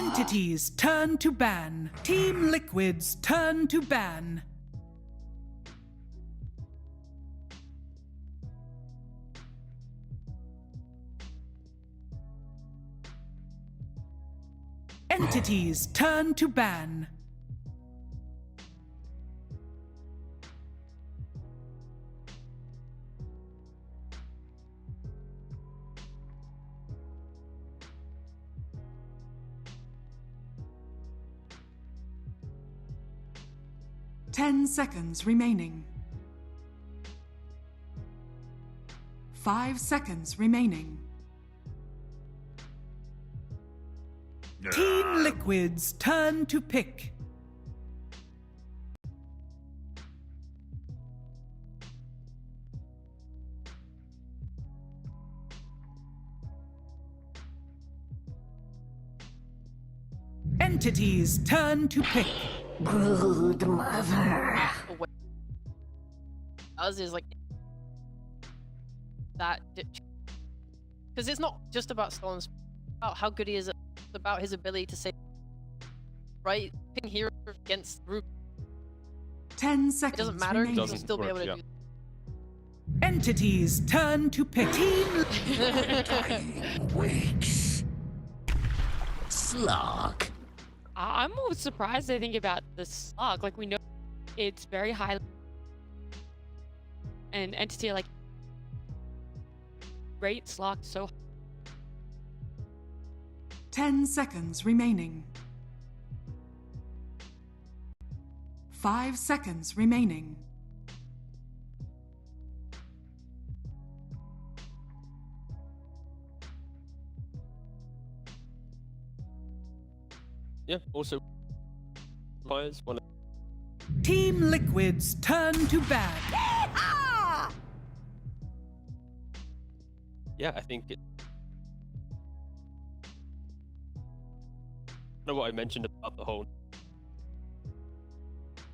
Entities turn to ban. Team Liquid's turn to ban. Entities turn to ban. Ten seconds remaining. 5 seconds remaining. Team Liquid's turn to pick. Entities turn to pick. Brood mother. Us is like that, because it's not just about Storm's, about how good he is. It's about his ability to say right ping hero against group. 10 It seconds. doesn't matter. remaining. He'll still be able to do. Entities turn to pick. Team Wakes. Slug. I'm more surprised, I think, about the slug. Like, we know it's very high. And entity, like, rate slug so 10 seconds remaining. 5 seconds remaining. Yeah, also players want Team Liquid's turn to ban. yeah, I think it know what I mentioned about the whole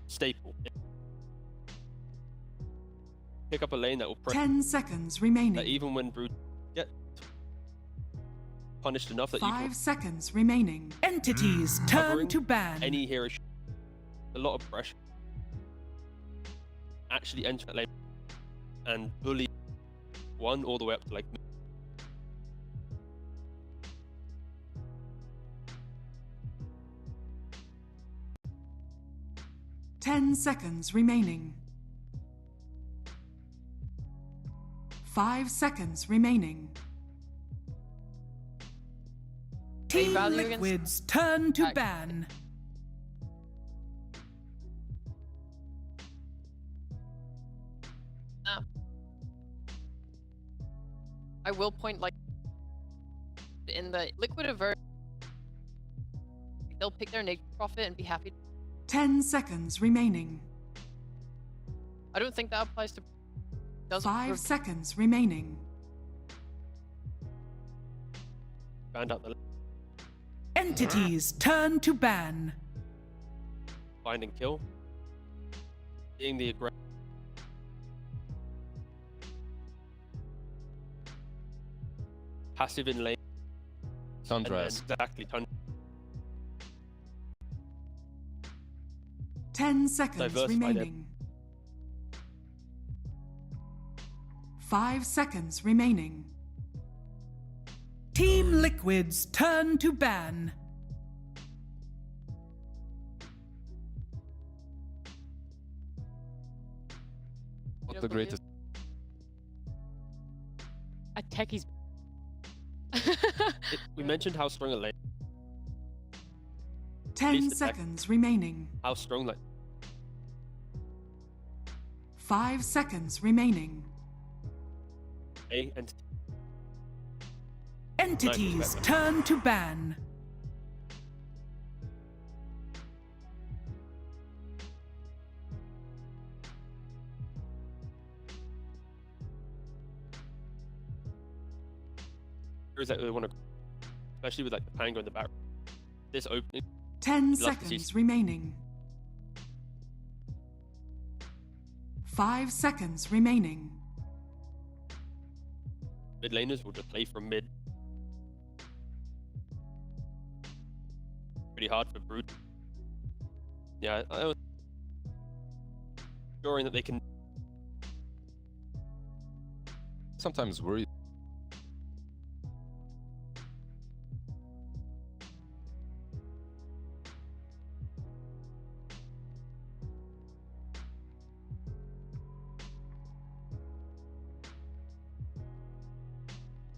staple. Pick up a lane that will 10 seconds that remaining. even when Brood get punished enough that you 5 can seconds remaining. Entities turn covering to ban. any hero a lot of pressure actually enter that lane and bully one all the way up to like 10 seconds remaining. 5 seconds remaining. Team value against- Liquid's turn to Act- ban. I will point, like, in the Liquid Avert, they'll pick their nature profit and be happy. 10 seconds remaining. I don't think that applies to. Doesn't 5 seconds remaining. banned out the Entities turn to ban. find and kill. Being the aggressor. Passive in lane. And then Sunrise. exactly 10 seconds Diversify remaining. 5 seconds remaining. Team Liquid's turn to ban. Not the greatest. a techie's. We mentioned how strong a lane, 10 Least attack. seconds remaining. how strong like 5 seconds remaining. A and Entities turn to ban. heroes that they want to, especially with like the Pango in the back. This opening, 10 Love to see- seconds remaining. 5 seconds remaining. mid laners will just play from mid. hard for Brood. Yeah, I was ensuring that they can. Sometimes worried.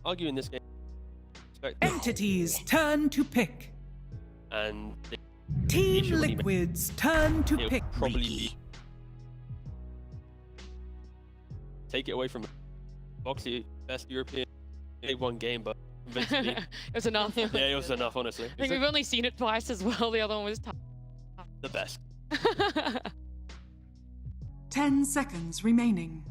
Argue in this game. Entities turn to pick. And Team Usually- Liquid's turn to it'll pick. probably be take it away from Boxy, best European. They won game, but convincingly, it was enough. yeah, it was enough. Honestly, I think we've only seen it twice as well. The other one was tough. the best. 10 seconds remaining.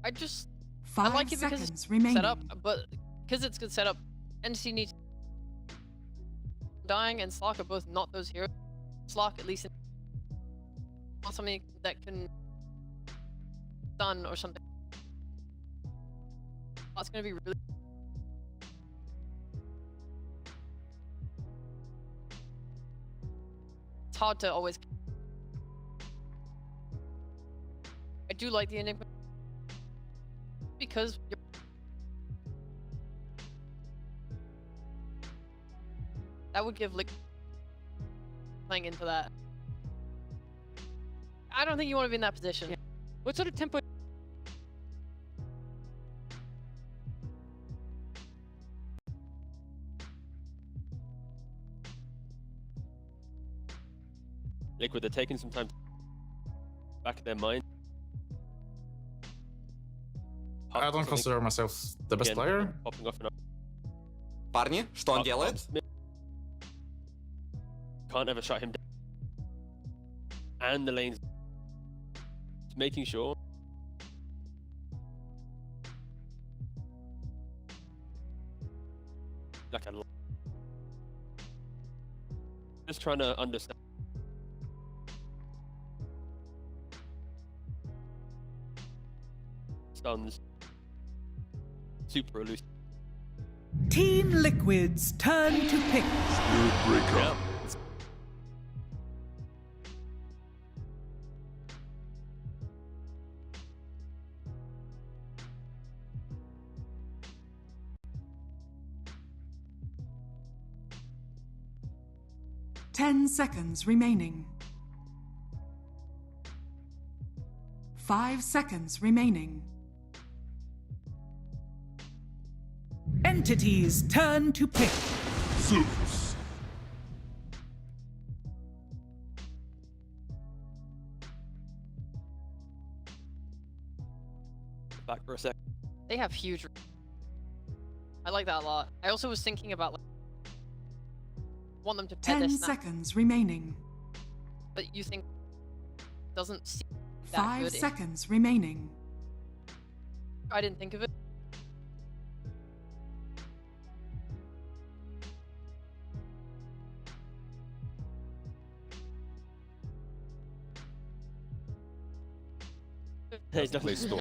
I just 5 like it because seconds remaining. set up, but because it's good setup, NC needs Dying and Slark are both not those heroes. Slark at least want something that can stun or something. That's gonna be really. It's hard to always. I do like the Enigma because you're that would give Liquid playing into that. I don't think you want to be in that position. Yeah. What sort of tempo? Liquid, they're taking some time back in their mind. I don't Something consider myself the best again, player. Popping off and Парни, что он up. делает? Can't ever shut him down. And the lanes making sure. Like a just trying to understand. Stuns. Super elusive. Team Liquid's turn to pick. Yeah. 10 seconds remaining. 5 seconds remaining. Entities turn to pick. Back for a sec. They have huge. I like that a lot. I also was thinking about like, want them to pair 10 this now, seconds remaining. but you think doesn't seem that 5 good. seconds remaining. I didn't think of it. Hey, Play store.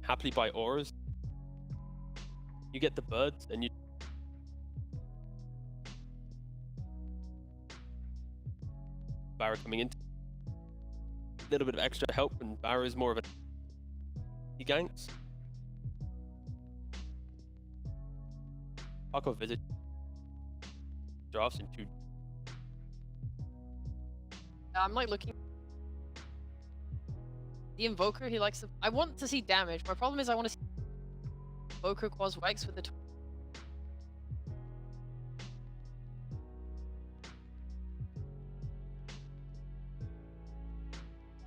Happily buy auras. You get the birds, and you. Barra coming in. A little bit of extra help, and Barra is more of a. He ganks. Paco visit. Drafts into. I'm like looking. The Invoker, he likes to. I want to see damage. My problem is I want to see Invoker quas Wegs with the.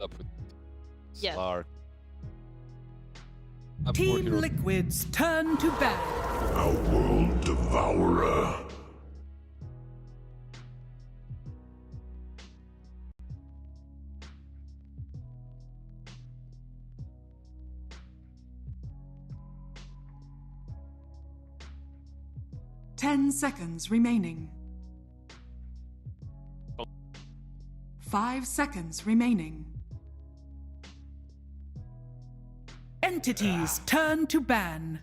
Up with Yeah. Slark. Up for Team hero. Liquid's turn to ban. A world devourer. Ten seconds remaining. 5 seconds remaining. Entities turn to ban.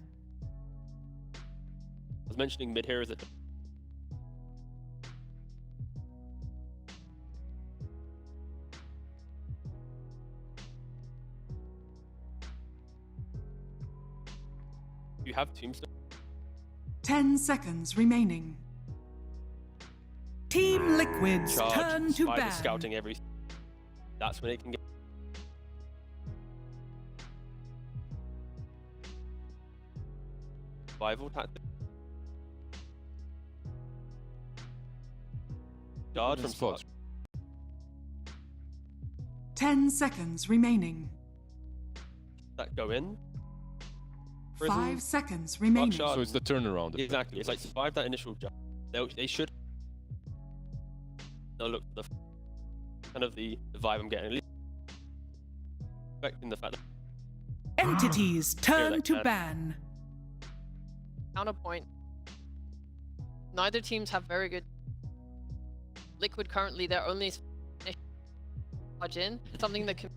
I was mentioning mid here as a you have Tombstone. 10 seconds remaining. Team Liquid's Charge, turn to Spider ban. scouting every. That's when it can get. Survival tactic. Guard from Spot. spot. 10 seconds remaining. That go in. 5 seconds remaining. Shot. So it's the turnaround. Exactly. It's like survive that initial jump. They should. They'll look for the kind of the vibe I'm getting. At least expecting the fact that Entities turn like to that. ban. Counterpoint. Neither teams have very good. Liquid currently their only charge in. It's something that can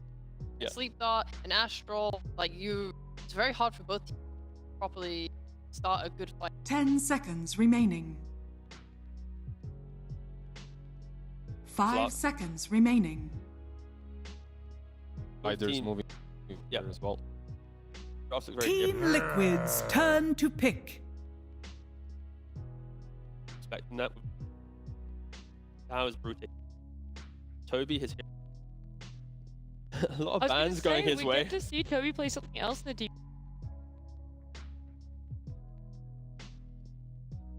Yeah. sleep dart and astral. Like you, it's very hard for both teams to properly start a good fight. 10 seconds remaining. 5 Slot. seconds remaining. Spider's team- moving Yeah. there as well. drops look very Team different. Liquid's turn to pick. Expecting that. That was brutal. Toby has hit a lot of I was gonna bans going say, his we way. get to see Toby play something else in the deep.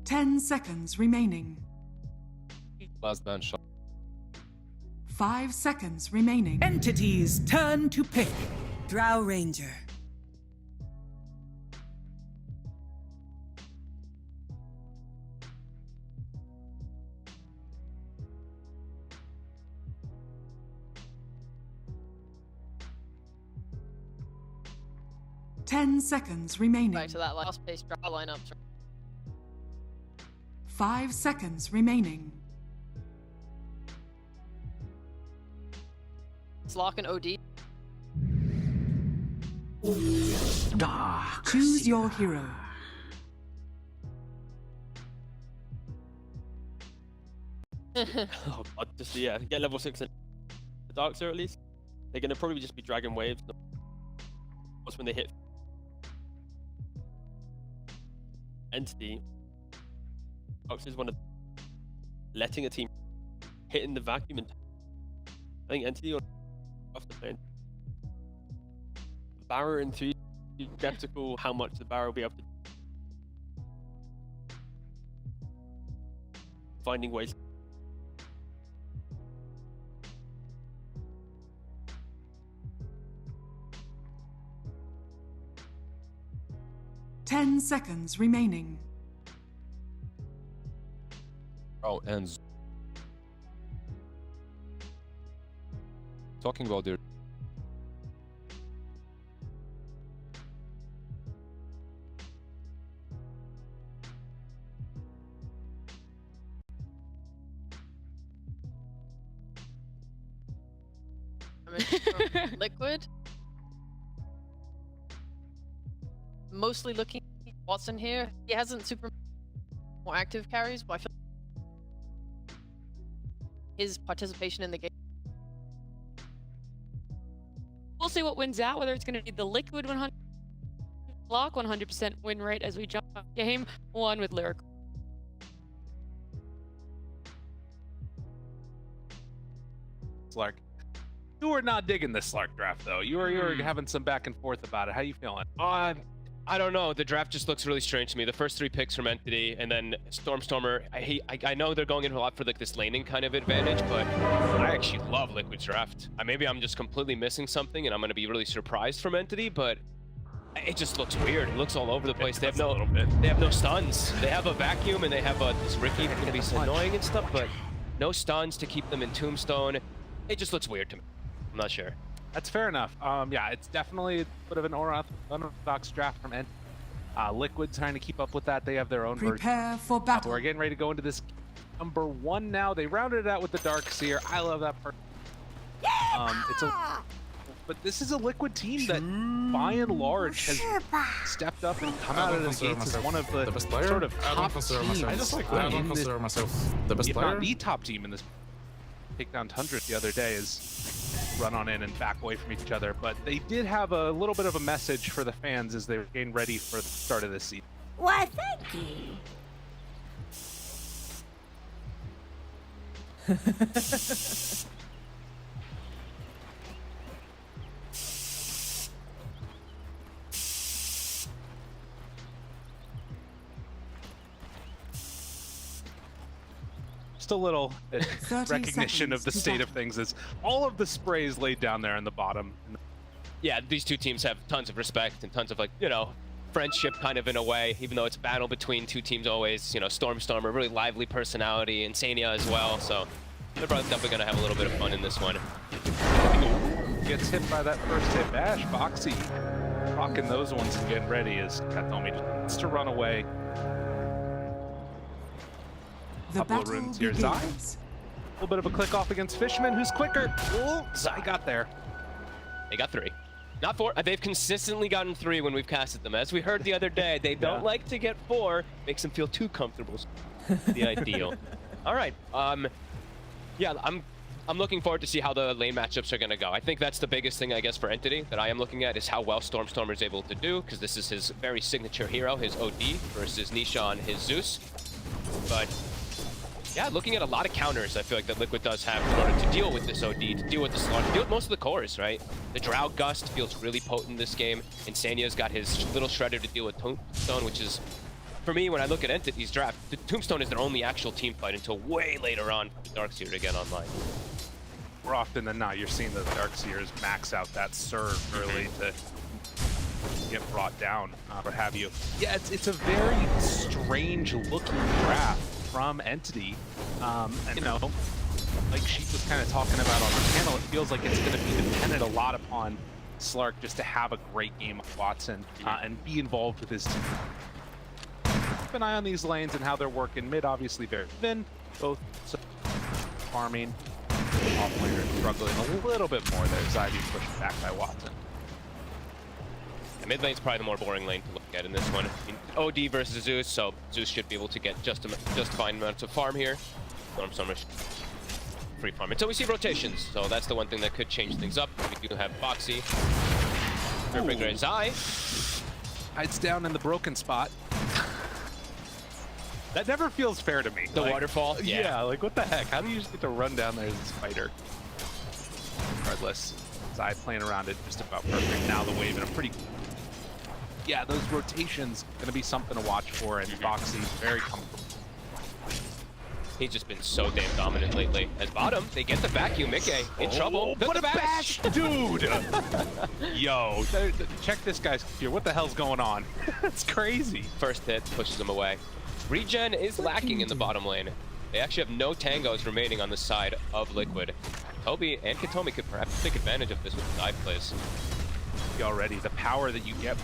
10 seconds remaining. Last ban shot. 5 seconds remaining. Entities turn to pick. Drow Ranger. Ten seconds remaining. Back to that last pace draw lineup. 5 seconds remaining. Slock and OD. Choose your hero. Oh god, just yeah, get level 6 in the Darkseer at least. They're gonna probably just be dragon waves. What's when they hit Entity? Darkseer is one of letting a team hit in the vacuum, and I think Entity or off the plane. Barrow in 3, skeptical how much the Barrow will be able to finding ways. Ten seconds remaining. Oh, and talking about their I mean, from Liquid. Mostly looking at Watson here. He hasn't super more active carries, but I feel his participation in the game. We'll see what wins out, whether it's going to be the Liquid 100 block, 100% win rate as we jump off game one with Lyric. Slark. You were not digging this Slark draft, though. You were having some back and forth about it. How you feeling? I don't know. The draft just looks really strange to me. The first 3 picks from Entity, and then Stormstormer. I know they're going in a lot for like this laning kind of advantage, but I actually love Liquid's draft. Maybe I'm just completely missing something, and I'm going to be really surprised from Entity, but it just looks weird. It looks all over the place. They have no stuns. They have a vacuum, and they have this Ricky that can be so annoying and stuff, but no stuns to keep them in Tombstone. It just looks weird to me. I'm not sure. That's fair enough. Yeah, it's definitely a bit of an unorthodox draft from Entity. Liquid trying to keep up with that. They have their own version. Prepare for battle. We're getting ready to go into this number 1 now. They rounded it out with the Darkseer. I love that part. It's a but this is a Liquid team that, by and large, has stepped up and come out of the gates as one of the best player. sort of I don't top consider teams. myself. I just like I don't in this, consider myself the best if player. not the top team in this. Take down Tundra the other day is run on in and back away from each other, but they did have a little bit of a message for the fans as they were getting ready for the start of this season. Why, thank you. Just a little 30 recognition of seconds the to state go. of things as all of the spray is laid down there in the bottom. Yeah, these two teams have tons of respect and tons of, like, you know, friendship kind of in a way, even though it's a battle between two teams always. You know, Stormstormer, really lively personality, and Sania as well, so they're definitely going to have a little bit of fun in this one. Gets hit by that first hit bash. Boxy rocking those ones and getting ready as Katomi just wants to run away. The Couple of battle runes here. Zai. begins. A little bit of a click off against Fishman, who's quicker. Oh, Zai got there. They got 3. Not 4. They've consistently gotten 3 when we've casted them. As we heard the other day, they don't like to get 4. Makes them feel too comfortable. The ideal. All right. Yeah, I'm looking forward to see how the lane matchups are going to go. I think that's the biggest thing, I guess, for Entity that I am looking at is how well Stormstormer is able to do, because this is his very signature hero, his OD, versus Nishan, his Zeus. But yeah, looking at a lot of counters, I feel like that Liquid does have in order to deal with this OD, to deal with the Slaughter, to deal with most of the cores, right? The Drow Gust feels really potent this game, and Sanya's got his little Shredder to deal with Tombstone, which is, for me, when I look at Entity's draft, the Tombstone is their only actual team fight until way later on for the Darkseer to get online. More often than not, you're seeing the Darkseers max out that serve early to get brought down, what have you. Yeah, it's a very strange looking draft from Entity. And you know, like she was kind of talking about on the panel, it feels like it's going to be dependent a lot upon Slark just to have a great game of Watson and be involved with his team. Keep an eye on these lanes and how they're working. Mid, obviously, very thin. Both farming. Offlaner struggling a little bit more there. Zai being pushed back by Watson. Yeah, mid lane's probably the more boring lane to look at in this one. I mean, OD versus Zeus, so Zeus should be able to get just fine amounts of farm here. Stormstormer free farm until we see rotations, so that's the one thing that could change things up. We do have Boxy. Breaker Zai. Hides down in the broken spot. That never feels fair to me. The waterfall? Yeah, like what the heck? How do you just get to run down there as a spider? Regardless, Zai playing around it just about perfect. Now the wave in a pretty... Yeah, those rotations gonna be something to watch for, and Boxy's very comfortable. He's just been so damn dominant lately. At bottom, they get the vacuum. Mickey in trouble. What a bash, dude! Yo, check this guy's here. What the hell's going on? It's crazy. First hit pushes him away. Regen is lacking in the bottom lane. They actually have no tangos remaining on the side of Liquid. Toby and Katomi could perhaps take advantage of this with dive plays. Already, the power that you get,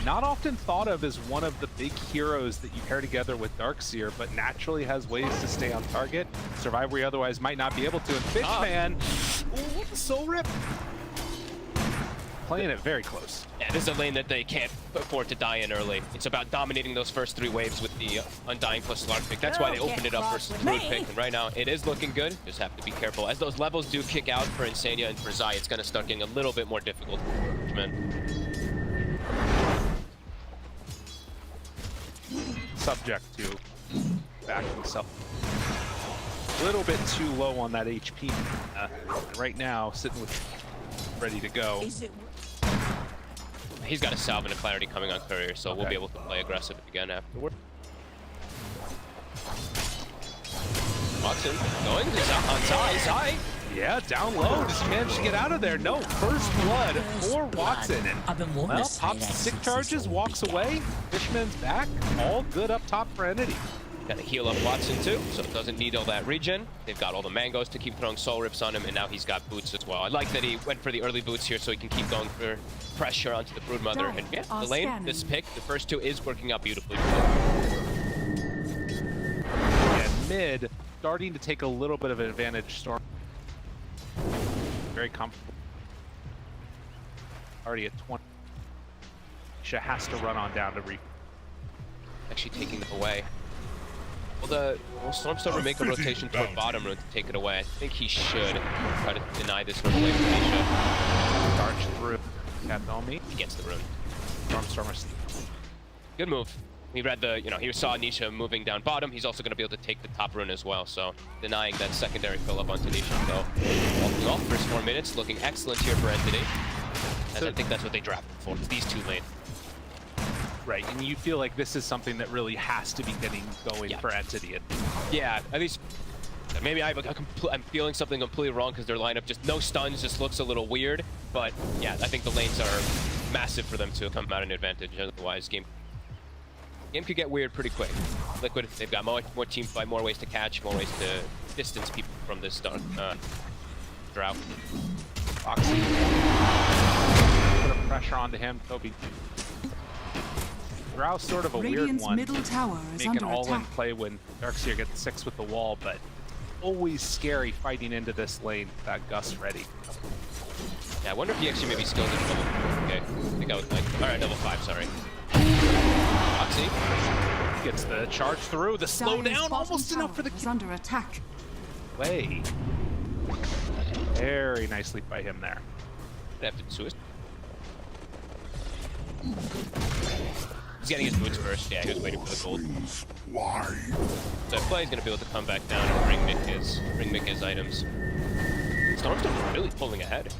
not often thought of as one of the big heroes that you pair together with Darkseer, but naturally has ways to stay on target, survive where you otherwise might not be able to. And Fishman, Soul Rip, playing it very close. Yeah, this is a lane that they can't afford to die in early. It's about dominating those first 3 waves with the Undying plus Slark pick. That's why they opened it up versus Druid pick, and right now it is looking good. Just have to be careful. As those levels do kick out for Insania and for Zai, it's going to start getting a little bit more difficult for Fishman. Subject to backing himself a little bit too low on that HP. Right now, sitting with ready to go. He's got a Salve and a Clarity coming on Courier, so we'll be able to play aggressive again afterward. Watson going to Zai. Yeah, down low. Does he manage to get out of there? No, first blood for Watson. And, well, pops 6 charges, walks away. Fishman's back. All good up top for Entity. Gotta heal up Watson too, so it doesn't need all that regen. They've got all the mangoes to keep throwing soul rips on him, and now he's got boots as well. I like that he went for the early boots here so he can keep going for pressure onto the Broodmother. And yeah, the lane, this pick, the first 2 is working out beautifully. And mid, starting to take a little bit of an advantage. Storm. Very comfortable. already at 20. Nisha has to run on down to re. Actually taking them away. Will Stormstormer make a rotation toward bottom room to take it away? I think he should try to deny this rune away from Nisha. Charge through. Katomi. He gets the rune. Stormstormer. Good move. He read the, he saw Nisha moving down bottom. He's also going to be able to take the top rune as well. So denying that secondary fill up onto Nisha. So walking off first 4 minutes, looking excellent here for Entity. And I think that's what they drafted for. It's these two lanes. Right, and you feel like this is something that really has to be getting going for Entity. Yeah, at least maybe I'm feeling something completely wrong because their lineup just no stuns just looks a little weird. But yeah, I think the lanes are massive for them to come out an advantage. Otherwise, game could get weird pretty quick. Liquid, they've got more team fight, more ways to catch, more ways to distance people from this drought. Foxy. Put a pressure onto him. Toby. Drow's sort of a weird one. Middle tower is Make an under all-in attack. play when Darkseer gets 6 with the wall, but always scary fighting into this lane with that Gus ready. Yeah, I wonder if he actually maybe skilled it double. Okay, I think I was like, all right, level 5, sorry. Foxy gets the charge through, the slow down, almost enough for the kill. Under attack. Way. Very nicely by him there. After Suicide. He's getting his boots first. Yeah, he was waiting for the gold. So Play's gonna be able to come back down and bring Mick his items. Stormstorm really pulling ahead.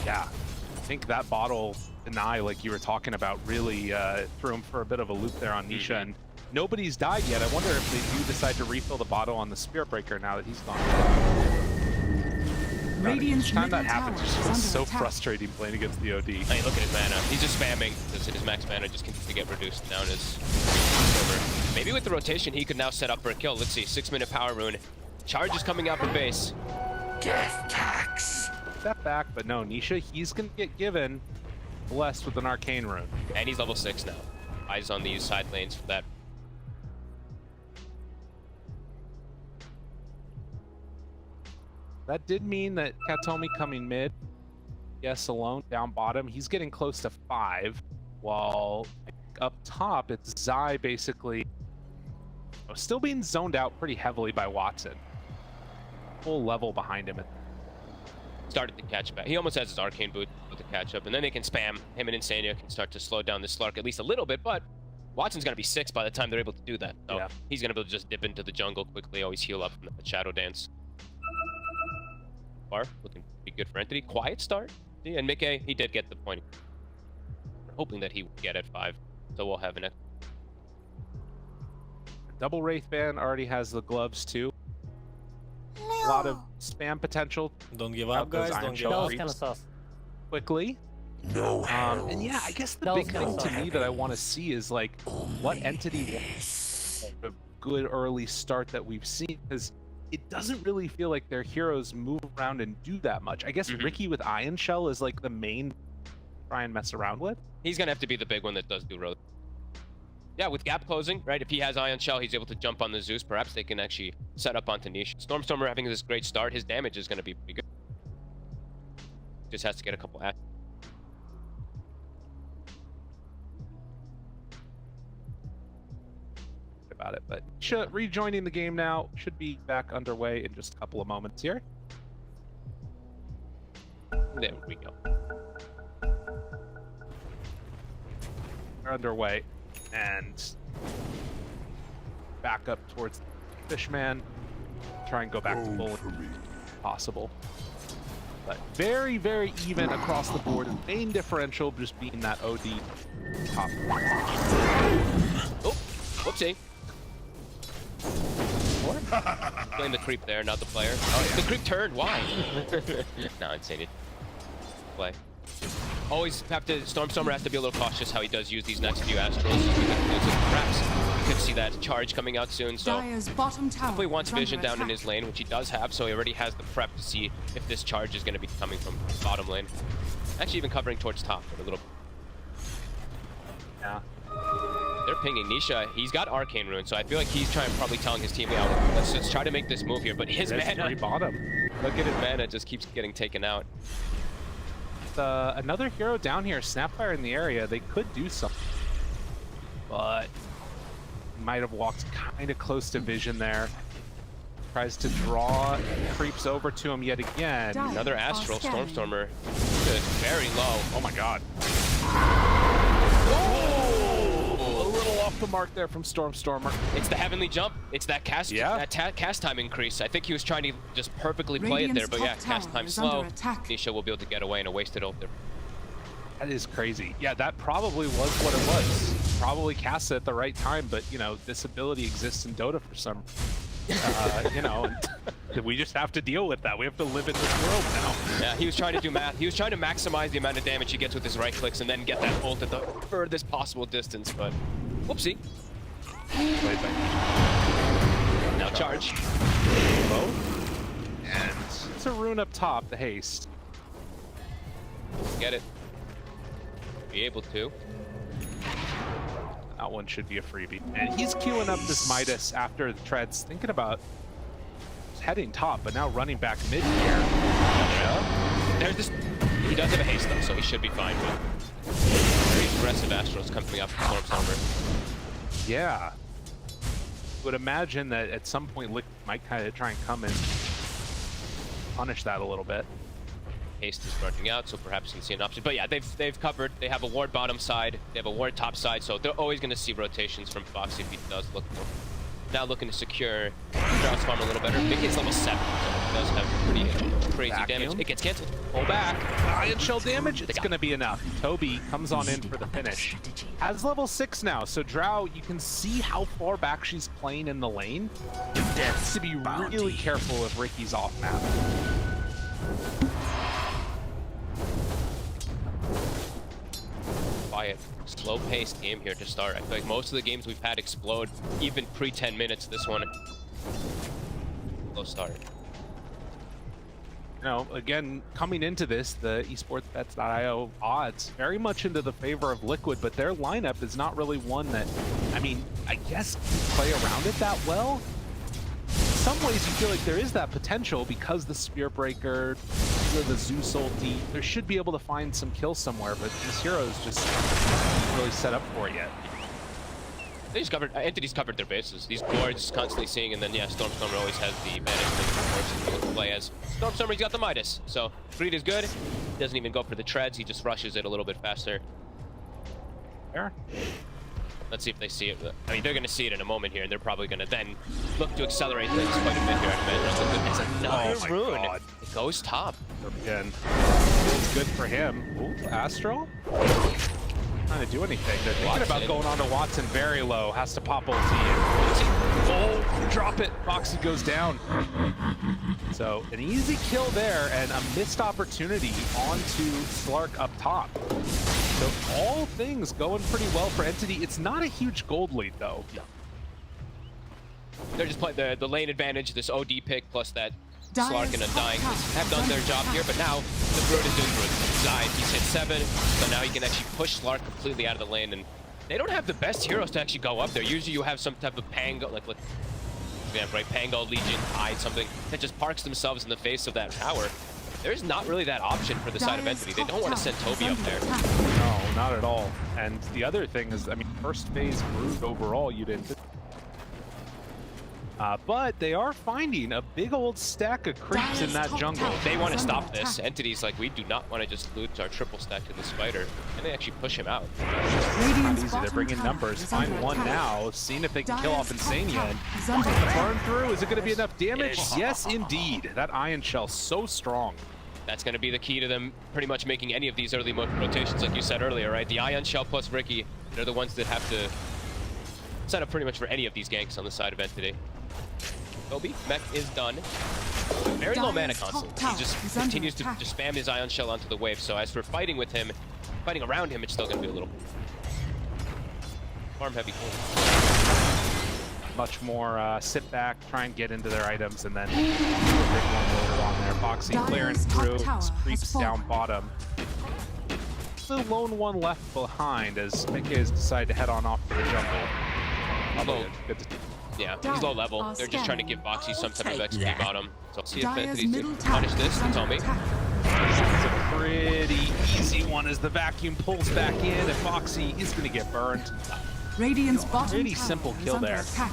Yeah, I think that bottle deny, like you were talking about, really threw him for a bit of a loop there on Nisha, and nobody's died yet. I wonder if they do decide to refill the bottle on the Spirit Breaker now that he's gone. Each time that happens, it's so frustrating playing against the OD. I mean, look at his mana. He's just spamming because his max mana just continues to get reduced down as over. Maybe with the rotation, he could now set up for a kill. Let's see, 6-minute power rune. Charge is coming out from base. Death tax. Step back, but no, Nisha, he's gonna get given blessed with an arcane rune. And he's level 6 now. Eyes on these side lanes for that. That did mean that Katomi coming mid, yes, alone, down bottom, he's getting close to 5, while up top, it's Zai basically still being zoned out pretty heavily by Watson. Full level behind him. Started to catch back. He almost has his arcane boot to catch up, and then they can spam. Him and Insania can start to slow down the Slark at least a little bit, but Watson's gonna be 6 by the time they're able to do that. So he's gonna be able to just dip into the jungle quickly, always heal up from the Shadow Dance. Looking pretty good for Entity. Quiet start. See, and Mickey, he did get the point. We're hoping that he would get at 5, so we'll have an Double Wraithband already has the gloves too. A lot of spam potential. Don't give up, guys. Don't give up. Quickly. No. And yeah, I guess the big thing to me that I want to see is like what Entity wants a good early start that we've seen, because it doesn't really feel like their heroes move around and do that much. I guess Ricky with Ion Shell is like the main try and mess around with. He's gonna have to be the big one that does do road. Yeah, with gap closing, right? If he has Ion Shell, he's able to jump on the Zeus. Perhaps they can actually set up onto Niche. Stormstormer having this great start, his damage is gonna be pretty good. Just has to get a couple at. About it, but rejoining the game now, should be back underway in just a couple of moments here. There we go. They're underway and back up towards Fishman. Try and go back to full if possible. But very, very even across the board. And main differential just being that OD top. Oh, whoopsie. Blame the creep there, not the player. Oh, yeah. The creep turned. Why? No, insane. Play. Always have to. Stormstormer has to be a little cautious how he does use these next few Astrals. Perhaps we could see that charge coming out soon. So hopefully wants vision down in his lane, which he does have. So he already has the prep to see if this charge is going to be coming from bottom lane. Actually, even covering towards top a little. Yeah. They're pinging Nisha. He's got Arcane Rune, so I feel like he's probably telling his team, yeah, let's try to make this move here. But his mana, bottom. Look at his mana, just keeps getting taken out. with another hero down here, Snapfire in the area, they could do something. But might have walked kind of close to Vision there. Tries to draw, creeps over to him yet again. Another Astral Stormstormer. Good, very low. Oh my god. A little off the mark there from Stormstormer. It's the heavenly jump. It's that cast, cast time increase. I think he was trying to just perfectly play it there, but yeah, cast time slow. Nisha will be able to get away in a wasted ult there. That is crazy. Yeah, that probably was what it was. Probably cast it at the right time, but you know, this ability exists in Dota for some. You know, and we just have to deal with that. We have to live in this world now. Yeah, he was trying to do math. He was trying to maximize the amount of damage he gets with his right clicks and then get that ult at the furthest possible distance, but whoopsie. Now charge. And it's a rune up top, the haste. Get it. Be able to. That one should be a freebie. And he's queuing up this Midas after the treads, thinking about heading top, but now running back mid here. Yeah. There's this. He does have a haste though, so he should be fine. But very aggressive Astros coming up from Stormstormer. Yeah. Would imagine that at some point Liquid might kind of try and come and punish that a little bit. Haste is running out, so perhaps you can see an option. But yeah, they've covered. They have a ward bottom side. They have a ward top side, so they're always going to see rotations from Foxy if he does look for. Now looking to secure Drow's farm a little better. Big is level 7, so it does have pretty crazy damage. It gets canceled. Pull back. Iron Shell damage, it's going to be enough. Toby comes on in for the finish. Has level 6 now, so Drow, you can see how far back she's playing in the lane. You have to be really careful if Ricky's off map. Quiet, slow-paced game here to start. I feel like most of the games we've had explode, even pre-10 minutes. This one, slow start. You know, again, coming into this, the esportsbets.io odds very much into the favor of Liquid, but their lineup is not really one that, I mean, I guess you play around it that well. In some ways, you feel like there is that potential because the Spear Breaker, the Zeus ulti, there should be able to find some kills somewhere, but these heroes just not really set up for it yet. They just covered, Entity's covered their bases. These boards constantly seeing, and then yeah, Stormstormer always has the advantage to play as. Stormstormer's got the Midas, so Creed is good. Doesn't even go for the treads, he just rushes it a little bit faster. Fair. Let's see if they see it. I mean, they're going to see it in a moment here, and they're probably going to then look to accelerate things quite a bit here. It's another rune. God. It goes top. Again, it's good for him. Ooh, Astral? Trying to do anything. They're thinking about going on to Watson very low. Has to pop ulti in. Oh, drop it. Foxy goes down. So an easy kill there and a missed opportunity onto Slark up top. So all things going pretty well for Entity. It's not a huge gold lead though. They're just playing the lane advantage, this OD pick plus that Slark and Undying have done their job here, but now the Brood is doing Brood. Zai, he's hit 7, so now he can actually push Slark completely out of the lane, and they don't have the best heroes to actually go up there. Usually you have some type of Pango, like right, Pango, Legion, Tide, something that just parks themselves in the face of that tower. There's not really that option for the side of Entity. They don't want to send Toby up there. No, not at all. And the other thing is, I mean, first phase Brood overall, you didn't. But they are finding a big old stack of creeps in that jungle. They want to stop this. Entity's like, we do not want to just loot our triple stack to the spider. And they actually push him out. Not easy. They're bringing numbers. Find one now. Seeing if they can kill off Insania. Burn through. Is it going to be enough damage? Yes, indeed. That Iron Shell so strong. That's going to be the key to them pretty much making any of these early rotations, like you said earlier, right? The Ion Shell plus Ricky, they're the ones that have to set up pretty much for any of these ganks on the side of Entity. Toby, mech is done. Very low mana constant. He just continues to just spam his Ion Shell onto the wave. So as for fighting with him, fighting around him, it's still going to be a little farm heavy. Much more sit back, try and get into their items, and then big one loader on there. Foxy clearing through, creeps down bottom. The lone one left behind as Mickey has decided to head on off to the jungle. Although, yeah, he's low level. They're just trying to give Foxy some type of XP bottom. So let's see if Entity's going to punish this. It's on me. It's a pretty easy one as the vacuum pulls back in, and Foxy is going to get burned. Radiant's bottom Pretty tower simple is kill under there. attack.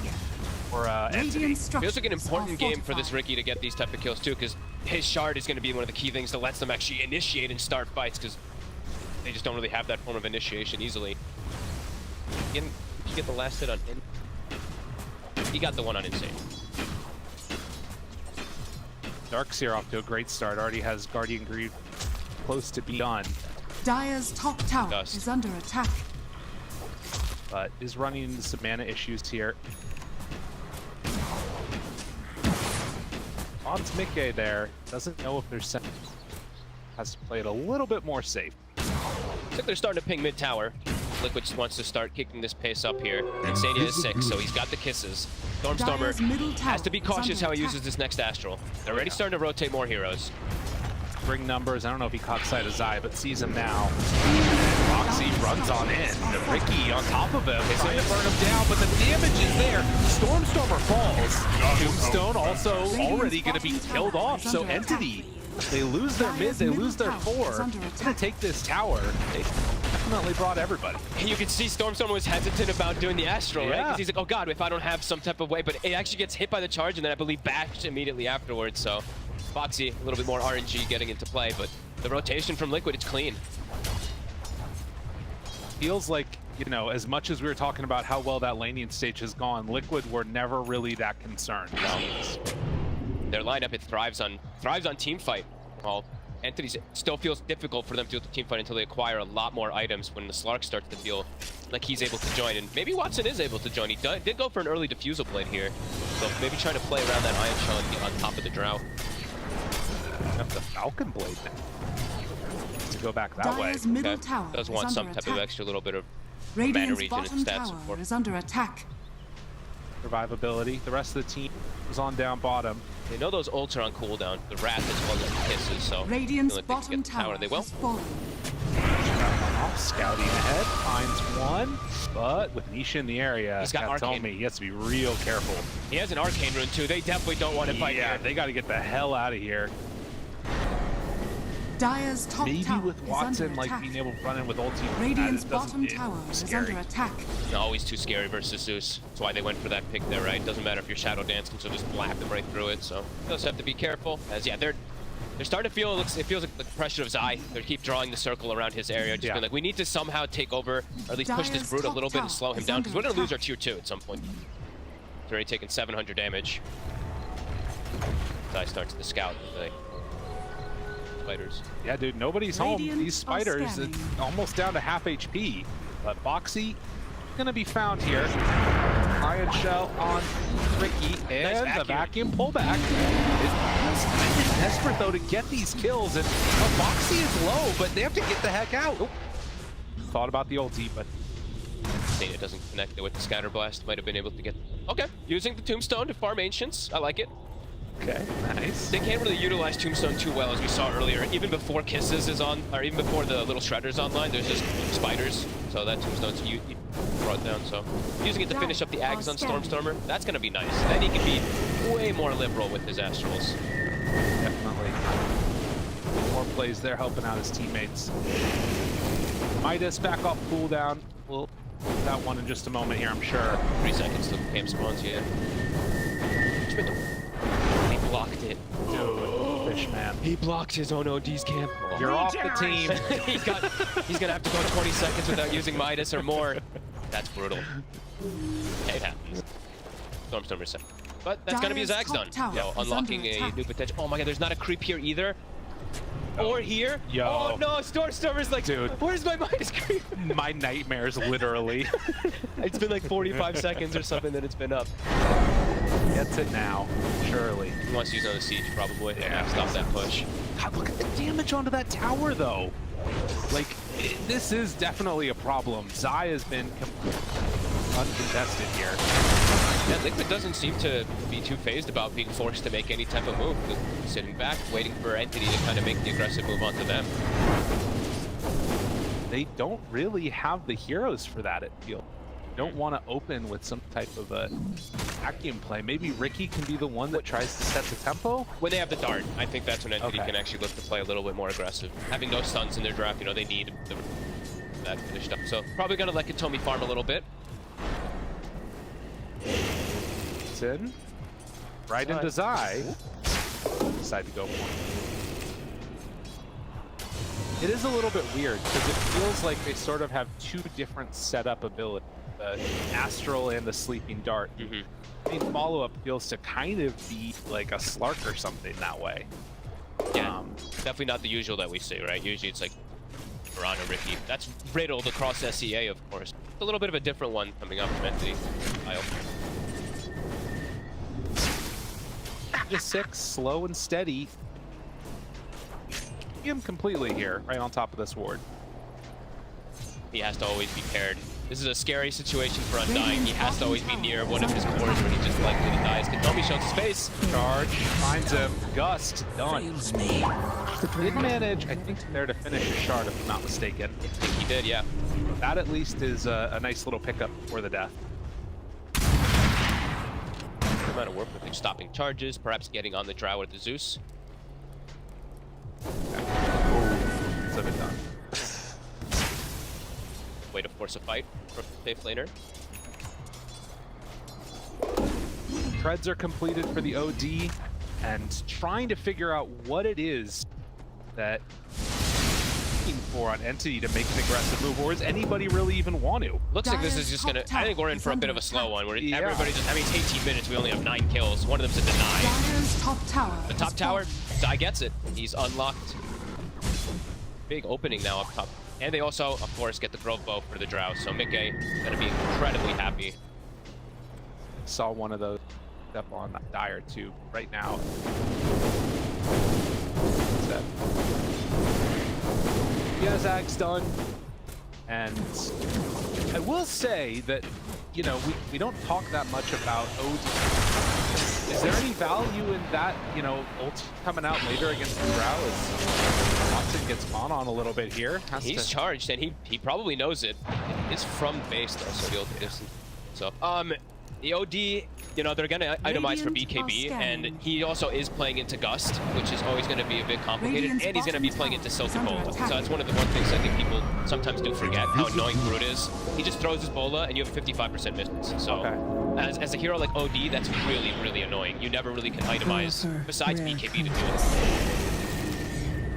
For Entity. Radiant structures Feels like an important are game for this fortified. Ricky to get these type of kills too, because his shard is going to be one of the key things that lets them actually initiate and start fights, because they just don't really have that form of initiation easily. Did you get the last hit on him? He got the one on Insane. Darkseer off to a great start. Already has Guardian Greed close to be done, Dire's top tower Dust. is under attack. but is running into some mana issues here. Odds Mickey there doesn't know if there's has to play it a little bit more safe. Looks like they're starting to ping mid tower. Liquid just wants to start kicking this pace up here. Insania is 6, so he's got the kisses. Stormstormer Dire's middle tower has to be is cautious under how he attack. uses this next Astral. They're already starting to rotate more heroes. Bring numbers. I don't know if he caught sight of Zai, but sees him now. Foxy runs on in. Ricky on top of him, trying to burn him down, but the damage is there. Stormstormer falls. Tombstone also already going to be killed off, so Entity, they lose their mid, they lose their 4. They're going to take this tower. They definitely brought everybody. You can see Stormstormer was hesitant about doing the Astral, right? Yeah. Because he's like, oh god, if I don't have some type of way, but it actually gets hit by the charge and then I believe bashed immediately afterwards, so Foxy, a little bit more RNG getting into play, but the rotation from Liquid, it's clean. Feels like, you know, as much as we were talking about how well that laning stage has gone, Liquid were never really that concerned. Their lineup, it thrives on team fight. Well, Entities, still feels difficult for them to do the team fight until they acquire a lot more items when the Slark starts to feel like he's able to join. And maybe Watson is able to join. He did go for an early Diffusal Blade here. So maybe trying to play around that Ion Shell and get on top of the Drow. Have the Falcon Blade now. To go back that way. Dire's middle Okay. tower Does is want under some type of attack. extra little bit of mana Radiant's regen and bottom stat tower support. is under attack. Survivability. The rest of the team is on down bottom. They know those ults are on cooldown, the Wrath as well as the Kisses, so Radiant's feel like they can bottom get the tower. tower They will. has fallen. Off, scouting ahead, finds one, but with Nisha in the area, He's got that told Arcane. me he has to be real careful. He has an Arcane Rune too. They definitely don't want to fight Yeah, here. they got to get the hell out of here. Dire's top Maybe tower with is Watson, under like attack. being able to run in with ulti. Radiant's that doesn't- bottom it's tower is scary. under attack. Always too scary versus Zeus. That's why they went for that pick there, right? Doesn't matter if your Shadow Dance can just blap them right through it. So you just have to be careful. As yeah, they're starting to feel. It feels like the pressure of Zai. They keep drawing the circle around his area. Just being like, we need to somehow take over, or at least push this Dire's Brute a top little bit and tower slow him is down, because we're under gonna lose our attack. tier 2 at some point. He's already taken 700 damage. Zai starts the scout. Like, spiders. Yeah, dude, nobody's home. Radiant These spiders, are it's scanning. almost down to half HP. But Foxy gonna be found here. Iron Shell on Ricky, and the vacuum. vacuum pullback. It's desperate though to get these kills, and Foxy is low, but they have to get the heck out. Oop. Thought about the ulti, but Dana doesn't connect there with the Scatter Blast. Might have been able to get. Okay, using the Tombstone to farm Ancients. I like it. okay, nice. They can't really utilize Tombstone too well, as we saw earlier. Even before Kisses is on, or even before the little Shredder's online, there's just spiders. So that Tombstone's brought down. So using it to finish up the Ags on Stormstormer, that's going to be nice. Then he can be way more liberal with his Astrals. Definitely. More plays there helping out his teammates. Midas back off cooldown. We'll do that one in just a moment here, I'm sure. 3 seconds till the camp spawns, yeah. He blocked it. Dude, Fishman. He blocked his own OD's camp. You're off the team. he's gonna have to go 20 seconds without using Midas or more. That's brutal. It happens. Stormstormer second. But that's gonna be his Dire's Ags done. top tower is Unlocking under a attack. new potential. Oh my god, there's not a creep here either. Or here. Yo. Oh no, Stormstormer's like, Dude. where's my Midas creep? My nightmares, literally. It's been like 45 seconds or something that it's been up. Gets it now, surely. He wants to use another siege, probably. Yeah. Stop that push. God, look at the damage onto that tower, though. Like, this is definitely a problem. Zai has been uncontested here. Yeah, Liquid doesn't seem to be too phased about being forced to make any type of move. Just sitting back, waiting for Entity to kind of make the aggressive move onto them. They don't really have the heroes for that, it feels. don't want to open with some type of a vacuum play. Maybe Riki can be the one that tries to set the tempo. When they have the dart, I think that's when Entity Okay. can actually look to play a little bit more aggressive. Having no stuns in their draft, they need that finished up. So probably gonna let Katomi farm a little bit. It's in. Right into Zai. Decide to go for it. It is a little bit weird because it feels like they sort of have two different setup abilities. The Astral and the Sleeping Dart. I mean, follow-up feels to kind of be like a Slark or something that way. Yeah, definitely not the usual that we see, right? Usually it's like Verano, Riki. That's riddled across SEA, of course. It's a little bit of a different one coming up from Entity. Just 6, slow and steady. Him completely here, right on top of this ward. He has to always be paired. This is a scary situation for Undying. He has to always be near one of his cores where he just likely to die. Katomi shows his face. Charge, finds him. Gust, done. Did manage, I think, there to finish a shard, if I'm not mistaken. I think he did, yeah. That at least is a nice little pickup for the death. No amount of work with him stopping charges, perhaps getting on the Drow with the Zeus. It's a bit done. Way to force a fight for safe laner. Treads are completed for the OD, and trying to figure out what it is that looking for on Entity to make an aggressive move, or does anybody really even want to? Looks like this is just gonna. I think we're in for a bit of a slow one. Where everybody just. I mean, it's 18 minutes. We only have 9 kills. One of them's a deny. The top tower. Zai gets it. He's unlocked. Big opening now up top. And they also, of course, get the Grove Bow for the Drow. So Mickey gonna be incredibly happy. Saw one of those step on Dire too right now. Yazag's done, and I will say that we don't talk that much about OD. Is there any value in that? Ult coming out later against the Drow as Watson gets on a little bit here. He's charged, and he probably knows it. It's from base though, so the ult is. So the OD, they're gonna itemize for BKB, and he also is playing into Gust, which is always gonna be a bit complicated, and he's gonna be playing into Silken Bola. So that's one of the things I think people sometimes do forget, how annoying Groot is. He just throws his Bola, and you have 55% misses. So as a hero like OD, that's really, really annoying. You never really can itemize, besides BKB, to do it.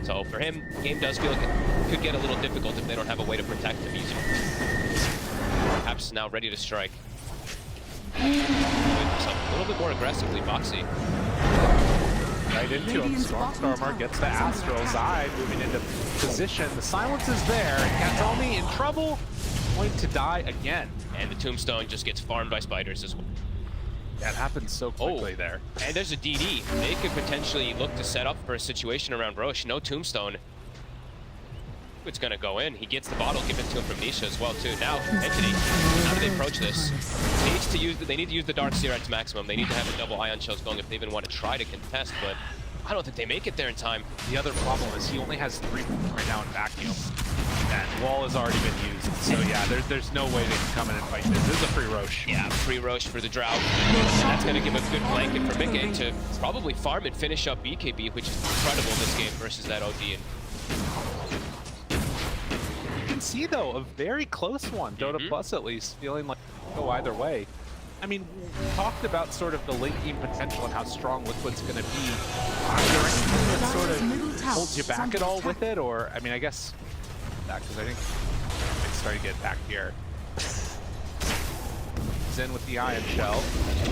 So for him, the game does feel like it could get a little difficult if they don't have a way to protect him easily. Perhaps now ready to strike. A little bit more aggressively, Foxy. Right into him. Stormstormer gets the Astral. Zai moving into position. The silence is there. Katomi in trouble. Going to die again. And the Tombstone just gets farmed by spiders as well. That happens so quickly there. And there's a DD. They could potentially look to set up for a situation around Roche. No Tombstone. It's gonna go in. He gets the bottle given to him from Nisha as well too. Now, Entity, how do they approach this? They need to use the Dark Seer at its maximum. They need to have the double Ion Shells going if they even want to try to contest, but I don't think they make it there in time. The other problem is he only has 3 right now in vacuum. And wall has already been used. So yeah, there's no way they can come in and fight this. This is a free Roche. Yeah, free Roche for the Drow. And that's going to give a good blanket for Mickey to probably farm and finish up BKB, which is incredible in this game versus that OD. You can see though, a very close one. Dota Plus at least, feeling like it could go either way. I mean, we talked about sort of the late game potential and how strong Liquid's going to be. Is there anything that sort of holds you back at all with it? Or, I mean, I guess that, because I think it's starting to get back here. He's in with the Ion Shell,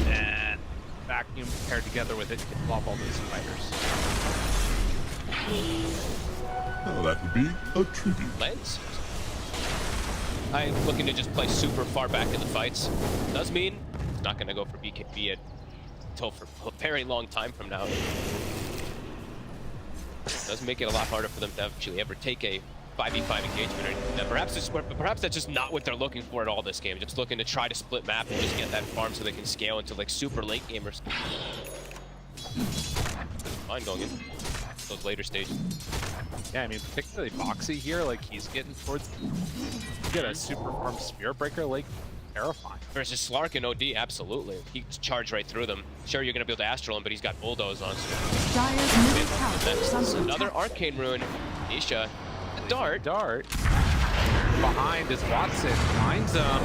and Vacuum paired together with it to flop all those fighters. Oh, that would be a tribute. Lens. I'm looking to just play super far back in the fights. Does mean it's not going to go for BKB until for a very long time from now. Does make it a lot harder for them to actually ever take a 5v5 engagement or anything. Perhaps that's just not what they're looking for at all this game. Just looking to try to split map and just get that farm so they can scale into like super late gamers. Fine going in those later stages. Yeah, I mean, particularly Foxy here, like he's getting towards. You get a super farm Spirit Breaker, like terrifying. Versus Slark and OD, absolutely. He can charge right through them. Sure, you're going to be able to Astral him, but he's got Bulldoze on. Dire's middle tower is That's under another attack. Arcane Rune. Nisha. The dart. Behind is Watson. Finds him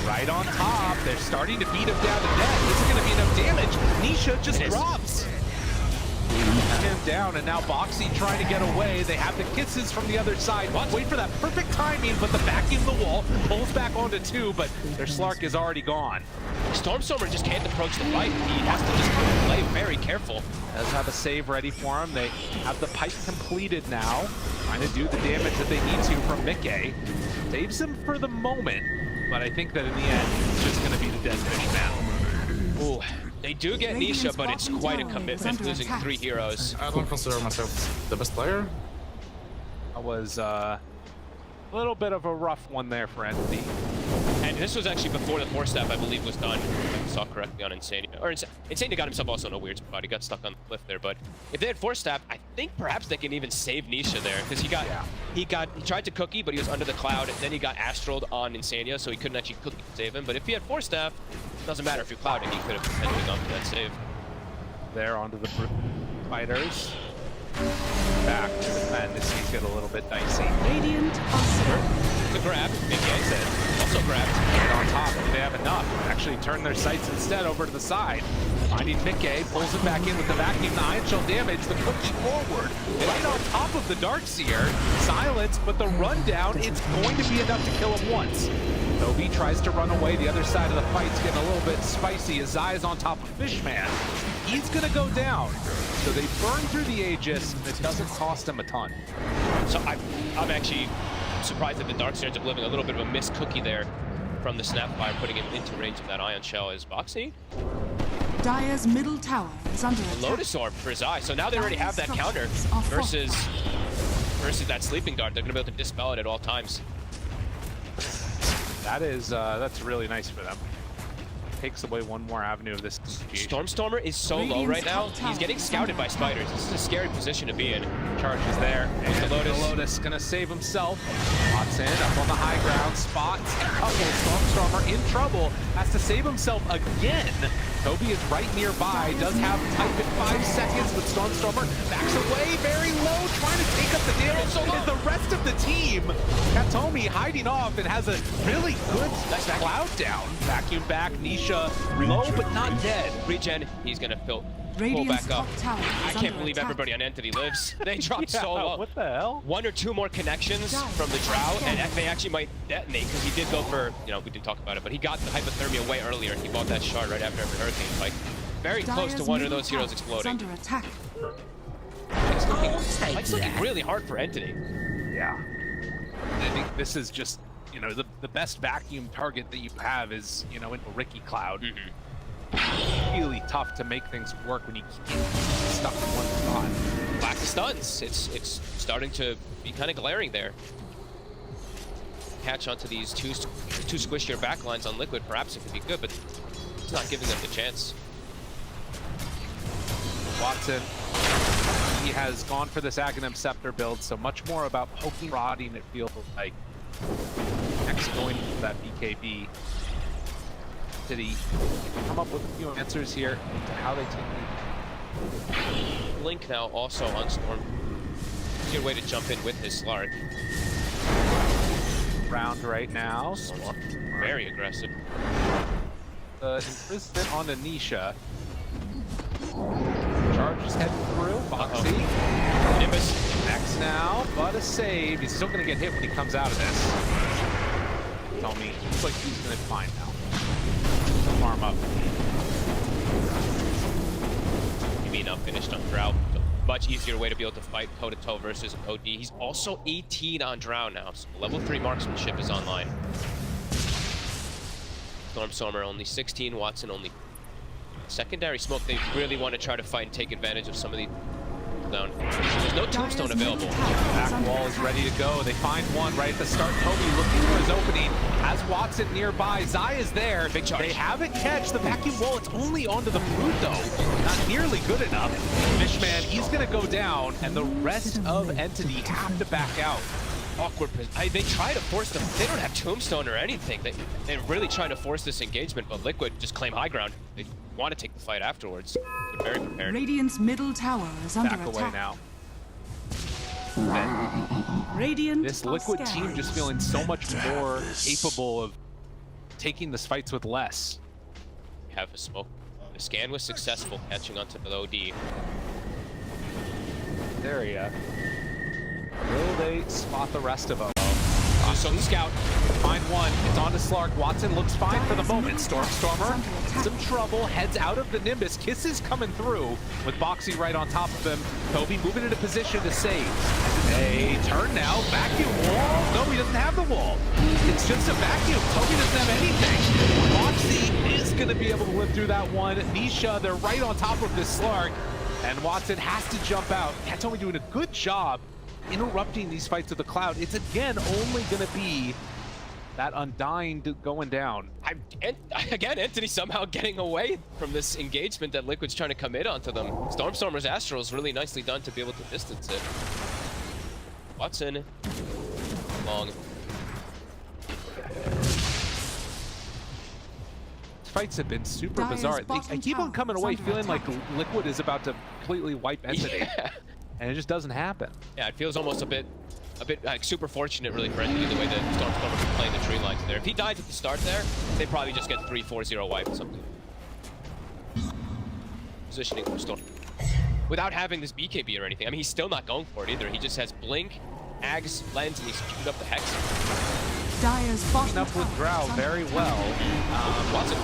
right on top. They're starting to beat him down to death. This is going to be enough damage. Nisha just drops him down, and now Boxy trying to get away. They have the kisses from the other side. Wait for that perfect timing, but the vacuum the wall pulls back onto 2, but their Slark is already gone. Stormstormer just can't approach the fight. He has to just play very careful. Does have a save ready for him. They have the pipe completed now. Trying to do the damage that they need to from Mickey. Saves him for the moment, but I think that in the end, it's just going to be the Dead Fish Man. Ooh, they do get Nisha, but it's quite a commitment, losing 3 heroes. I don't consider myself the best player. That was a little bit of a rough one there for Entity. And this was actually before the Force Staff, I believe, was done. If I saw correctly on Insania. Or Insania got himself also in a weird spot. He got stuck on the cliff there. But if they had Force Staff, I think perhaps they can even save Nisha there. Because he tried to cookie, but he was under the cloud. And then he got astraled on Insania, so he couldn't actually cookie to save him. But if he had Force Staff, it doesn't matter if you're clouding, he could have potentially gone for that save. There onto the fighters. Back to defend. This seems get a little bit dicey. Radiant are The grab, Mickey also grabbed. And on top, they have enough. Actually turn their sights instead over to the side. Finding Mickey, pulls him back in with the vacuum. The Ion Shell damage, the cookie forward. Right on top of the Darkseer. Silence, but the rundown, it's going to be enough to kill him once. Toby tries to run away. The other side of the fight's getting a little bit spicy as Zai is on top of Fishman. He's gonna go down. So they burn through the Aegis, and it doesn't cost them a ton. So I'm actually surprised that the Darkseer ends up living a little bit of a missed cookie there from the Snapfire, putting him into range of that Ion Shell is Boxy. Dire's middle tower is under The attack. Lotus Orb for Zai. So now they already have that counter versus that Sleeping Dart. They're gonna be able to dispel it at all times. That is, that's really nice for them. Takes away one more avenue of this situation. Stormstormer is so low right now. He's getting scouted by spiders. This is a scary position to be in. Charge is there. And the Lotus gonna save himself. Watson up on the high ground. Spots a couple. Stormstormer in trouble. Has to save himself again. Toby is right nearby. Does have type in 5 seconds, but Stormstormer backs away very low, trying to take up the damage. Is the rest of the team. Katomi hiding off and has a really good cloud down. Vacuum back. Nisha low but not dead. Regen, he's gonna pull back up. I can't believe everybody on Entity lives. They dropped so low. What the hell? 1 or 2 more connections from the Drow, and they actually might detonate because he did go for, we did talk about it, but he got the hypothermia way earlier. He bought that shard right after every Hurricane fight. Very close to one of those heroes exploding. Under attack. It's looking really hard for Entity. Yeah. I think this is just, the best vacuum target that you have is, in a Ricky Cloud. Really tough to make things work when you keep stuck in one spot. Lack of stuns. It's starting to be kind of glaring there. Catch onto these two squishier backlines on Liquid, perhaps it could be good, but it's not giving them the chance. Watson, he has gone for this Aghanim Scepter build, so much more about poking, prodding, it feels like. Next going for that BKB. Did he come up with a few answers here to how they take Blink now also on Storm. Good way to jump in with his Slark. Round right now. Very aggressive. The imprisonment on Anisha. Charge is heading through. Boxy. Nimbus. Next now, but a save. He's still going to get hit when he comes out of this. Tell me, looks like he's going to be fine now. Farm up. Yumina finished on Drow. Much easier way to be able to fight toe-to-toe versus an OD. He's also 18 on Drow now, so level 3 marksmanship is online. Stormstormer only 16, Watson only. Secondary smoke, they really want to try to fight and take advantage of some of the down. There's no tombstone available. Back wall is ready to go. They find one right at the start. Toby looking for his opening. Has Watson nearby. Zai is there. Big charge. They haven't catch the vacuum wall. It's only onto the Brute though. Not nearly good enough. Fishman, he's gonna go down, and the rest of Entity have to back out. awkward. They try to force them. They don't have Tombstone or anything. They're really trying to force this engagement, but Liquid just claim high ground. They want to take the fight afterwards. They're very prepared. Radiant's middle tower is under Back attack. away now. Radiant This are Liquid scanning. team just feeling so much more capable of taking these fights with less. We have a smoke. The scan was successful, catching onto the OD. There you go. Will they spot the rest of them? So the scout. Find one. It's on to Slark. Watson looks fine for the moment. Stormer, some trouble, heads out of the Nimbus. Kisses coming through with Boxy right on top of him. Toby moving into position to save. A turn now. Vacuum wall. No, he doesn't have the wall. It's just a vacuum. Toby doesn't have anything. Boxy is going to be able to live through that one. Nisha, they're right on top of this Slark. And Watson has to jump out. Toby doing a good job interrupting these fights of the Cloud. It's again only going to be that Undying going down. Again, Entity somehow getting away from this engagement that Liquid's trying to commit onto them. Stormstormer's Astral is really nicely done to be able to distance it. Watson, long. Fights have been super Dire's bizarre. I bottom keep on tower coming is away under feeling like attack. Liquid is about to completely wipe Entity, Yeah. and it just doesn't happen. Yeah, it feels almost a bit like super fortunate really for Entity the way that Stormstormer was playing the tree lines there. If he dies at the start there, they probably just get 3-4-0 wipe or something. Positioning for Storm. Without having this BKB or anything. I mean, he's still not going for it either. He just has Blink, Ags, Lens, and he's queued up the Hex. Dyer's bottom Keeping up with tower Drow is under very attack. well. Watson.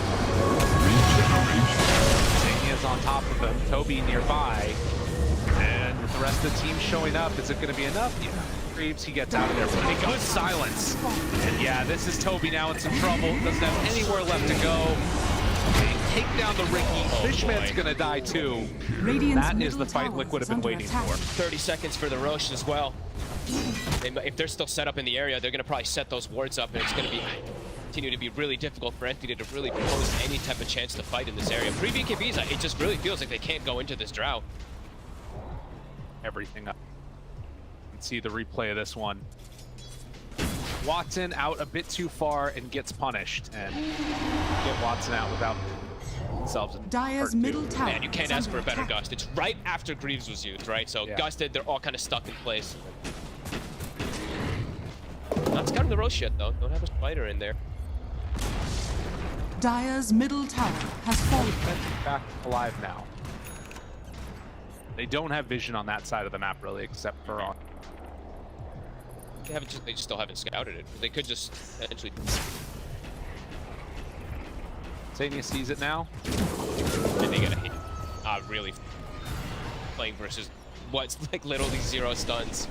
Zania's on top of him. Toby nearby. And with the rest of the team showing up, is it going to be enough? Yeah. Greaves, he gets out of there. But it goes silence. And yeah, this is Toby now in some trouble. Doesn't have anywhere left to go. They take down the Ricky. Fishman's going to die too. Radiant's That is middle the fight tower Liquid is have been under waiting attack. for. 30 seconds for the Roche as well. If they're still set up in the area, they're going to probably set those wards up, and it's going to be continue to be really difficult for Entity to really pose any type of chance to fight in this area. Pre-BKBs, it just really feels like they can't go into this Drow. Everything up. You can see the replay of this one. Watson out a bit too far and gets punished, and get Watson out without themselves in Dyer's part two. middle tower. Man, you can't is ask under for a better attack. Gust. It's right after Greaves was used, right? So Yeah. Gusted, they're all kind of stuck in place. Not scouting the Roche yet, though. Don't have a spider in there. Dyer's middle tower has fallen. Back alive now. They don't have vision on that side of the map, really, except for on. They just still haven't scouted it. They could just potentially. Zania sees it now. And they gotta hit. Really playing versus what's like literally 0 stuns.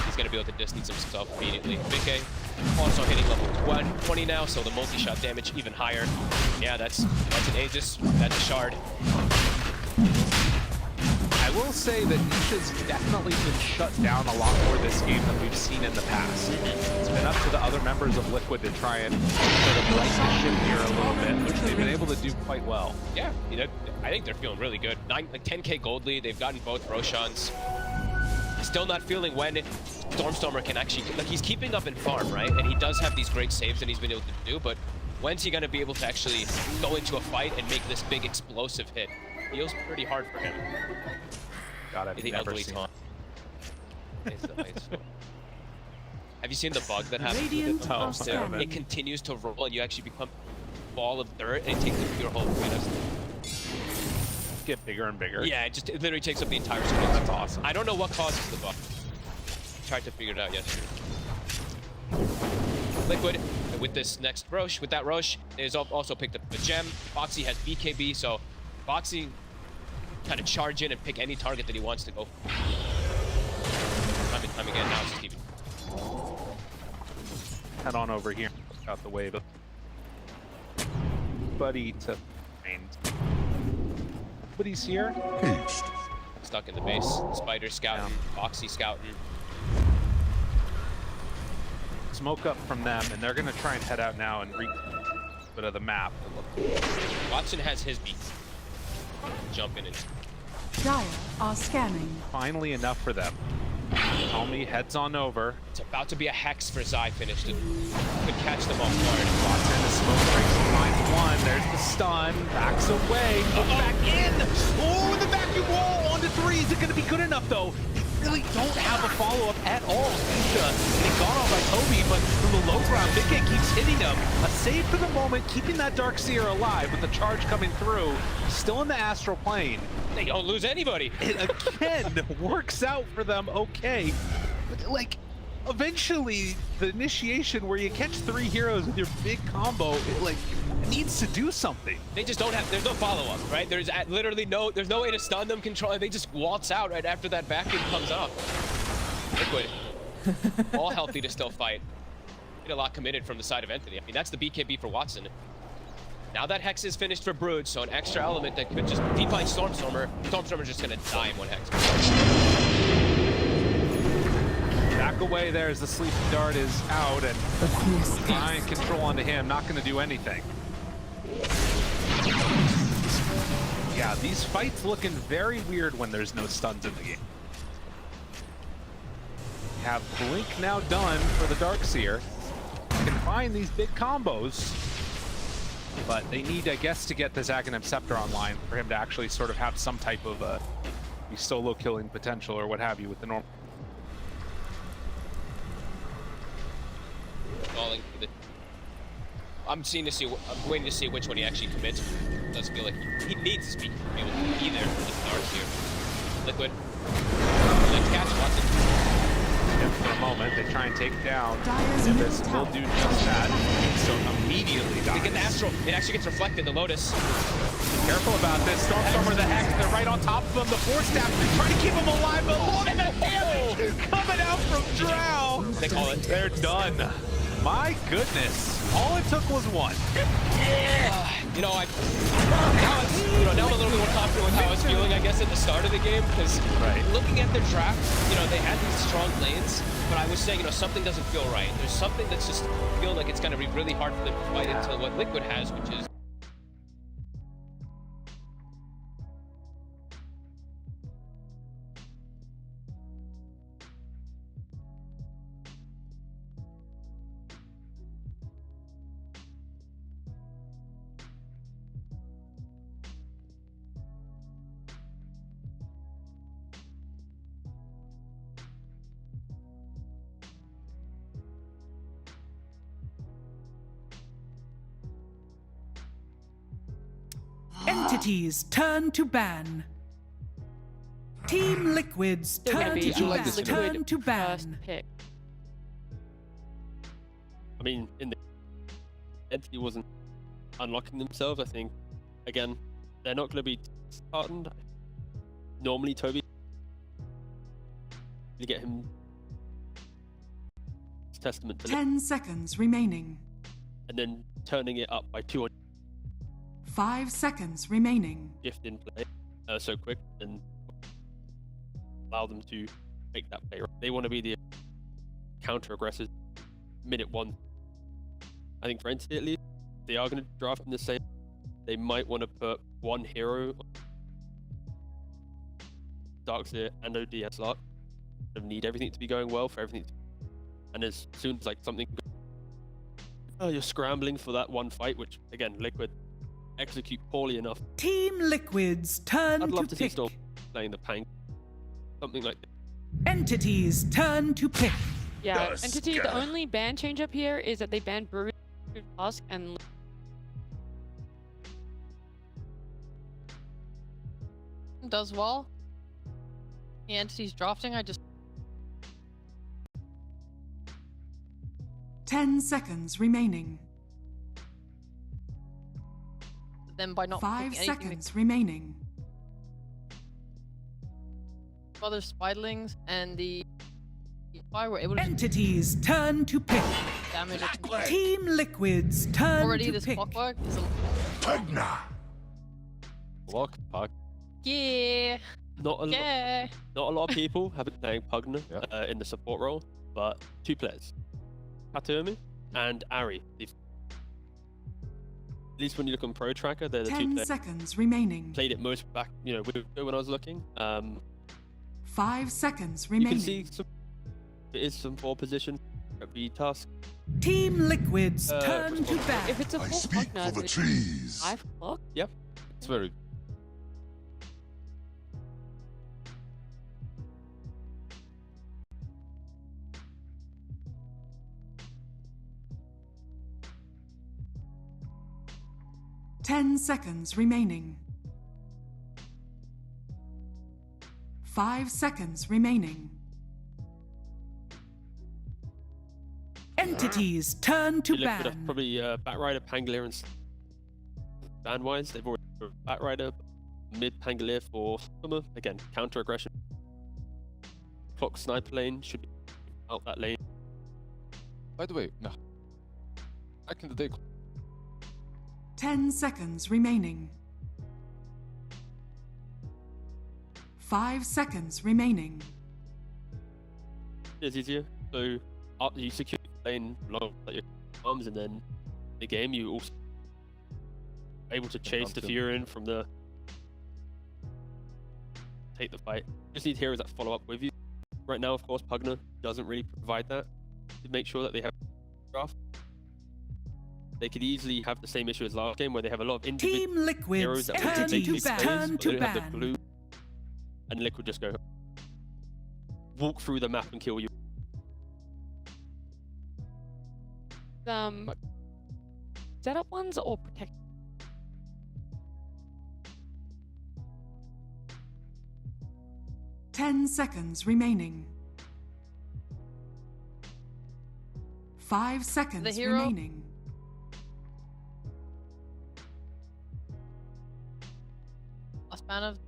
He's gonna be able to distance himself immediately. BK also hitting level 20 now, so the multi-shot damage even higher. Yeah, that's an Aegis. That's a shard. I will say that Nisha's definitely been shut down a lot more this game than we've seen in the past. It's been up to the other members of Liquid to try and sort of right the ship here a little bit, which they've been able to do quite well. Yeah, I think they're feeling really good. 10k gold lead. They've gotten both Roshans. Still not feeling when Stormstormer can actually, like, he's keeping up in farm, right? And he does have these great saves that he's been able to do, but when's he gonna be able to actually go into a fight and make this big explosive hit? Feels pretty hard for him. God, I've The never ugly seen taunt. Have you seen the bug that happens Radiant with it? are scanning. It continues to roll and you actually become a ball of dirt and it takes up your whole Get bigger and bigger. Yeah, it literally takes up the entire screen. That's awesome. I don't know what causes the bug. Tried to figure it out yesterday. Liquid with this next Roche, with that Roche, is also picked up a gem. Boxy has BKB, so Boxy kind of charge in and pick any target that he wants to go for. Time and time again, now it's Steven. Head on over here. Out the way, but buddy to find. But he's here. Haste. Stuck in the base. Spider scouting, Boxy scouting. Smoke up from them, and they're gonna try and head out now and reach a bit of the map. Watson has his beat. Jump in and Dire are scanning. Finally enough for them. Tommy heads on over. It's about to be a hex for Zai finish to could catch them off guard. Watson, the smoke breaks, finds one. There's the stun. Backs away. Look back in. Oh, the vacuum wall onto 3. Is it going to be good enough, though? They really don't have a follow-up at all. He's getting gone on by Toby, but from the low ground, Big K keeps hitting him. A save for the moment, keeping that Darkseer alive with the charge coming through. Still in the astral plane. They don't lose anybody. It again works out for them okay. But, like, eventually, the initiation where you catch 3 heroes with your big combo, it, like, needs to do something. They just don't have, there's no follow-up, right? There's literally there's no way to stun them, control, they just waltz out right after that vacuum comes up. Liquid, all healthy to still fight. Get a lot committed from the side of Entity. I mean, that's the BKB for Watson. Now that Hex is finished for Brood, so an extra element that could just be by Stormstormer. Stormstormer's just gonna die in 1 Hex. Back away there as the Sleeping Dart is out, and giant control onto him, not gonna do anything. Yeah, these fights looking very weird when there's no stuns in the game. We have Blink now done for the Darkseer. Can find these big combos, but they need, I guess, to get the Aghanim Scepter online for him to actually sort of have some type of solo killing potential or what have you with the normal. Falling for the... I'm waiting to see which one he actually commits. It does feel like he needs to be able to be there with the Darts here. Liquid. Let's catch Watson. Yeah, for a moment, they try and take down Nimbus. Will do just that. So immediately dies. They get the Astral. It actually gets reflected, the Lotus. Careful about this. Stormstormer, the Hex, they're right on top of him. The Force Staff trying to keep him alive, but look at the damage coming out from Drow. They call it. They're done. My goodness. All it took was 1. Now I'm a little bit more confident with how I was feeling, I guess, at the start of the game, because looking at their draft, they had these strong lanes, but I was saying, something doesn't feel right. There's something that's just feeling like it's going to be really hard for them to fight into what Liquid has, which is Entities turn to ban. Team Liquid's turn to ban. Pick. I mean, in the Entity wasn't unlocking themselves. I think, again, they're not going to be disheartened. Normally, Toby, you get him. It's testament to 10 seconds remaining. and then turning it up by 200. 5 seconds remaining. Shift in play so quick and allow them to make that play. They want to be the counter aggressors minute 1. I think for Entity at least, they are going to draft in the same. They might want to put 1 hero, Darkseer and OD slot. They need everything to be going well for everything. And as soon as like something, you're scrambling for that 1 fight, which again, Liquid execute poorly enough. Team Liquid's turn I'd love to to see pick. Storm playing the Pank, something like that. Entities turn to pick. Yeah, Entity, the only ban change up here is that they banned Brood, Husk, and Does well. The Entity's drafting, I just 10 seconds remaining. them by not 5 picking anything. seconds remaining. Other Spiderlings and the Fire were able to Entities turn to pick. damage it. Team Liquid's turn Already to this pick. clockwork is a Block, Puck. yeah. Not a Yeah. not a lot of people have been playing Pugna in the support role, but 2 players, Patumi and Ari. At least when you look on Pro Tracker, they're the 2 10 players seconds remaining. played it most back, when I was looking. 5 seconds You can remaining. see some it is some 4 position, that'd be task. Team Liquid's turn to ban. If it's a I full speak Pugna, for the it's trees. 5 o'clock. Yep. It's very. 10 seconds remaining. 5 seconds remaining. Entities turn to Liquid have ban. probably Batrider, Pangolier, and ban wise. They've already Batrider, mid Pangolier for Summer. Again, counter aggression. Clock sniper lane should be out that lane. By the way, no. Back in the day, 10 seconds remaining. 5 seconds remaining. It's easier. So after you secure the lane along like your arms, and then in the game you also able to chase the Furin from the take the fight. Just need heroes that follow up with you. Right now, of course, Pugna doesn't really provide that to make sure that they have draft. They could easily have the same issue as last game, where they have a lot of individual Team Liquid's heroes that will turn take to big ban. plays, Turn but to they don't have the ban. blue, and Liquid just go walk through the map and kill you. Setup ones or protect? Ten seconds remaining. 5 seconds hero? remaining. Last ban of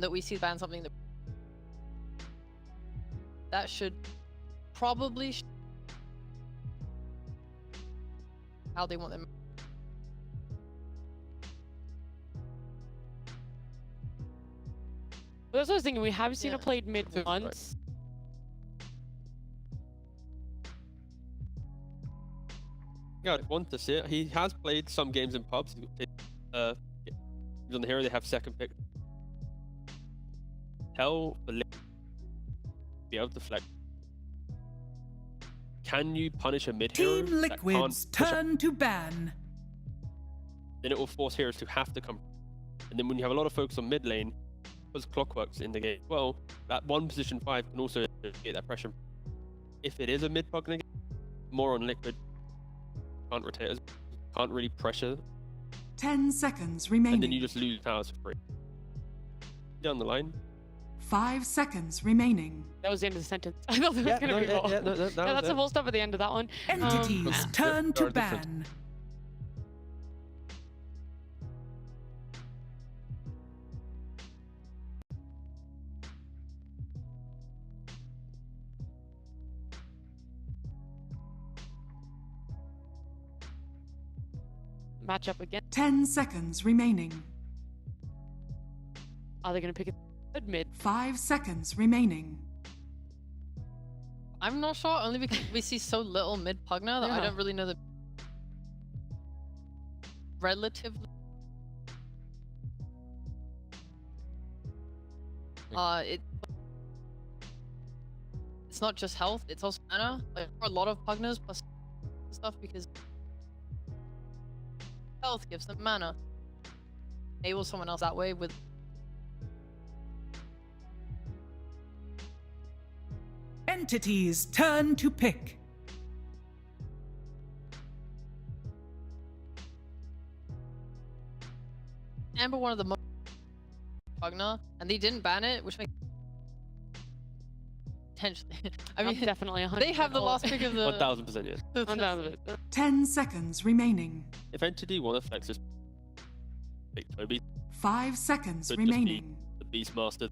that we see ban something that should probably how they want them. But that's what I was thinking. We have seen Yeah. it played mid Right. once. Yeah, I'd want to see it. He has played some games in pubs. He's on the hero. They have second pick. Tell the be able to flex. Can you punish a mid hero? Team Liquid's turn to ban. Then it will force heroes to have to come. And then when you have a lot of focus on mid lane, because Clockwork's in the game, well, that 1 position 5 can also get that pressure. If it is a mid Pugna game, more on Liquid. Can't rotate as can't really pressure, 10 seconds remaining. and then you just lose towers for free. Down the line. 5 seconds remaining. That was the end of the sentence. I thought there was going to be more. no, Yeah, that's the full stop at the end of that one. Entities turn to are different. ban. Match up again. 10 seconds remaining. Are they going to pick a third mid? 5 seconds remaining. I'm not sure, only because we see so little mid Pugna that I Yeah. don't really know the relatively. It's not just health; it's also mana. Like for a lot of Pugnas plus stuff, because health gives them mana. Enable someone else that way with. Entities turn to pick. Amber one of the most Pugna, and they didn't ban it, which makes potentially. I mean, definitely 100%. they have the last pick of the. 1000%, yeah. I'm down with it. 10 seconds remaining. If Entity want to flex, just pick Toby, 5 seconds Could just be- remaining. the Beastmaster.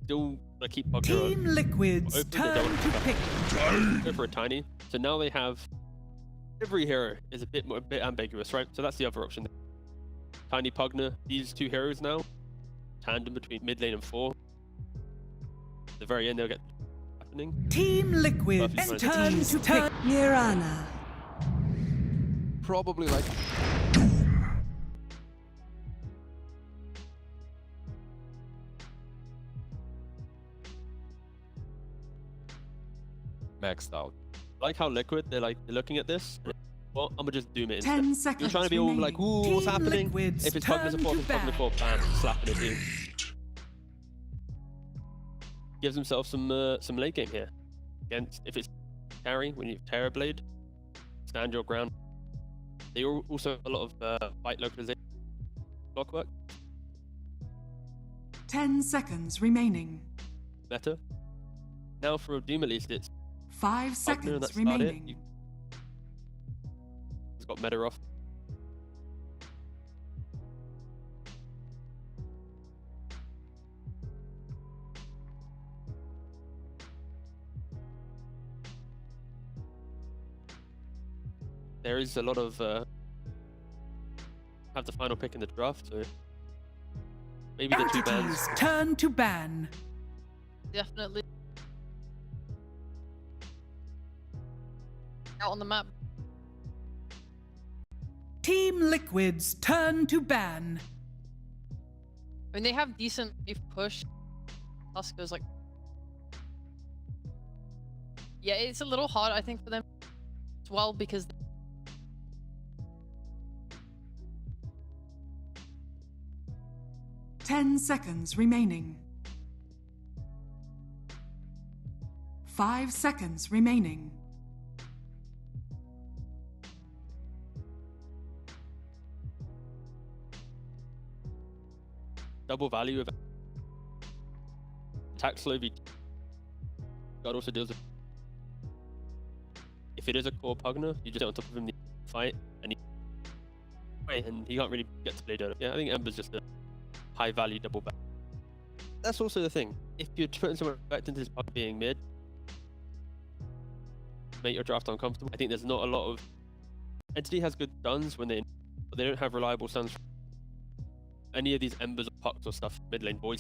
Still gonna keep Pugna Team Liquid's open, they turn don't to pick. go for a tiny. So now they have every hero is a bit ambiguous, right? So that's the other option. Tiny Pugna, these 2 heroes now, tandem between mid lane and 4. At the very end, they'll get happening. Team Liquid Perfectly turn fine. to pick. Mirana. probably like maxed out. Like how Liquid, they're looking at this. Well, I'm gonna just doom it 10 instead. seconds You're trying to be all like, ooh, Team what's happening? Liquid's If it's Pugna turn support, to it's Pugna ban. support, bam, slapping it in. Gives himself some late game here. Against, if it's carry, when you have Terror Blade, stand your ground. They also have a lot of fight localization clockwork. 10 seconds remaining. Better. Now for a Doom at least, it's 5 Pugna, seconds that's about it. remaining. It's got meta off. There is a lot of have the final pick in the draft, so maybe the two bans. Entities turn to ban. Definitely. Out on the map. Team Liquid's turn to ban. I mean, they have decent wave push. Tuska's like... Yeah, it's a little hard, I think, for them as well, because... 10 seconds remaining. 5 seconds remaining. Double value of attack slow v. God also deals with. If it is a core Pugna, you just get on top of him in the fight, and he can't really get to play Dodo. Yeah, I think Ember's just a high value double back. That's also the thing. If you're putting someone back into this Pug being mid, make your draft uncomfortable. I think there's not a lot of. Entity has good stuns when but they don't have reliable stuns. Any of these Embers or Pucks or stuff, mid lane boys.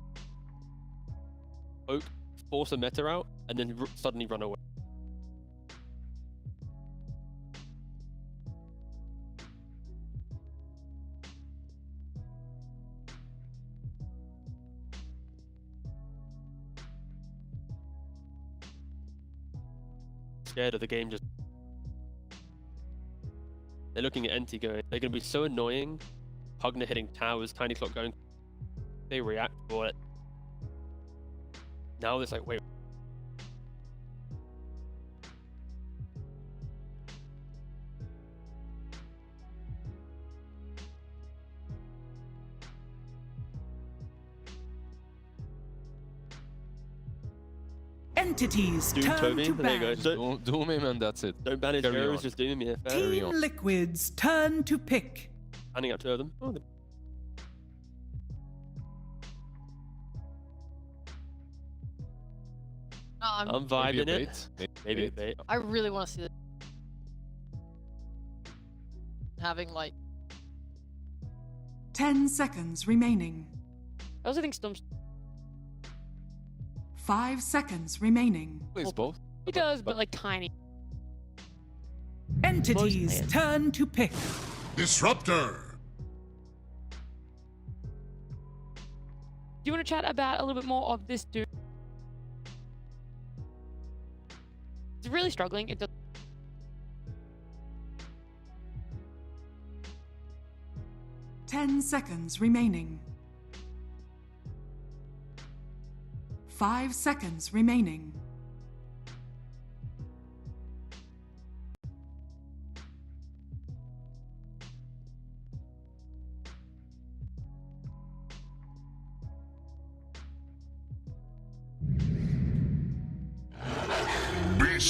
Poke, force a meta out, and then suddenly run away. Scared of the game, just they're looking at Enti going, they're going to be so annoying. Pugna hitting towers, Tiny Clock going, they react for it. Now it's like, wait. Entities Doom turn Toby, to there you go. ban. Doom him and that's it. Don't ban his Carry heroes, on. just doom him, yeah. Carry Team on. Liquid's turn to pick. Standing up two of them. Oh, No, I'm Maybe a vibing it. bait. Maybe a bait. I really want to see this. Having like 10 seconds remaining. I also think Storm's 5 seconds remaining. Plays both. he does, but like tiny. Entities players. turn to pick. Disruptor. Do you want to chat about a little bit more of this dude? It's really struggling. It does. Ten seconds remaining. 5 seconds remaining.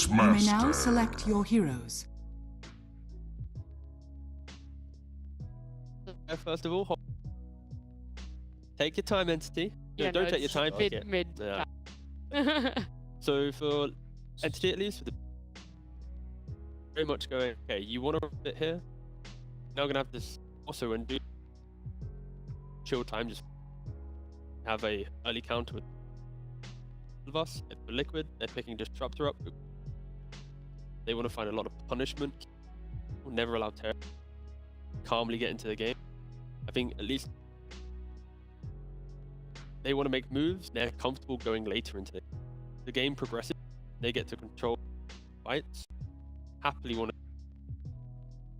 You may now select your heroes. First of all, take your time, Entity. No, Yeah, don't no, take your it's time. pick it. Mid. Yeah. So for Entity at least, very much going, okay, you want to fit here? Now gonna have this also and do chill time, just have a early counter with of us. If for Liquid, they're picking Disruptor up. They want to find a lot of punishment. Will never allow Terror calmly get into the game. I think at least they want to make moves. They're comfortable going later into it. The game progresses. They get to control fights. Happily want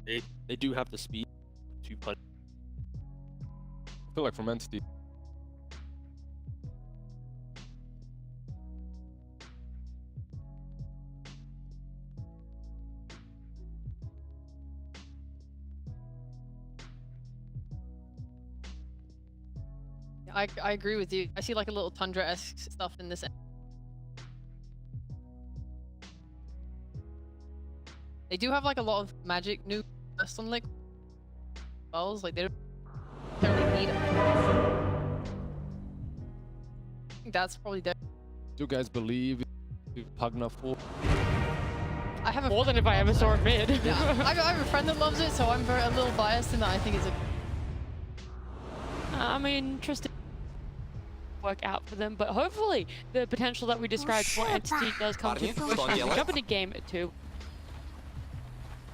to. They do have the speed to punch. I feel like from Entity, I agree with you. I see like a little Tundra-esque stuff in this. They do have like a lot of magic new on like spells. Like they don't necessarily need it. I think that's probably there. do you guys believe Pugna 4? I have a More than if I ever saw it mid. yeah, I have a friend that loves it, so I'm a little biased in that. I think it's a. I'm interested work out for them, but hopefully the potential that we described for Entity does come to Parни, fruition. что We делать? jump into game 2.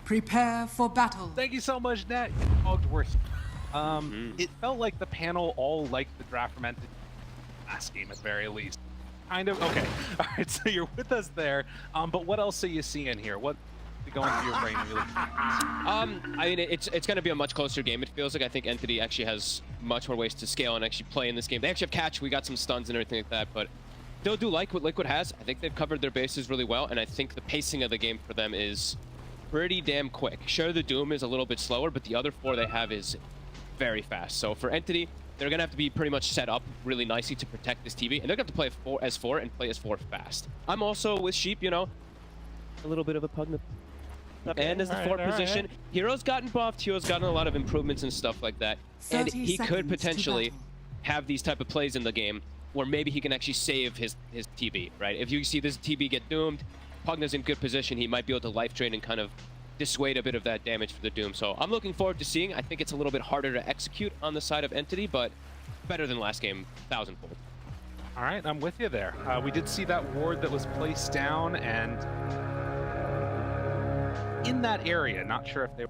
Prepare for battle. Thank you so much, Nat. Ogworth. It felt like the panel all liked the draft from Entity last game at the very least. Kind of. Okay. All right. So you're with us there. But what else are you seeing here? What going through your brain? Really? I mean, it's going to be a much closer game. It feels like I think Entity actually has much more ways to scale and actually play in this game. They actually have catch. We got some stuns and everything like that, but still do like what Liquid has. I think they've covered their bases really well, and I think the pacing of the game for them is pretty damn quick. Sure, the Doom is a little bit slower, but the other 4 they have is very fast. So for Entity, they're going to have to be pretty much set up really nicely to protect this TV, and they're going to have to play as 4 and play as 4 fast. I'm also with Sheep, you know, a little bit of a Pugna. And as the 4 position, Hero's gotten buffed, Hero's gotten a lot of improvements and stuff like that. And he could potentially have these type of plays in the game where maybe he can actually save his TB, right? If you see this TB get doomed, Pugna's in good position, he might be able to life drain and kind of dissuade a bit of that damage for the Doom. So I'm looking forward to seeing. I think it's a little bit harder to execute on the side of Entity, but better than last game, 1,000-fold. All right, I'm with you there. We did see that ward that was placed down, and in that area, not sure if they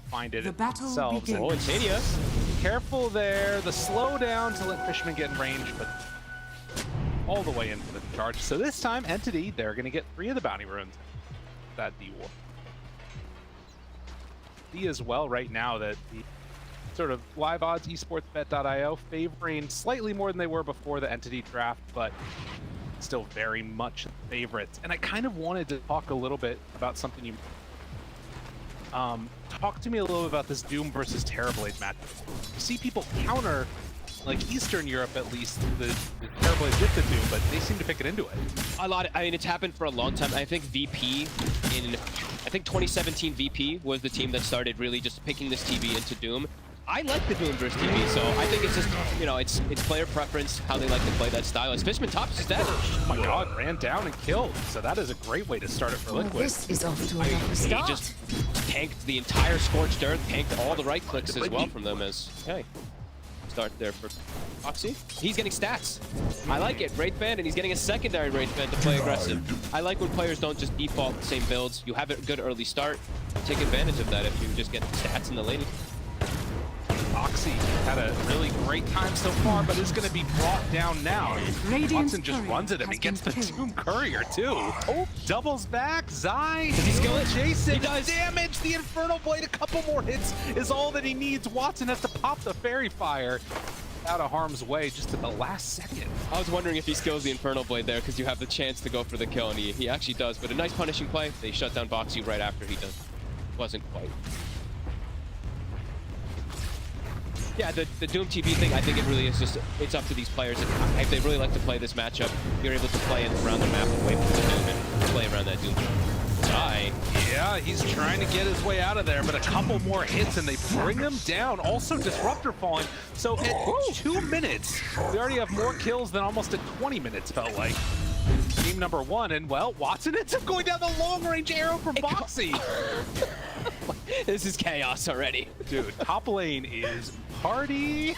find it The battle themselves. begins. Oh, Insania. Careful there. The slowdown to let Fishman get in range, but all the way in for the charge. So this time, Entity, they're going to get 3 of the bounty runes. That D-War. See as well right now that the sort of live odds esportsbet.io favoring slightly more than they were before the Entity draft, but still very much favorites. And I kind of wanted to talk a little bit about something you talk to me a little bit about this Doom versus Terrorblade match. You see people counter, like Eastern Europe at least, the Terrorblade with the Doom, but they seem to pick it into it. A lot. I mean, it's happened for a long time. I think VP I think 2017 VP was the team that started really just picking this TV into Doom. I like the Doom versus TV, so I think it's just, you know, it's player preference, how they like to play that style. As Fishman tops his dead. Oh my god, ran down and killed. So that is a great way to start it for Liquid. This is off to a lovely He start. just tanked the entire Scorched Earth, tanked all the right clicks as well from them as, hey, start there for Foxy. He's getting stats. I like it. Wraith Band, and he's getting a secondary Wraith Band to play aggressive. I like when players don't just default the same builds. You have a good early start. Take advantage of that if you just get stats in the lane. Foxy had a really great time so far, but is going to be brought down now. Watson just runs at him. He gets the Doom Courier, too. Oh, doubles back. Zai, he's going to chase it. He does damage. The Infernal Blade, a couple more hits is all that he needs. Watson has to pop the Fairy Fire out of harm's way just at the last second. I was wondering if he skills the Infernal Blade there because you have the chance to go for the kill, and he actually does. But a nice punishing play. They shut down Boxy right after he does. Wasn't quite. Yeah, the Doom TV thing, I think it really is just, it's up to these players. If they really like to play this matchup, you're able to play around the map away from the Doom and play around that Doom. Die. Yeah, he's trying to get his way out of there, but a couple more hits and they bring him down. Also, Disruptor falling. So at 2 minutes, we already have more kills than almost at 20 minutes, felt like. Team number 1, and well, Watson ends up going down the long-range arrow from Boxy. This is chaos already. Dude, top lane is party.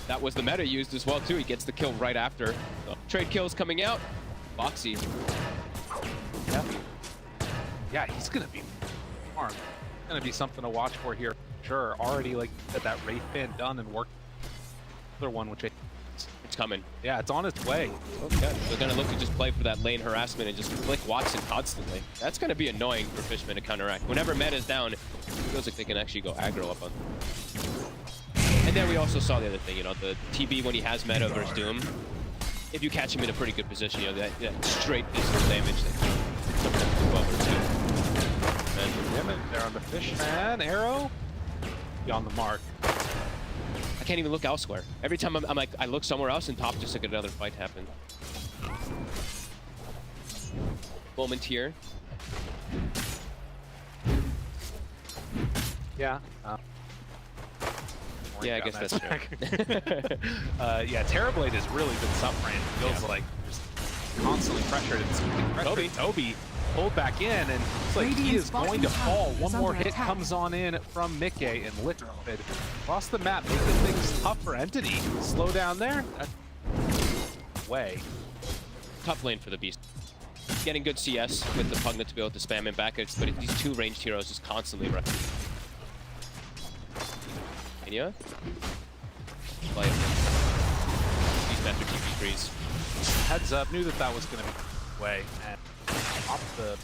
That was the meta used as well, too. He gets the kill right after. So, trade kills coming out. Boxy. Yeah, he's going to be armed. Going to be something to watch for here. Sure, already like that Wraith Band done and worked. Other one, which I It's coming. Yeah, it's on its way. Okay. They're going to look to just play for that lane harassment and just flick Watson constantly. That's going to be annoying for Fishman to counteract. Whenever meta's down, it feels like they can actually go aggro up on. And then we also saw the other thing, you know, the TB when he has meta versus Doom. If you catch him in a pretty good position, you know, that straight physical damage that sometimes do well or two. And Damn it, they're on the Fishman. Arrow. Beyond the mark. I can't even look elsewhere. Every time I'm like, I look somewhere else and top just to get another fight happen. Moment here. Yeah. Yeah, I guess that's true. Yeah, Terrorblade has really been suffering. It feels like just constantly pressured. It's Toby pulled back in, and it's like he is going to fall. One more hit comes on in from Mickey, and Liquid across the map, making things tough for Entity. Slow down there. Way. Tough lane for the Beast. Getting good CS with the Pugna to be able to spam him back, but these two ranged heroes is constantly right. Enya? Play these master TP freeze. Heads up, knew that was going to be way, and off the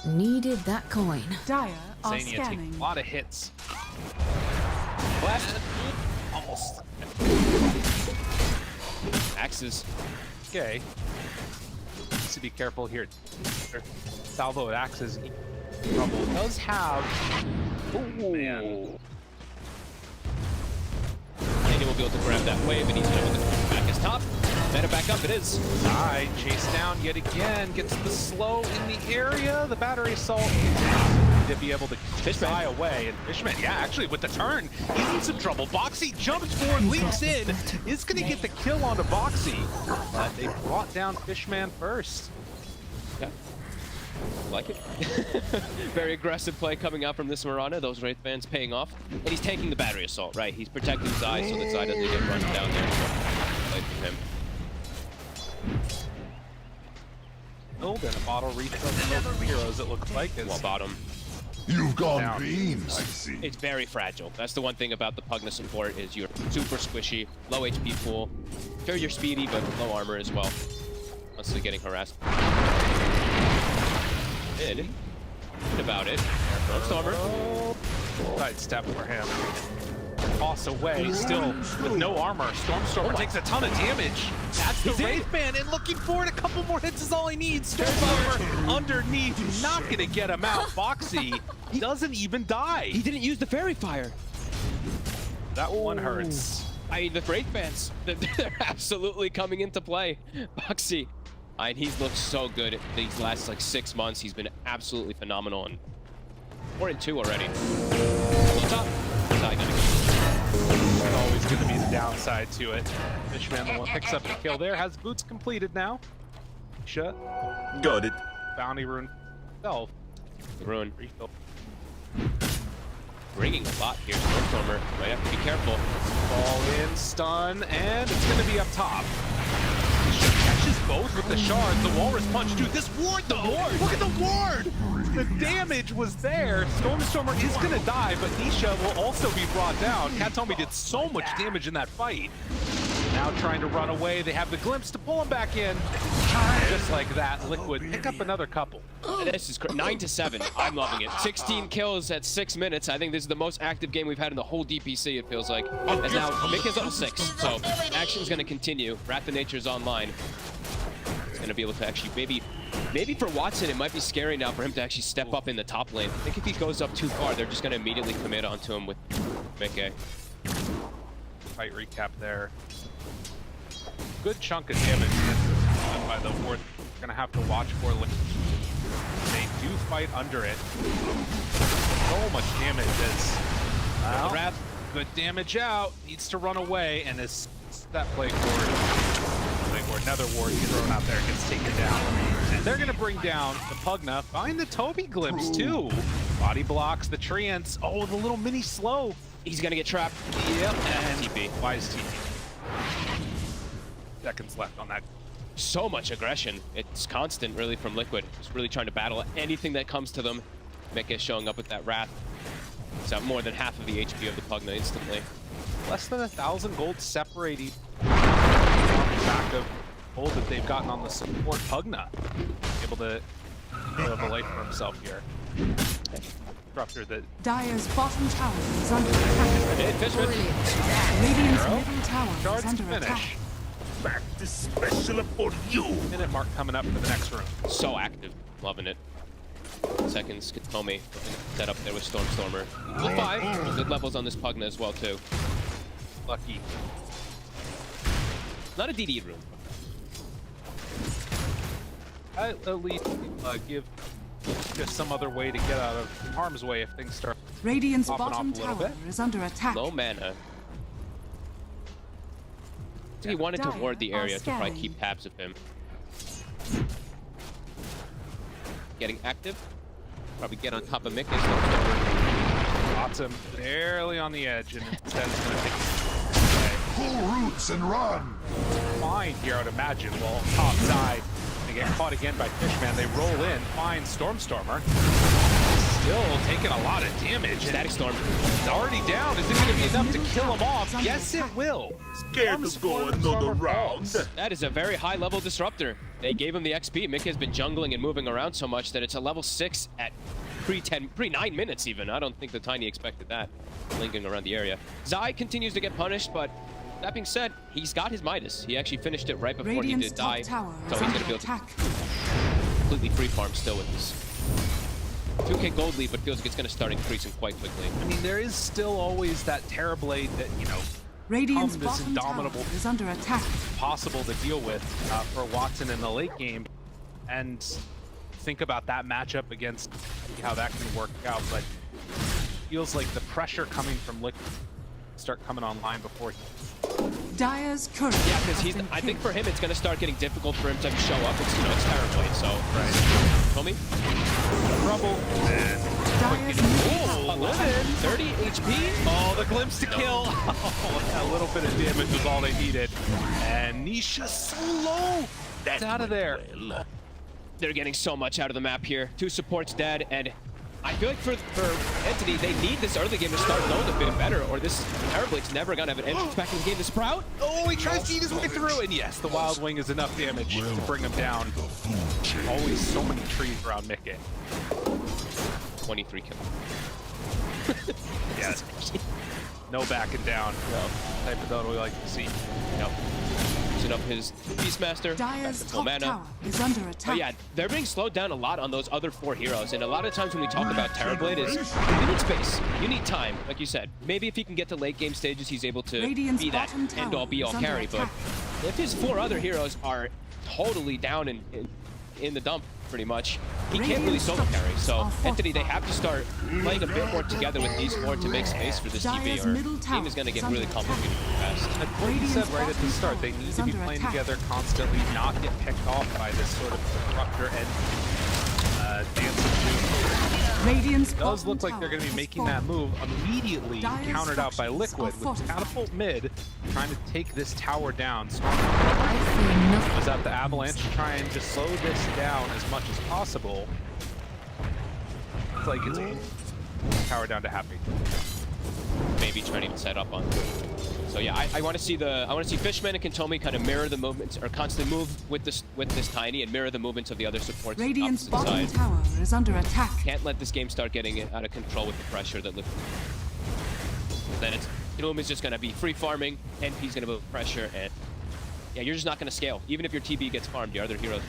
Needed that coin. Dire are Zania taking scanning. a lot of hits. Left. Almost. Axes. Okay. Needs to be careful here. Salvo at Axes. Trouble does have. Ooh. Man. Enya will be able to grab that wave, and he's going to back his top. Meta back up, it is. Side chase down yet again. Gets the slow in the area. The battery assault to be able to fly away. And Fishman, yeah, actually with the turn, he's in some trouble. Boxy jumps forward, leaps in, is going to get the kill onto Boxy. But they brought down Fishman first. Yeah. Like it. Very aggressive play coming out from this Mirana. Those Wraith fans paying off. And he's taking the battery assault, right? He's protecting Zai so that Zai doesn't get run down there. Play from him. Build and a bottle refill for heroes, it looks like. Well, bottom. You've gone Down. green, I see. It's very fragile. That's the one thing about the Pugna support is you're super squishy, low HP pool. Sure, you're speedy, but low armor as well. Constantly getting harassed. Did about it. Stormstormer. Side step for him. Toss away, still with no armor. Stormstormer takes a ton of damage. That's the Wraith Man, and looking for it. A couple more hits is all he needs. Stormstormer underneath, not gonna get him out. Foxy doesn't even die. He didn't use the Fairy Fire. That one hurts. I mean, the Wraith fans, they're absolutely coming into play. Boxy. And he's looked so good these last like 6 months. He's been absolutely phenomenal, and 4-2 already. Top. Always going to be the downside to it. Fishman, the one picks up the kill there, has boots completed now. Shut. Got it. Bounty rune itself. Ruin. Refill. Bringing a lot here. Stormstormer might have to be careful. Fall in, stun, and it's going to be up top. Catches both with the shard. The Walrus Punch, dude. This ward, though. Look at the ward. The damage was there. Stormstormer is going to die, but Nisha will also be brought down. Katomi did so much damage in that fight. Now trying to run away. They have the glimpse to pull him back in. Just like that, Liquid pick up another couple. This is 9-7. I'm loving it. 16 kills at 6 minutes. I think this is the most active game we've had in the whole DPC, it feels like. As now Mick is level 6, so action's going to continue. Wrath of Nature's online. He's going to be able to actually maybe for Watson, it might be scary now for him to actually step up in the top lane. I think if he goes up too far, they're just going to immediately commit onto him with Mickey. Fight recap there. Good chunk of damage done by the ward. We're going to have to watch for Liquid. They do fight under it. So much damage as well, Wrath, good damage out, needs to run away, and as that plague ward, another ward thrown out there, gets taken down. And they're gonna bring down the Pugna, find the Toby glimpse too. Body blocks the Treants. Oh, the little mini slow. He's gonna get trapped. Yep, and TP. Wise TP. Seconds left on that. So much aggression. It's constant, really, from Liquid. Just really trying to battle anything that comes to them. Mecha showing up with that Wrath. It's out more than half of the HP of the Pugna instantly. Less than 1,000 gold separating. on the back of hold that they've gotten on the support. Pugna able to live a life for himself here. Disruptor that Dire's bottom tower is under attack. Hey, Fishman. Radiant's Arrow. middle tower Starts is to under attack. finish. Practice special for you. Minute mark coming up for the next room. So active. Loving it. Seconds, Katomi set up there with Stormstormer. Good 5. Good levels on this Pugna as well, too. Lucky. Not a DD room. At least give just some other way to get out of harm's way if things start Radiant's popping bottom off a little tower bit. is under attack. Low mana. He wanted to ward the Dire are area to probably scanning. keep tabs of him. Getting active. Probably get on top of Mick. Bottom barely on the edge, and instead it's going to take Pull roots and run. fine here, I would imagine. Well, top side, they get caught again by Fishman. They roll in, find Stormstormer. Still taking a lot of damage. Static Storm. It's already down. Is it going to be enough to kill him off? Yes, it will. Scared to go another round. That is a very high level disruptor. They gave him the XP. Mick has been jungling and moving around so much that it's a level 6 at pre-9 minutes even. I don't think the Tiny expected that, linking around the area. Zai continues to get punished, but that being said, he's got his Midas. He actually finished it right before Radiant's he did top die. tower So is he's under going to be able to attack. completely free farm still with this 2k gold lead, but feels like it's going to start increasing quite quickly. I mean, there is still always that Terrorblade that, you know, Radiant's this bottom indomitable tower is under attack. possible to deal with for Watson in the late game. And think about that matchup against how that can work out, but feels like the pressure coming from Liquid start coming online before he... Dire's current. Yeah, because he's. I think for him, it's going to start getting difficult for him to show up. It's it's Terrorblade, so. Right. Tell me. Trouble. And Dire's middle tower. 30 HP. oh, the glimpse to kill. Oh, a little bit of damage was all they needed. And Nisha so low. That's out of there. They're getting so much out of the map here. 2 supports dead, and I feel like for Entity, they need this early game to start going a bit better, or this Terrorblade's never gonna have an entrance back in the game to Sprout. Oh, he tries to eat his way through, and yes, the Wild Wing is enough damage to bring him down. Always so many trees around Mickey. 23 kills. Yes. No backing down. Type of build we like to see. Yep. Using up his Beastmaster. Dire's full top mana. tower is under But attack. yeah, they're being slowed down a lot on those other 4 heroes, and a lot of times when we talk about Terrorblade is you need space, you need time, like you said. Maybe if he can get to late game stages, he's able to Radiant's be that bottom tower end-all be-all is under carry, but attack. if his 4 other heroes are totally down in the dump, pretty much, he can't really solo carry. So Entity, they have to start playing a bit more together with these 4 to make space for this TB, or the game is going to get really complicated fast. Like what you said right at the start, they need to be playing together constantly, not get picked off by this sort of disruptor and dancing move. Radiant's It does bottom look like they're tower going to be has making that fallen. move immediately, Dire's countered out by structures Liquid are with fortified. Catapult mid, trying to take this tower down. Storm I fear nothing. was at the Avalanche to try and just slow this down as much as possible. It's like it's tower down to Happy. Maybe trying to even set up on. So yeah, I want to see Fishman and Kantomi kind of mirror the movements, or constantly move with this Tiny and mirror the movements of the other supports. Radiant's opposite bottom side. tower is under attack. Can't let this game start getting out of control with the pressure that Liquid. Then it's Doom is just going to be free farming, NP's going to put pressure, and yeah, you're just not going to scale. Even if your TB gets farmed, your other heroes.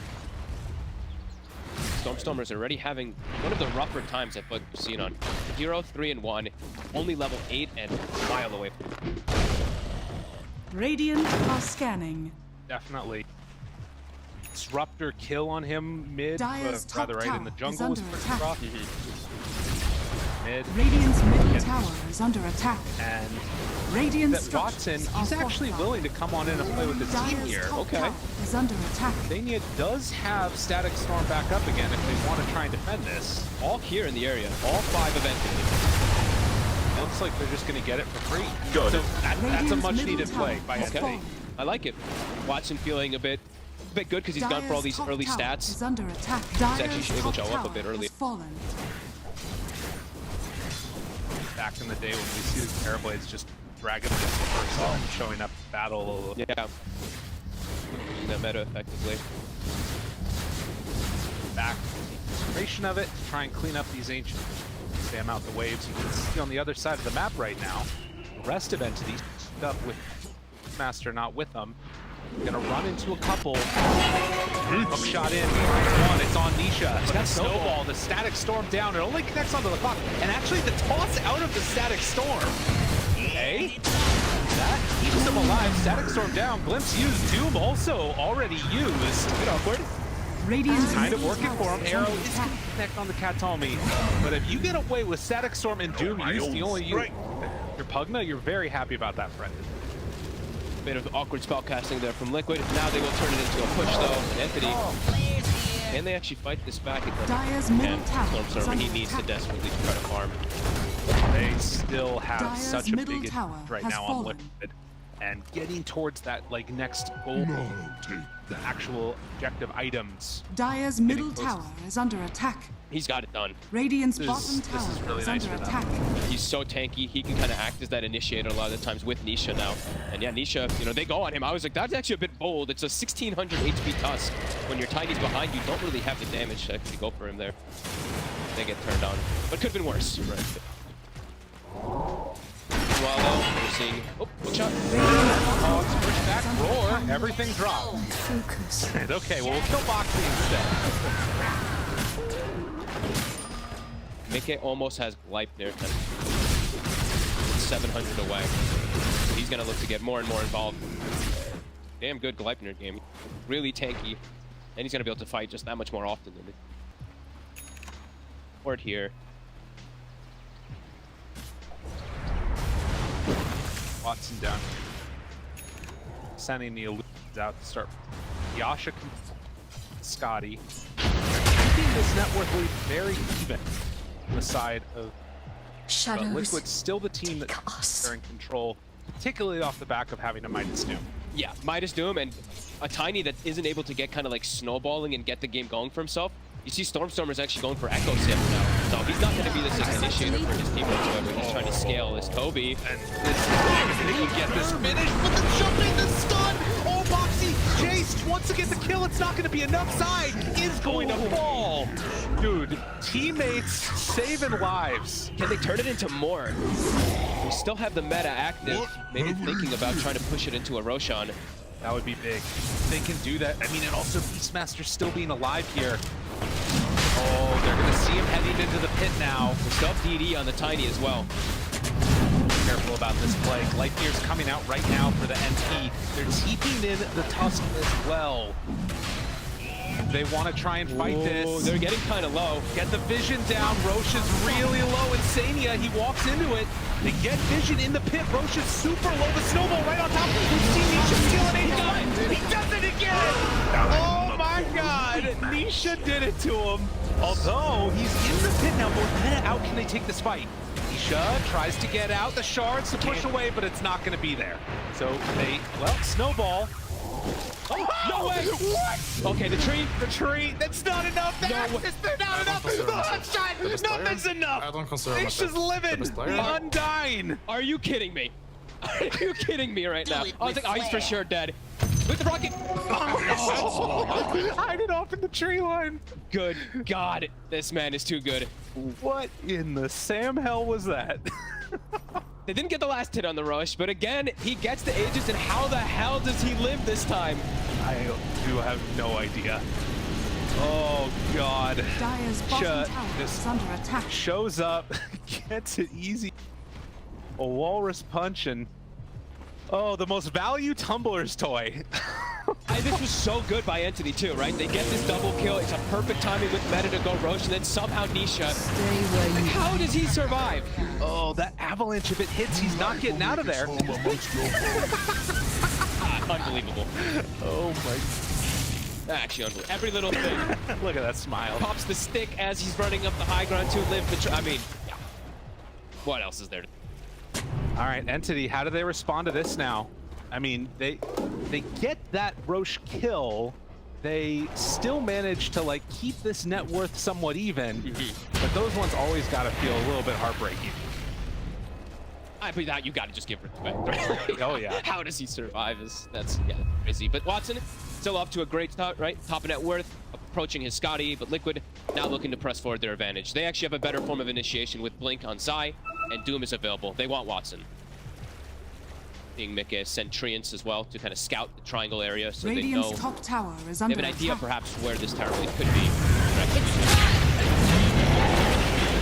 Stormstormers are already having one of the rougher times I've seen on Hero 3-1, only level 8 and a mile away from. Radiant are scanning. Definitely. Disruptor kill on him mid, Dire's top rather right in the tower is jungle was under pretty attack. rough. Mid, Radiant's middle tower is under attack. and Radiant's that Watson, structures are he's actually fortified. willing to come on in and play with the team Dire's here. top Okay. tower is under attack. Dania does have Static Storm back up again if they want to try and defend this. All here in the area, all 5 events. It looks like they're just going to get it for free. Got So it. that's a Radiant's much middle needed tower play by has NT. fallen. I like it. Watson feeling a bit good because he's gone for all Dire's these top early tower stats. is under attack. actually Dire's able to top show up a tower bit early. has fallen. Back in the day when we see the Terrorblades just dragging the first off, showing up battle. Yeah. pushing that meta effectively. Back the duration of it, try and clean up these ancient, spam out the waves. You can see on the other side of the map right now, the rest of entities up with Master not with them. Gonna run into a couple. Hook shot in. One, it's on Nisha. It's got Snowball, the Static Storm down. It only connects onto the clock. And actually the toss out of the Static Storm. Okay. That keeps him alive. Static Storm down. Glimpse used. Doom also already used. Bit awkward. Radiant's Kind of middle working for him. tower is Arrow under is attack. going to connect on the Katomi. But if you get away with Static Storm and Doom used, the only you. Your Pugna, you're very happy about that, friend. Bit of awkward spell casting there from Liquid. Now they will turn it into a push though. And Entity. Can they actually fight this back again? Dire's middle And tower is Stormstormer, he under needs to attack. desperately try to farm. They still have Dire's such a middle big tower advantage right has now on fallen. Liquid. And getting towards that like next goal, the actual objective items. Dire's middle close. tower is under attack. He's got it done. Radiant's This bottom is tower really is nice under for them. attack. He's so tanky. He can kind of act as that initiator a lot of the times with Nisha now. And yeah, Nisha, you know, they go on him. I was like, that's actually a bit bold. It's a 1600 HP Tusk. When your Tiny's behind, you don't really have the damage to actually go for him there. They get turned on. But could have been worse. Right. Meanwhile, though, we're seeing... Oh, hook shot. Hogs push back, roar, everything dropped. Focus. Okay, well, we'll kill Boxy instead. Mickey almost has Gleipnir 700 away. He's going to look to get more and more involved. Damn good Gleipnir game. Really tanky. And he's going to be able to fight just that much more often than it. Ward here. Watson down. Sending the illusions out to start. Yasha, Scotty. Keeping this net worth lead very even on the side of Shadows. Liquid's still the team take that's us. they're in control, particularly off the back of having a Midas Doom. Yeah, Midas Doom and a Tiny that isn't able to get kind of like snowballing and get the game going for himself. You see Stormstormer's actually going for Echo Sip now. So he's not going to be this initiator for his team whatsoever. He's trying to scale this Toby. And this they can get this finish with the jumping, the stun. Oh, Boxy chased. Once again, the kill, it's not going to be enough. Side is going to fall. Dude, teammates saving lives. Can they turn it into more? We still have the meta active. Maybe thinking about trying to push it into a Roshan. That would be big. They can do that. I mean, and also Beastmaster still being alive here. Oh, they're going to see him heading into the pit now. We still have DD on the Tiny as well. Careful about this play. Gleipnir's coming out right now for the NT. They're TPing in the Tusk as well. They want to try and fight this. They're getting kind of low. Get the vision down. Roche is really low. Insania, he walks into it. They get vision in the pit. Roche is super low. The snowball right on top. We've seen Nisha steal an 8 gun. He does it again. Oh my god. Nisha did it to him. Although he's in the pit now. More meta out. Can they take this fight? Nisha tries to get out. The shards to push away, but it's not going to be there. So they, well, snowball. Oh, no way! What? Okay, the tree. The tree. That's not enough. The axis, they're not enough. consider The myself hot the shot. best player. Nothing's enough. I don't consider Nisha's myself the living. best player. Undying. Are you kidding me? Are you kidding me right now? I was like, oh, he's for sure dead. With the rocket. Hiding off in the tree line. Good God, this man is too good. What in the Sam hell was that? They didn't get the last hit on the rush, but again, he gets the Aegis, and how the hell does he live this time? I do have no idea. Oh God. Dire's bottom tower this is under attack. shows up, gets it easy. A walrus punch and oh, the most value tumblers toy. And this was so good by Entity too, right? They get this double kill. It's a perfect timing with meta to go Roche, and then somehow Nisha. How does he survive? Oh, that avalanche, if it hits, he's not getting out of there. Unbelievable. Oh my. Actually, unbelievable. Every little thing. Look at that smile. Pops the stick as he's running up the high ground to live the I mean, yeah. What else is there to All right, Entity, how do they respond to this now? I mean, they get that Roche kill. They still manage to like keep this net worth somewhat even, but those ones always got to feel a little bit heartbreaking. But that you got to just give respect. Right? Oh yeah. How does he survive? That's yeah, crazy. But Watson, Still off to a great start, right? Top of net worth, approaching his Scotty, but Liquid now looking to press forward their advantage. They actually have a better form of initiation with Blink on Zai, and Doom is available. They want Watson. Seeing Mika send Treants as well to kind of scout the triangle area so they know. Top tower is They under have an idea attack. perhaps where this Tower Blade could be.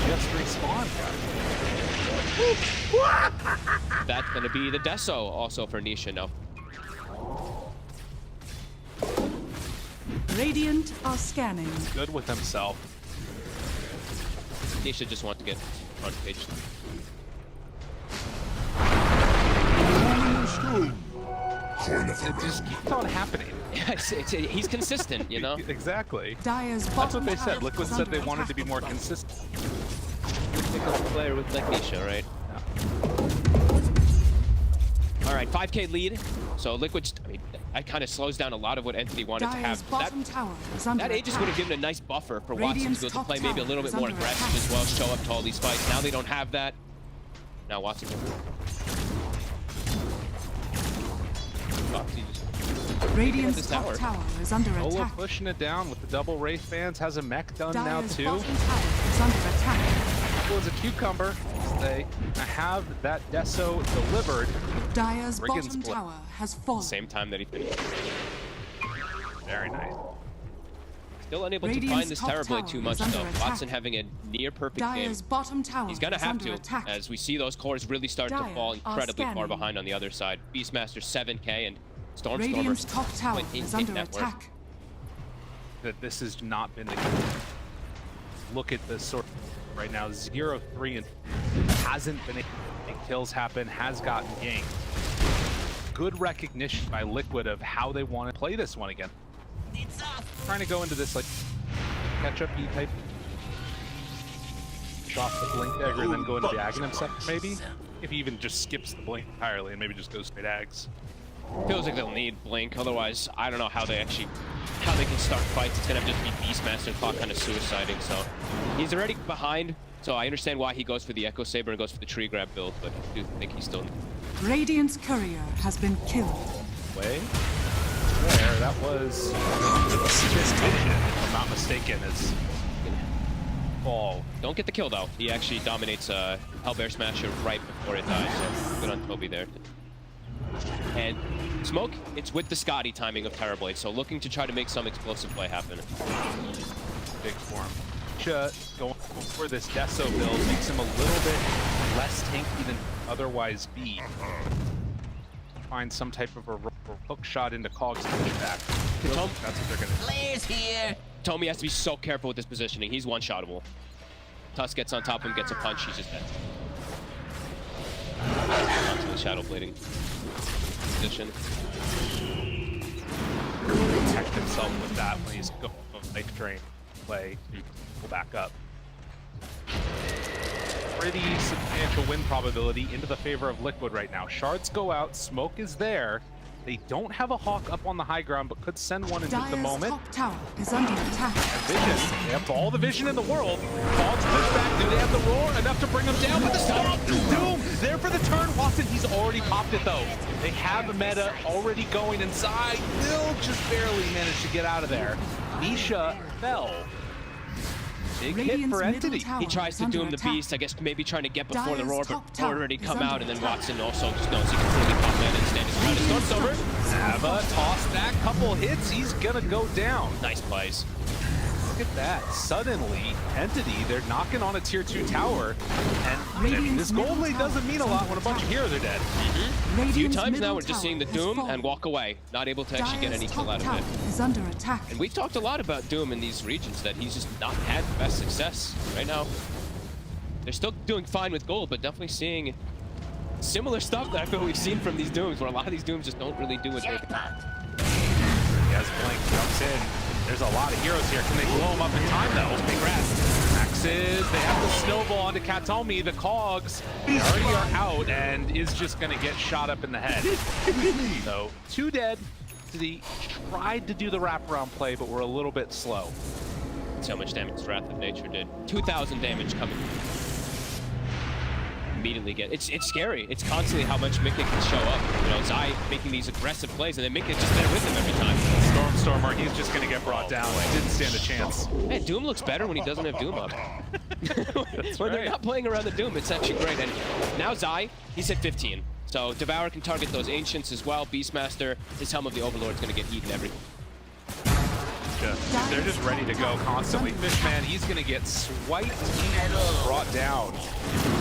Just respawn, guys. That's going to be the Deso also for Nisha now. Radiant are scanning. Good with himself. Nisha just wants to get front page. It just keeps on happening. He's consistent, you know? Exactly. Dire's That's bottom what they tower said. Liquid is said under they wanted attack. to be more consistent. Pick up a player with like Nisha, right? All right, 5k lead. So Liquid, I mean, that kind of slows down a lot of what Entity wanted to Dire's have. bottom tower is under That Aegis attack. would have given a nice buffer for Watson Radiant's to be able top to play maybe a tower little bit is more under aggressive attack. as well, show up to all these fights. Now they don't have that. Now Watson. Foxy just Radiant's this top tower. tower is under Olo attack. pushing it down with the double Wraith fans. Has a mech done now Dire's too. bottom tower is under attack. Was a cucumber. They have that Deso delivered. Dire's Brigand bottom split. tower has fallen. same time that he finished. Very nice. Still unable to Radiant's find this top Tower Blade tower too much is under though. attack. Watson having a near perfect game. Dire's bottom tower He's gonna is have under to, attack. as we see those cores really start to Dire fall are incredibly far scanning. behind on the other side. Beastmaster 7k and Stormstormer Radiant's top tower 0.88 is under net worth. attack. That this has not been the look at the sort right now. 0-3 and hasn't been able to make kills happen, has gotten ganked. Good recognition by Liquid of how they want to play this one again. Trying to go into this like catch-up type. Drop the blink dagger and then go into the Aghanim sector maybe. If he even just skips the blink entirely and maybe just goes straight Ags. Feels like they'll need Blink, otherwise I don't know how they can start fights. It's gonna just be Beastmaster clock kind of suiciding, so he's already behind, so I understand why he goes for the Echo Saber and goes for the tree grab build, but I do think he's still Radiant's courier has been killed. Way there, that was Vision, if I'm not mistaken, is fall. don't get the kill though. He actually dominates Hellbear Smasher right before it dies, so good on Toby there. And Smoke, it's with the Scotty timing of Terrorblade, so looking to try to make some explosive play happen. Big form. Going for this Deso build makes him a little bit less tanky than otherwise be. Find some type of a hook shot into Cog's pushback. That's what they're gonna do. Tommy has to be so careful with his positioning. He's one-shottable. Tusk gets on top of him, gets a punch, he's just dead. Onto the Shadow Blading position. Protect himself with that when he's going like drain play. He will back up. Pretty substantial win probability into the favor of Liquid right now. Shards go out, Smoke is there. They don't have a Hawk up on the high ground, but could send one into the Dire's moment. top tower is under attack. And Vision, they have all the vision in the world. Fogs push back, do they have the roar? Enough to bring him down, but the storm! Doom, there for the turn. Watson, he's already popped it though. They have a meta already going inside. Will just barely managed to get out of there. Nisha fell. Big hit Radiant's for middle Entity. tower He tries is to under doom the attack. beast, I guess maybe trying to get before the Dire's roar, top but tower already is come under out, and then attack. Watson also just knows he can fully pop in and stand his ground. It's over. Ava tossed that couple hits. He's gonna go down. Nice plays. Look at that. Suddenly, Entity, they're knocking on a tier 2 tower. And Radiant's this gold middle lead doesn't tower mean is a lot under when a bunch of attack. heroes are dead. A few Radiant's times now middle we're just seeing the tower has doom fallen. and walk away, not able to actually get Dire's any kill top out of tower it. is under attack. And we've talked a lot about Doom in these regions, that he's just not had the best success right now. They're still doing fine with gold, but definitely seeing similar stuff that I feel we've seen from these Dooms, where a lot of these Dooms just don't really do what they As Blink jumps in, there's a lot of heroes here. Can they blow him up in time though? Maxes, they have the snowball onto Katomi. The Cogs, they already are out and is just gonna get shot up in the head. So, 2 dead. He tried to do the wraparound play, but we're a little bit slow. So much damage Wrath of Nature did. 2,000 damage coming. Immediately get it's scary. It's constantly how much Mika can show up. You know, Zai making these aggressive plays, and then Mika just there with him every time. Storm Stormstormer, he's just gonna get brought down. Didn't stand a chance. Man, Doom looks better when he doesn't have Doom up. When they're not playing around the Doom, it's actually great. And now Zai, he's hit 15. So Devour can target those Ancients as well. Beastmaster, his Helm of the Overlord is going to get eaten every... They're just ready to go constantly. Fishman, he's gonna get swiped, brought down.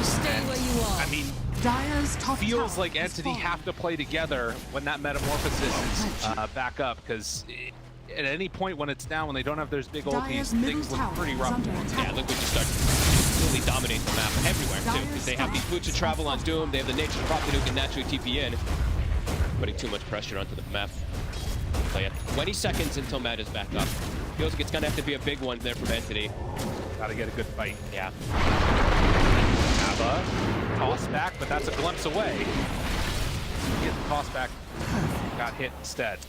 Stay where you are. I mean, Dire's top feels tower like has Entity fallen. have to play together when that Metamorphosis is back up, because at any point when it's down, when they don't have those big ultis, Dire's middle things look tower pretty is rough. under attack. Yeah, Liquid just start to really dominate the map everywhere, too. Because they have these boots of travel on Doom, they have the nature of Prophet who can naturally TP in, putting too much pressure onto the map. Play it. 20 seconds until Matt is back up. Feels like it's gonna have to be a big one there from Entity. Gotta get a good fight. Yeah. Have a toss back, but that's a glimpse away. Get the toss back, got hit instead.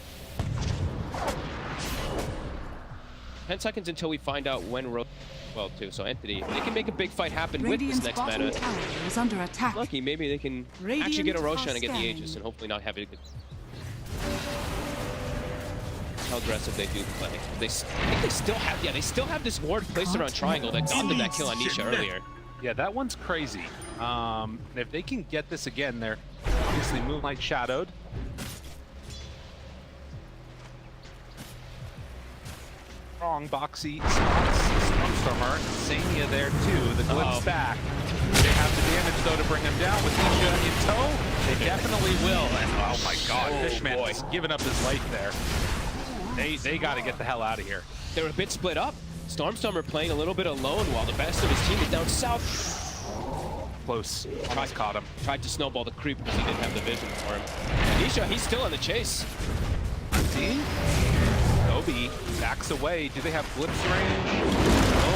10 seconds until we find out when well, too. So Entity, they can make a big fight happen with Radiant's this next bottom meta. tower is under attack. Lucky, maybe they can actually Radiant get a are Roshan and get the scanning. Aegis and hopefully not have it. How aggressive they do play. I think they still have, they still have this ward placed around Triangle that got them that kill on Nisha earlier. Yeah, that one's crazy. If they can get this again, they're obviously Moonlight shadowed. Strong boxy spots. Stormstormer, Sania there too. The glimpse back. They have the damage though to bring him down with Nisha in tow. They definitely will. And oh my god, Fishman is giving up his life there. They got to get the hell out of here. They're a bit split up. Stormstormer playing a little bit alone while the best of his team is down south. Close. Almost caught him. Tried to snowball the creep because he didn't have the vision for him. And Nisha, he's still on the chase. See? Toby backs away. Do they have glimpse range?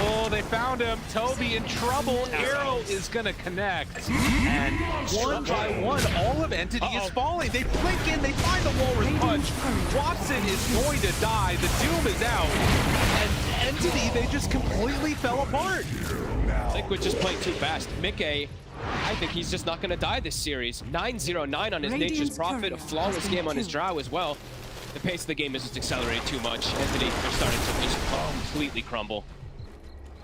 Oh, they found him. Toby in trouble. Arrow is going to connect. And one by one, all of Entity is falling. They blink in. They find the Walrus Punch. Watson is going to die. The Doom is out. And Entity, they just completely fell apart. Liquid just playing too fast. Mickey, I think he's just not going to die this series. 9-0-9 on his Nature's Prophet. A flawless game on his Drow as well. The pace of the game is just accelerated too much. Entity, they're starting to just completely crumble.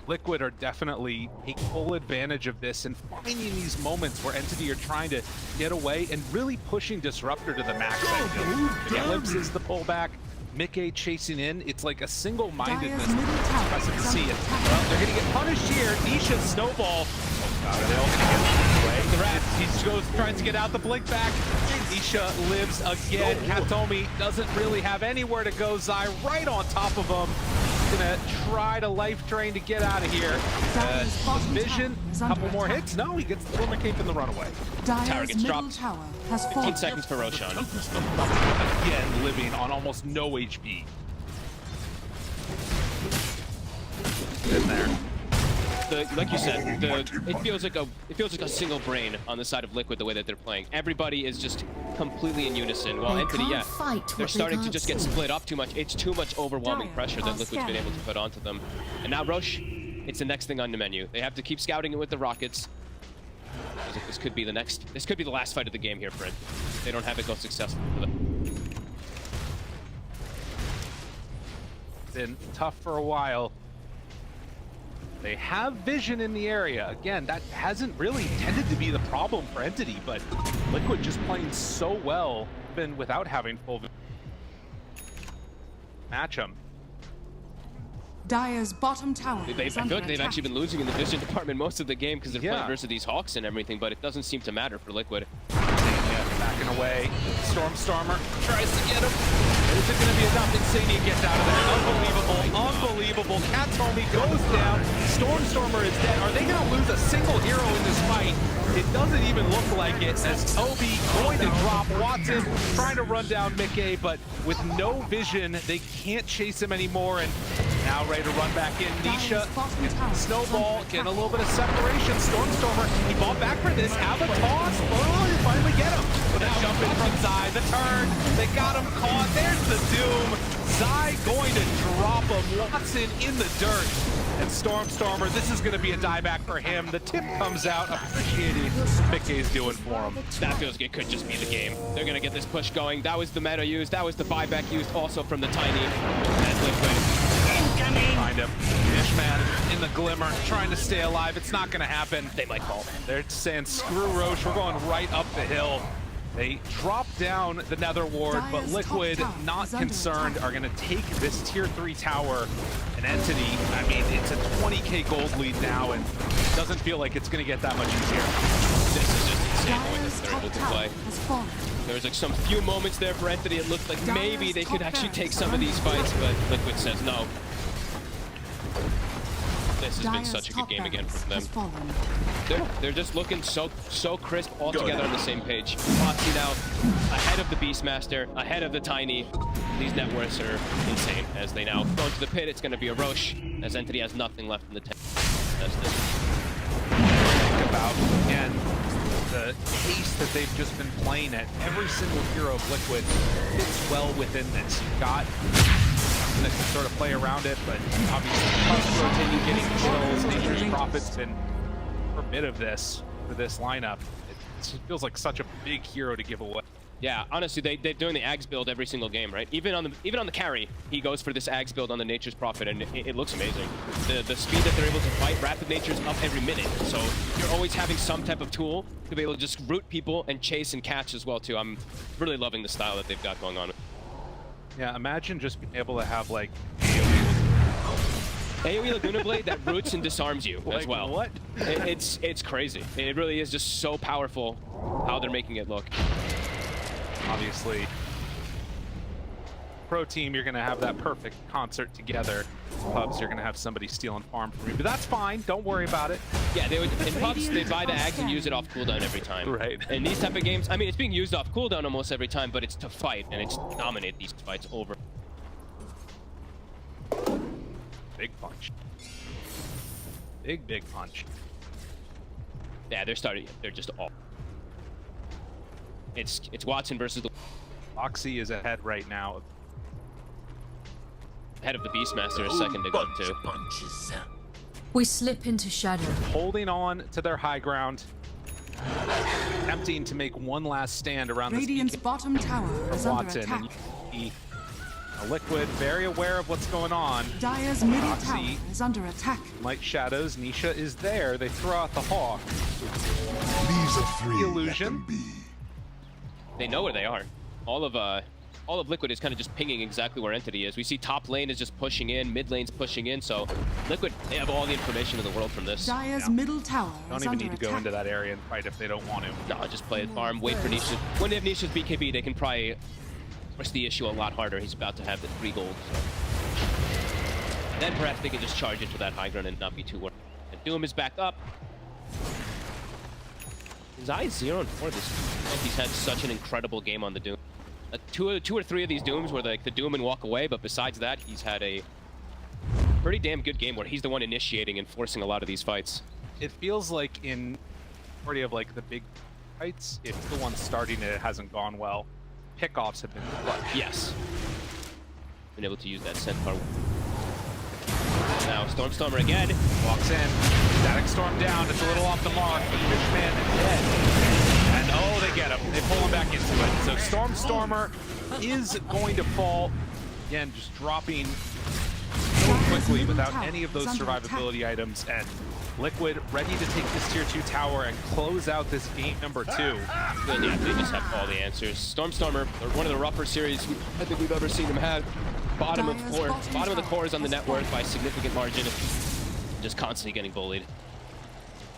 Liquid are definitely taking full advantage of this and finding these moments where Entity are trying to get away and really pushing Disruptor to the max. Glimpses the pullback. Mickey chasing in. It's like a single-mindedness. Impressive to see it. Well, they're going to get punished here. Nisha snowball. Oh god, are they all going to get away? The rat, he tries to get out the blink back. Nisha lives again. Katomi doesn't really have anywhere to go. Zai right on top of him. Gonna try to life drain to get out of here. Vision, couple more hits. No, he gets the Stormer Cape in the runaway. Tower gets dropped. 15 seconds for Roshan. Again, living on almost no HP. In there. Like you said, it feels like a single brain on the side of Liquid the way that they're playing. Everybody is just completely in unison. While Entity, they're starting to just get split up too much. It's too much overwhelming pressure that Liquid's been able to put onto them. And now Roche, it's the next thing on the menu. They have to keep scouting it with the Rockets. This could be the last fight of the game here for Entity. They don't have it go successful for them. Been tough for a while. They have vision in the area. Again, that hasn't really tended to be the problem for Entity, but Liquid just playing so well, even without having full vision. Match them. Dire's bottom tower I feel like they've actually been losing in the vision department most of the game because they're playing versus these Hawks and everything, but it doesn't seem to matter for Liquid. Backing away. Stormstormer tries to get him. Is it going to be enough? Insania gets out of there. Unbelievable. Unbelievable. Katomi goes down. Stormstormer is dead. Are they going to lose a single hero in this fight? It doesn't even look like it, as Toby going to drop. Watson trying to run down Mickey, but with no vision, they can't chase him anymore. And now ready to run back in. Nisha, snowball, getting a little bit of separation. Stormstormer, he fought back for this. Have a toss. Oh, you finally get him. With a jump in from Zai. The turn. They got him caught. There's the Doom. Zai going to drop him. Watson in the dirt. And Stormstormer, this is going to be a dieback for him. The tip comes out, appreciating what Mickey's doing for him. That feels like it could just be the game. They're going to get this push going. That was the meta used. That was the buyback used also from the Tiny. And Liquid. Find him. Fishman in the glimmer, trying to stay alive. It's not going to happen. They might fall. They're saying, screw Roche, we're going right up the hill. They drop down the Nether Ward, but Liquid, not concerned, are going to take this tier 3 tower. An Entity, I mean, it's a 20k gold lead now, and it doesn't feel like it's going to get that much easier. This is just insane the way that they're able to play. There was like some few moments there for Entity. It looked like maybe they could actually take some of these fights, but Liquid says no. This has been such a good game again from them. They're just looking so crisp all together on the same page. Foxy now ahead of the Beastmaster, ahead of the Tiny. These net worths are insane as they now go into the pit. It's going to be a Roche as Entity has nothing left in the tank. That's this. Think about, again, the pace that they've just been playing at. Every single hero of Liquid fits well within this. You've got that can sort of play around it, but obviously Pups rotating, getting kills. Nature's Prophet's been a bit of this for this lineup. It feels like such a big hero to give away. Yeah, honestly, they're doing the Ags build every single game, right? Even on the carry, he goes for this Ags build on the Nature's Prophet, and it looks amazing. The speed that they're able to fight, Rapid Nature's up every minute, so you're always having some type of tool to be able to just root people and chase and catch as well too. I'm really loving the style that they've got going on. Yeah, imagine just being able to have like AoE Laguna Blade that roots and disarms you as well. What? It's crazy. It really is just so powerful how they're making it look. Obviously, pro team, you're going to have that perfect concert together. Pubs, you're going to have somebody stealing farm from you, but that's fine. Don't worry about it. Yeah, they would. In Pubs, they buy the Ags and use it off cooldown every time. Right. In these type of games, I mean, it's being used off cooldown almost every time, but it's to fight, and it's to dominate these fights over. Big punch. Big punch. Yeah, they're just all. It's Watson versus the Foxy is ahead right now. Head of the Beastmaster, a second to go too. We slip into shadow. Holding on to their high ground. Attempting to make one last stand around this Radiant's bottom tower is under Watson. attack. And you see Liquid very aware of what's going on. Dire's middle Foxy, tower is under attack. Light Shadows, Nisha is there. They throw out the Hawk. These are three. The illusion. They know where they are. All of Liquid is kind of just pinging exactly where Entity is. We see top lane is just pushing in, mid lane's pushing in, so Liquid, they have all the information in the world from this. Dire's middle tower Don't is even under need to go attack. into that area and fight if they don't want to. No, just play it farm, wait for Nisha. When they have Nisha's BKB, they can probably press the issue a lot harder. He's about to have the 3 gold. So. Then perhaps they can just charge into that high ground and not be too worried. And Doom is back up. Zai's 0-4 this. He's had such an incredible game on the Doom. Two or three of these Dooms were like the Doom and walk away, but besides that, he's had a pretty damn good game where he's the one initiating and forcing a lot of these fights. It feels like in majority of like the big fights, if the one starting it hasn't gone well, pickoffs have been clutch. Yes. Been able to use that Centaur. Now Stormstormer again. Walks in. Static Storm down. It's a little off the mark, but Fishman is dead. And oh, they get him. They pull him back into it. So Stormstormer is going to fall. Again, just dropping so quickly without any of those survivability items. And Liquid ready to take this tier 2 tower and close out this game number 2. Yeah, they just have all the answers. Stormstormer, one of the rougher series I think we've ever seen them have. Bottom of the core is on the net worth by a significant margin. Just constantly getting bullied.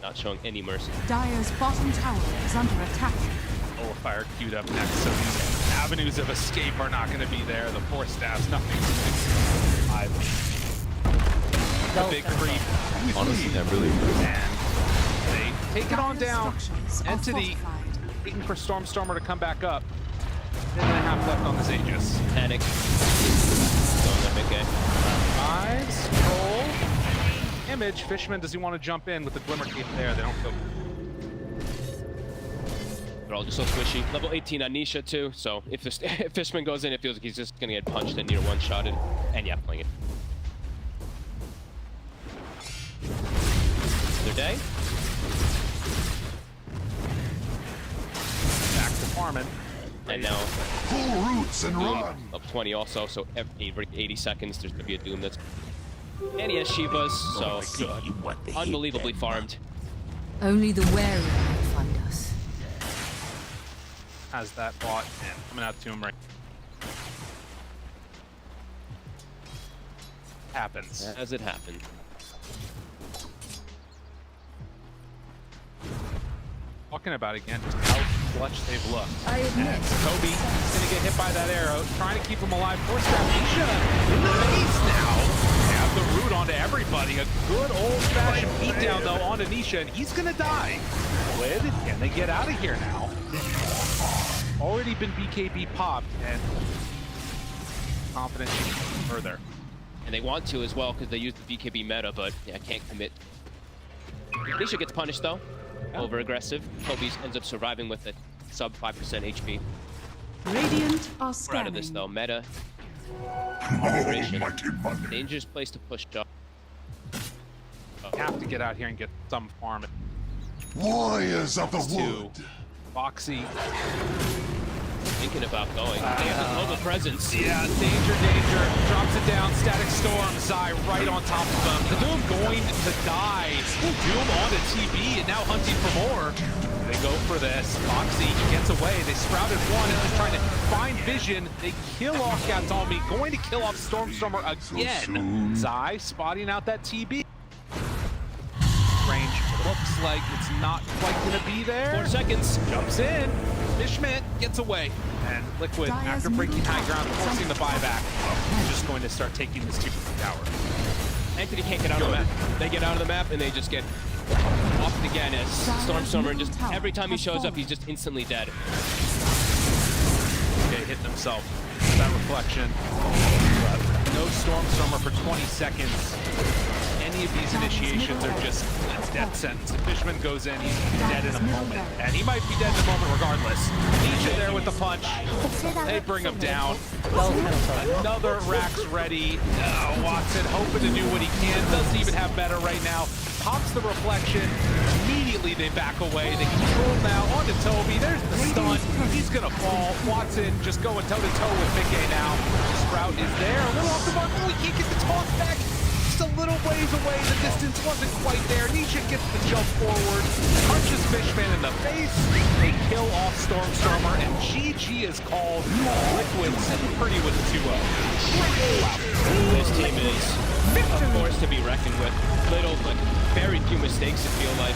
Not showing any mercy. Dire's bottom tower is under attack. Oh, fire queued up next, so these avenues of escape are not going to be there. The 4 staffs, nothing. The big creep. Honestly, I'm really And they take it on down. Structures are Entity fortified. waiting for Stormstormer to come back up. 10.5 left on this Aegis. Panic. Going up big game. Eyes, roll, image. Fishman, does he want to jump in with the Glimmer Cape there? They don't go. They're all just so squishy. Level 18 on Nisha too, so if Fishman goes in, it feels like he's just gonna get punched and near one-shotted. And yeah, playing it. another day. Back to farming. And now Full roots and Doom run. up 20 also, so every 80 seconds there's going to be a Doom that's... And he has Shivas, so unbelievably farmed. Only the wary will find us. Has that bot and coming out to him right. Happens. As it happened. Talking about again just how clutch they've looked. I admit. And Kobe is gonna get hit by that arrow, trying to keep him alive. Force grab Nisha in the face now. They have the root onto everybody. A good old-fashioned beatdown though onto Nisha, and he's gonna die. Liquid, can they get out of here now? Already been BKB popped, and confident further. And they want to as well because they use the BKB meta, but yeah, can't commit. Nisha gets punished though. Over aggressive. Kobe ends up surviving with a sub 5% HP. Radiant are We're out scanning. of this though. Meta. Mighty Monday. Dangerous place to push up. Have to get out here and get some farm. Warriors of the Two. wood. Foxy. Thinking about going. They have the global presence. Yeah, danger. Drops it down. Static Storm. Zai right on top of him. The Doom going to die. Doom on to TB and now hunting for more. They go for this. Foxy gets away. They sprouted one and just trying to find vision. They kill off Gatomi. Going to kill off Stormstormer again. Zai spotting out that TB. Range looks like it's not quite going to be there. 4 seconds. Jumps in. Fishman gets away. And Liquid, after breaking high ground, forcing the buyback, just going to start taking this to the tower. Anthony can't get out of the map. They get out of the map and they just get offed again as Stormstormer just every time he shows up, he's just instantly dead. Okay, hitting himself. That reflection. No Stormstormer for 20 seconds. Any of these initiations are just a death sentence. If Fishman goes in, he's dead in a moment. And he might be dead in a moment regardless. Nisha there with the punch. They bring him down. Another Rax ready. Watson hoping to do what he can. Doesn't even have meta right now. Pops the reflection. Immediately they back away. They control now onto Toby. There's the stun. He's gonna fall. Watson just going toe-to-toe with Mickey now. Sprout is there. A little off the mark. Oh, he can't get the toss back. Just a little ways away. The distance wasn't quite there. Nisha gets the jump forward. Punches Fishman in the face. They kill off Stormstormer, and GG is called. Liquid sitting pretty with the 2-0. This team is a force to be reckoned with. Little, but very few mistakes, it feels like.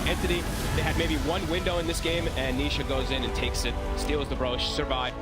Anthony, they had maybe one window in this game, and Nisha goes in and takes it, steals the Brosh, survives.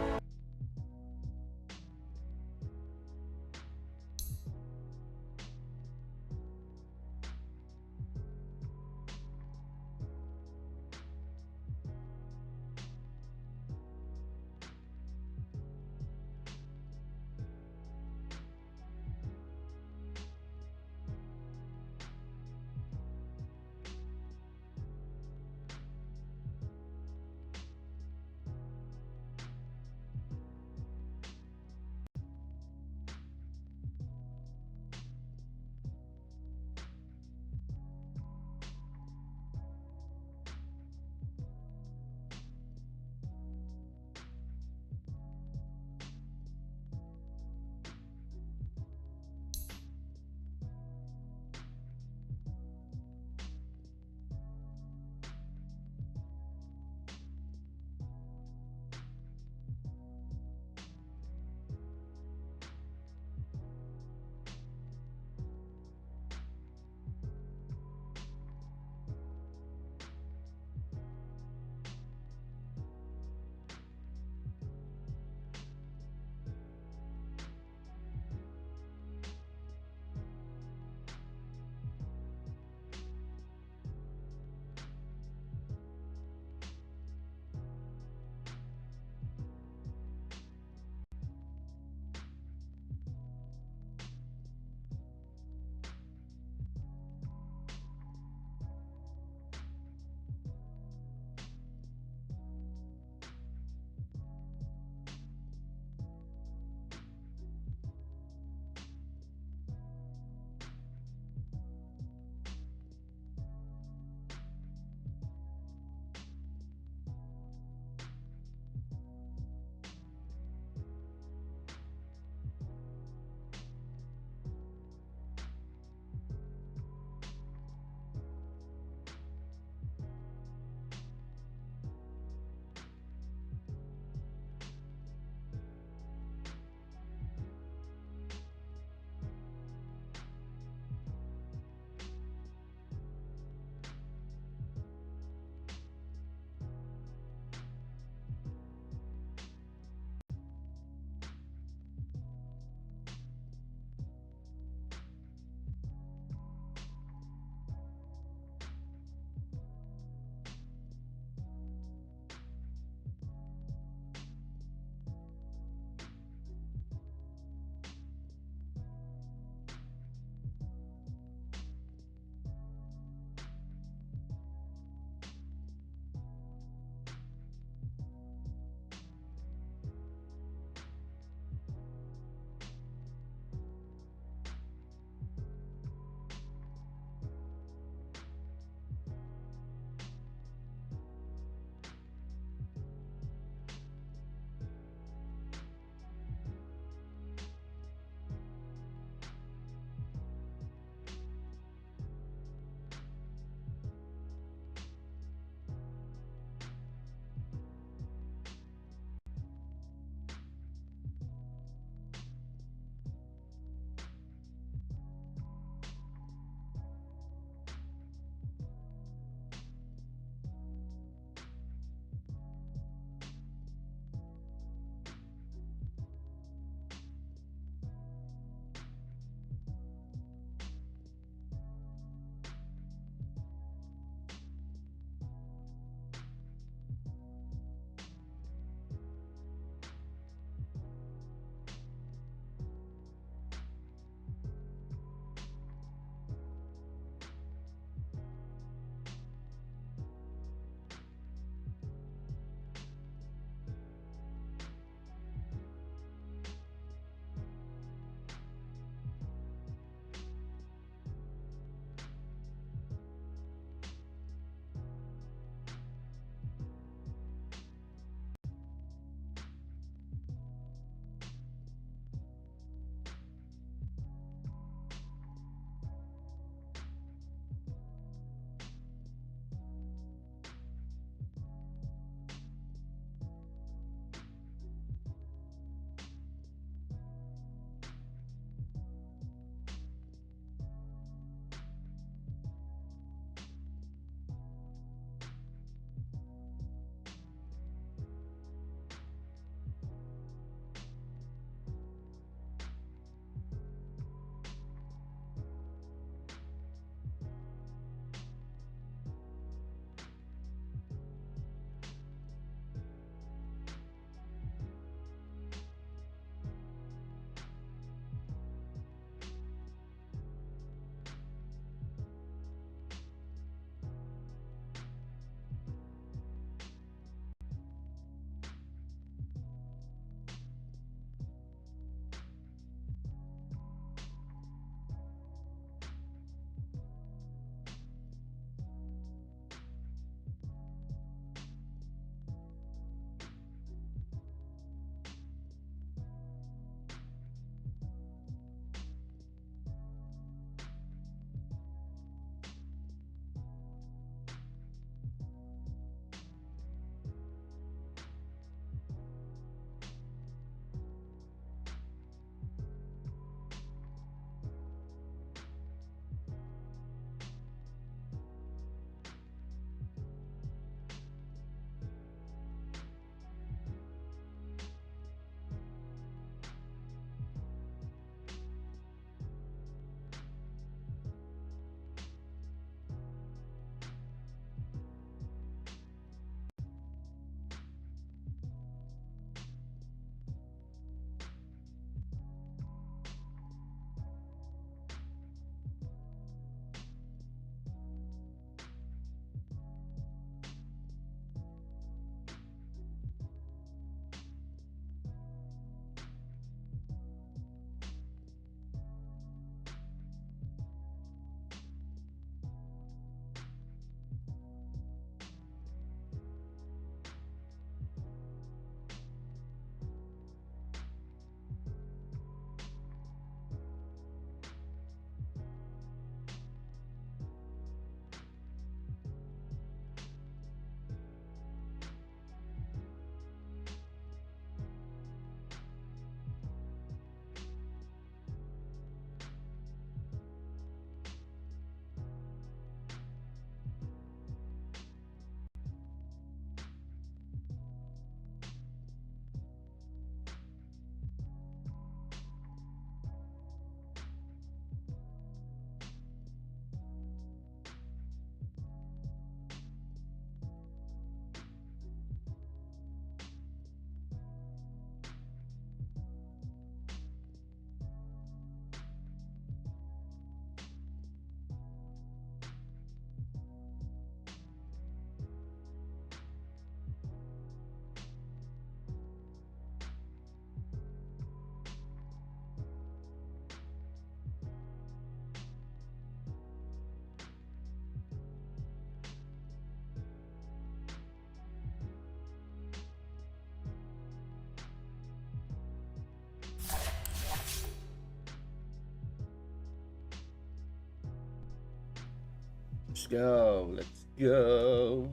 Let's go. Let's go.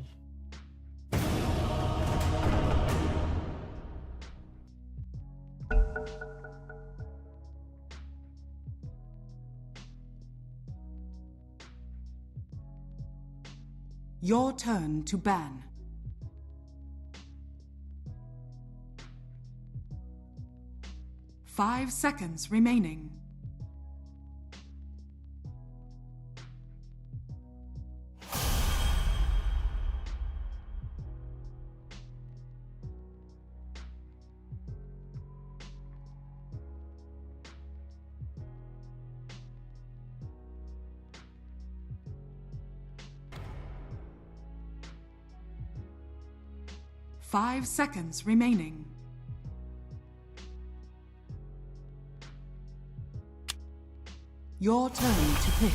Your turn to ban. Five seconds remaining. Five seconds remaining. Your turn to pick.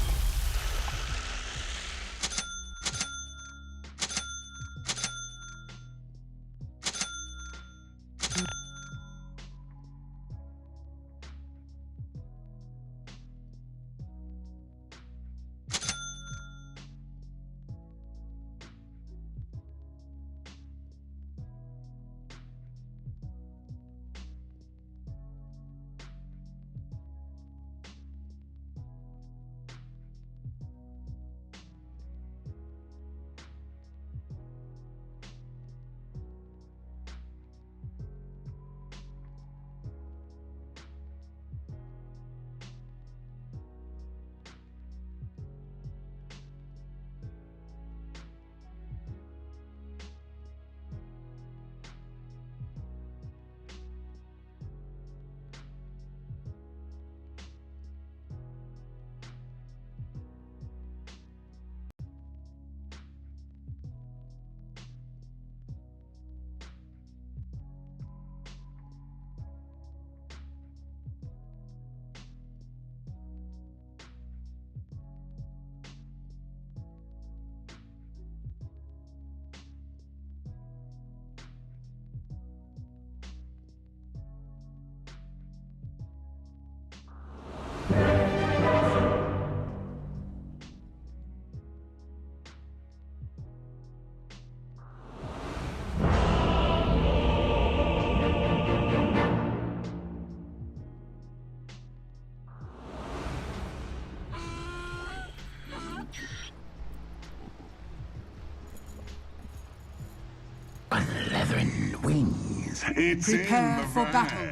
Leathern wings. It's Prepare in the for bag. battle.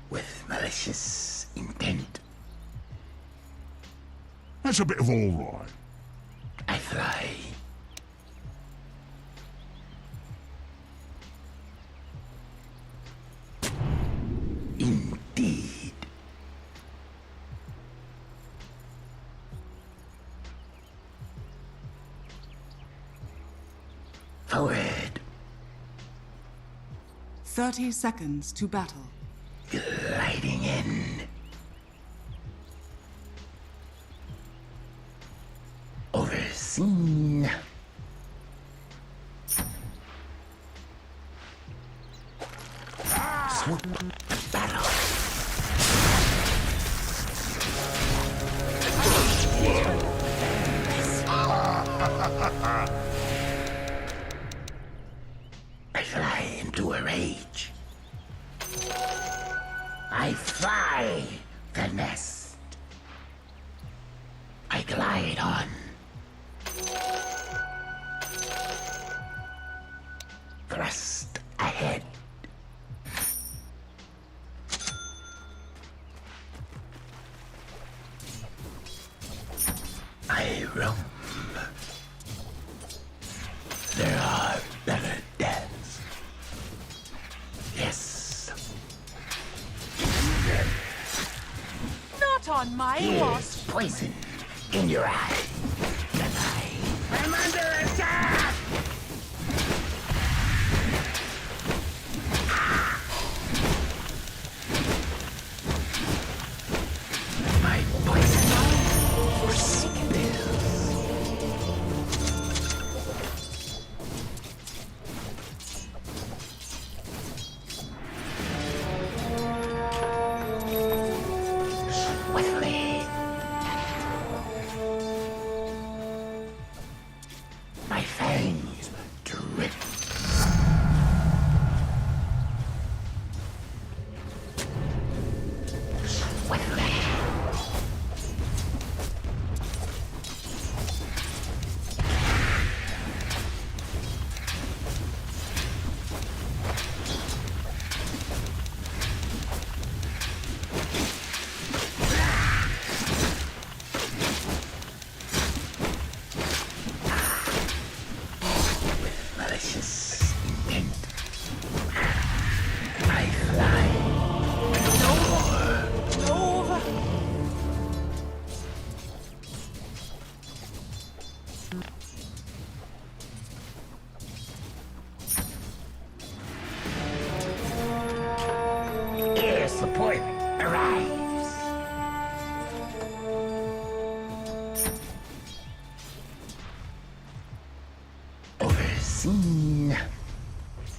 With malicious intent. That's a bit of all right. I fly. Indeed. Forward. 30 seconds to battle. Gliding in. Overseen. Swoop. Battle. I fly into a rage. I fly the nest. I glide on. Thrust ahead. I roam. There are better deaths. Yes. Not on my Here's poison in your eye. I'm under attack!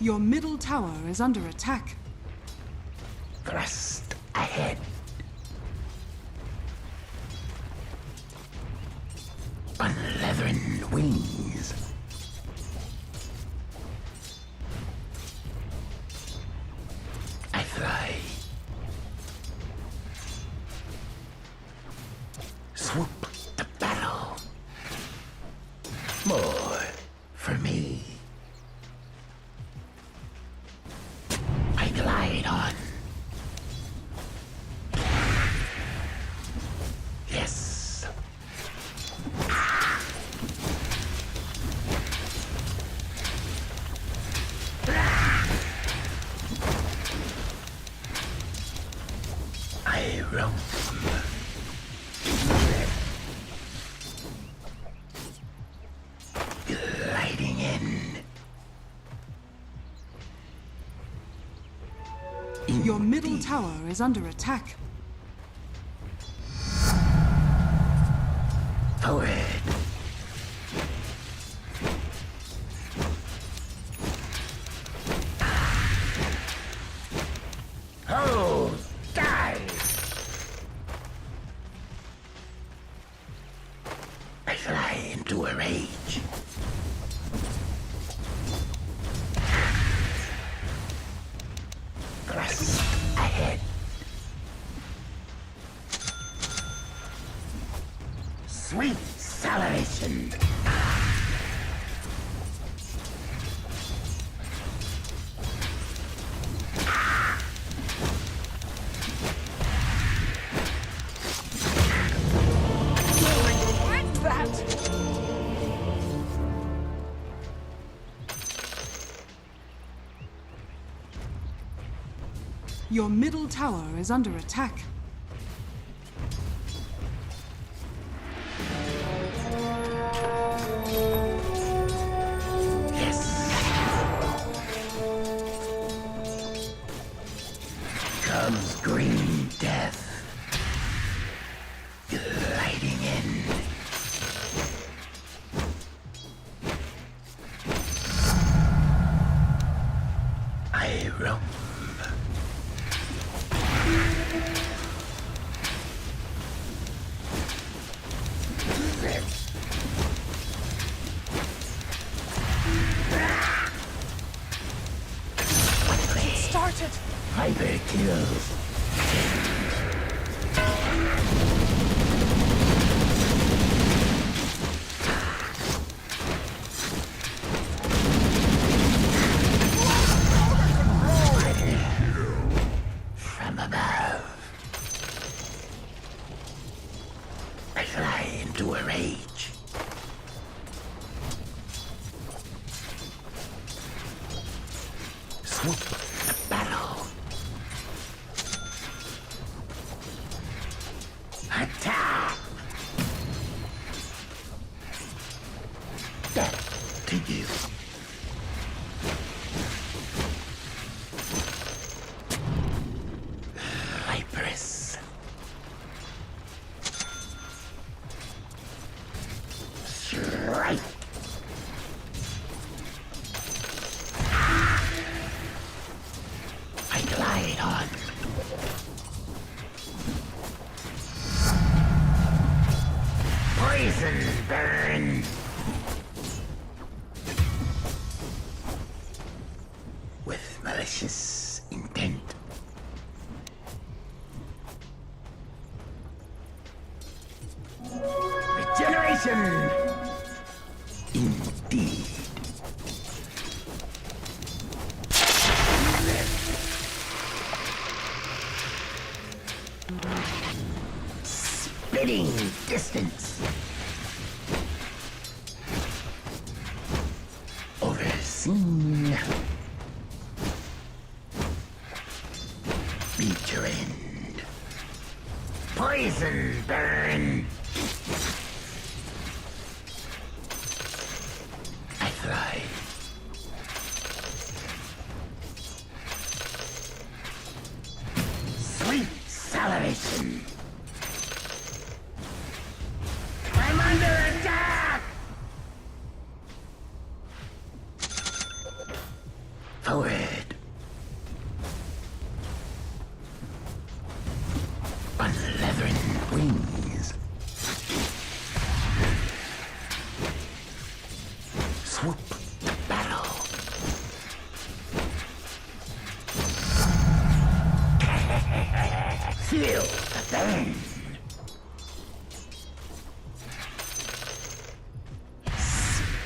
Your middle tower is under attack. Thrust ahead. Unleathern wings. I fly. Swoop to battle. More for me. I glide on. Yes. I roam. Gliding in. Your middle tower is under attack. Forward. Hold! Dive! I fly into a rage. Thrust ahead. Sweet salivation. Your middle tower is under attack. Comes green death. Gliding in. I roam. Started. Hyper kills. From above. I fly into a rage. Swoop the battle. Attack! Death to you. Viperous. Strike! I glide on. Poison burn. With malicious intent. Regeneration. Indeed. Spitting distance. Overseen. Beat your end. Poison burn. I fly. Sweet salivation. I'm under attack! Forward.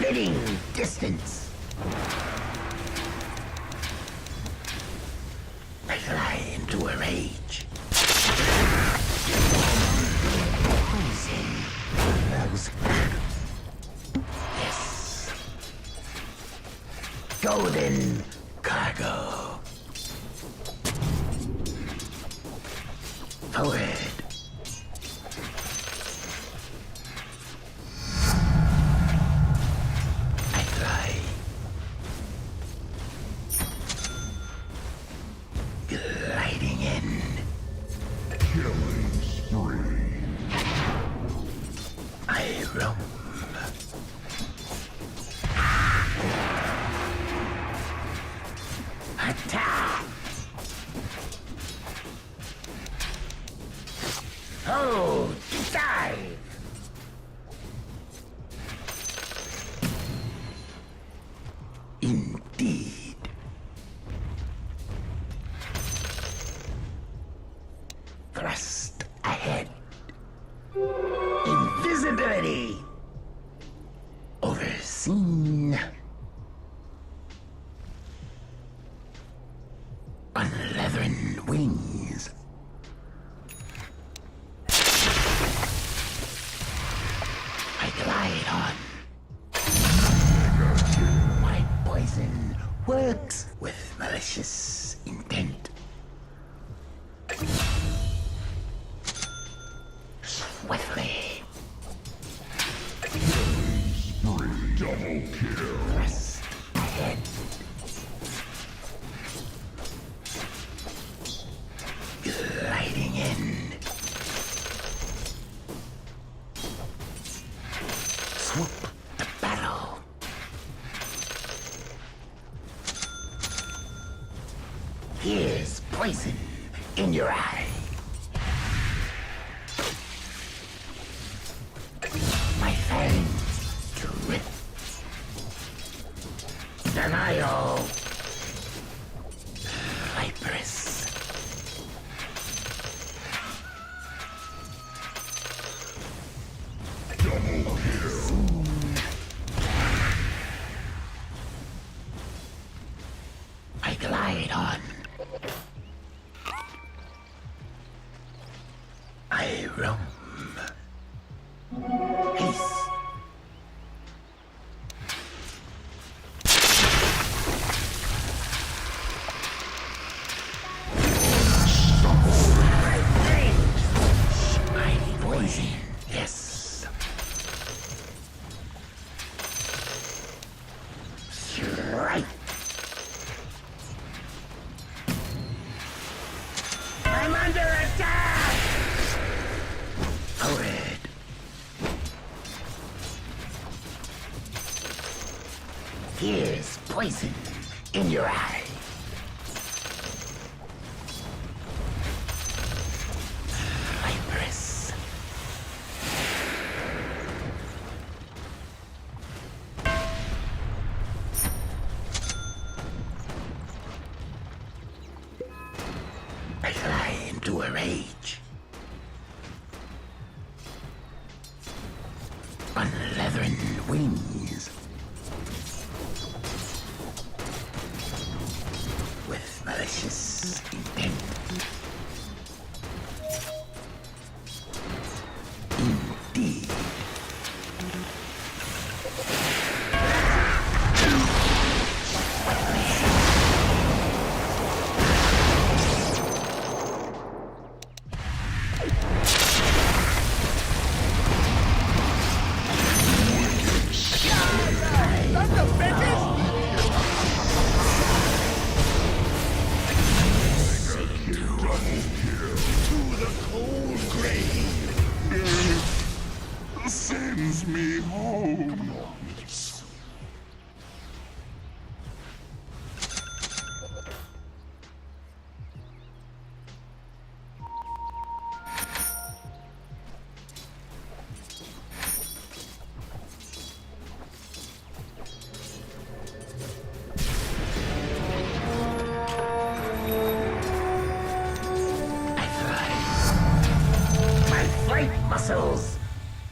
Spitting distance. I fly into a rage. Poison. Yes. Golden cargo. Forward. I fly. Gliding in. Killing spree. I roam. Attack! Oh, dive! Indeed. Thrust ahead. Invisibility. Overseen. Unleathern wings. I glide on. My poison works with malicious intent. Swiftly. Double kill. Thrust ahead. Gliding in. Swoop to battle. Here's poison in your eye. My fangs drip. Denial. Viperous. Double kill. I glide on. I roam. Haste. My poison. Yes. Strike. I'm under attack! Forward. Here's poison in your eye. Viperous. I fly into a rage. Unleathern wings. With malicious intent. Indeed. Sends me home. I fly. My flight muscles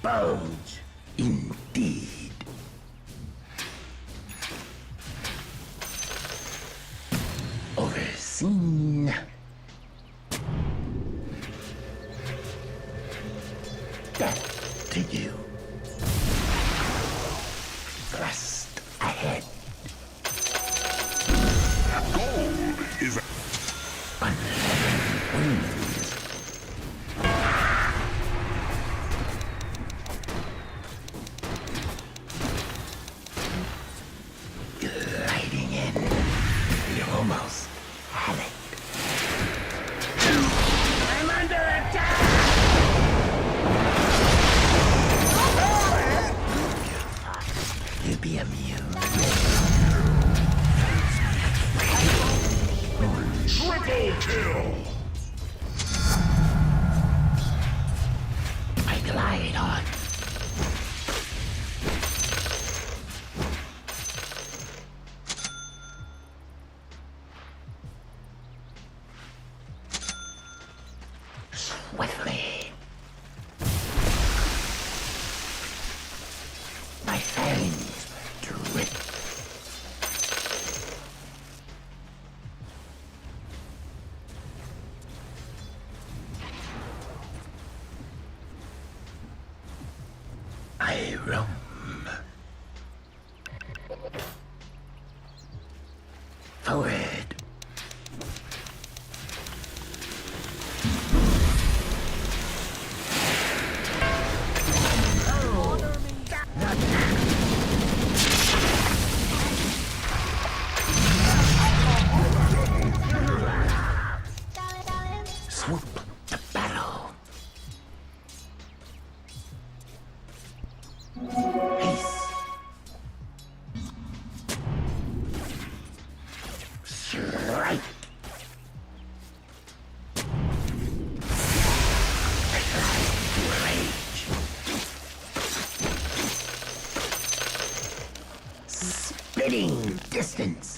bulge. Indeed. Death to you. Thrust ahead. Gold is unleavened winds. Gliding in. You almost had it. I'm under attack! You be amused. Triple kill! I glide on. Swiftly. My fangs drip. I roam. Forward. Swoop to battle. Haste. Strike. I fly to a rage. Spitting distance.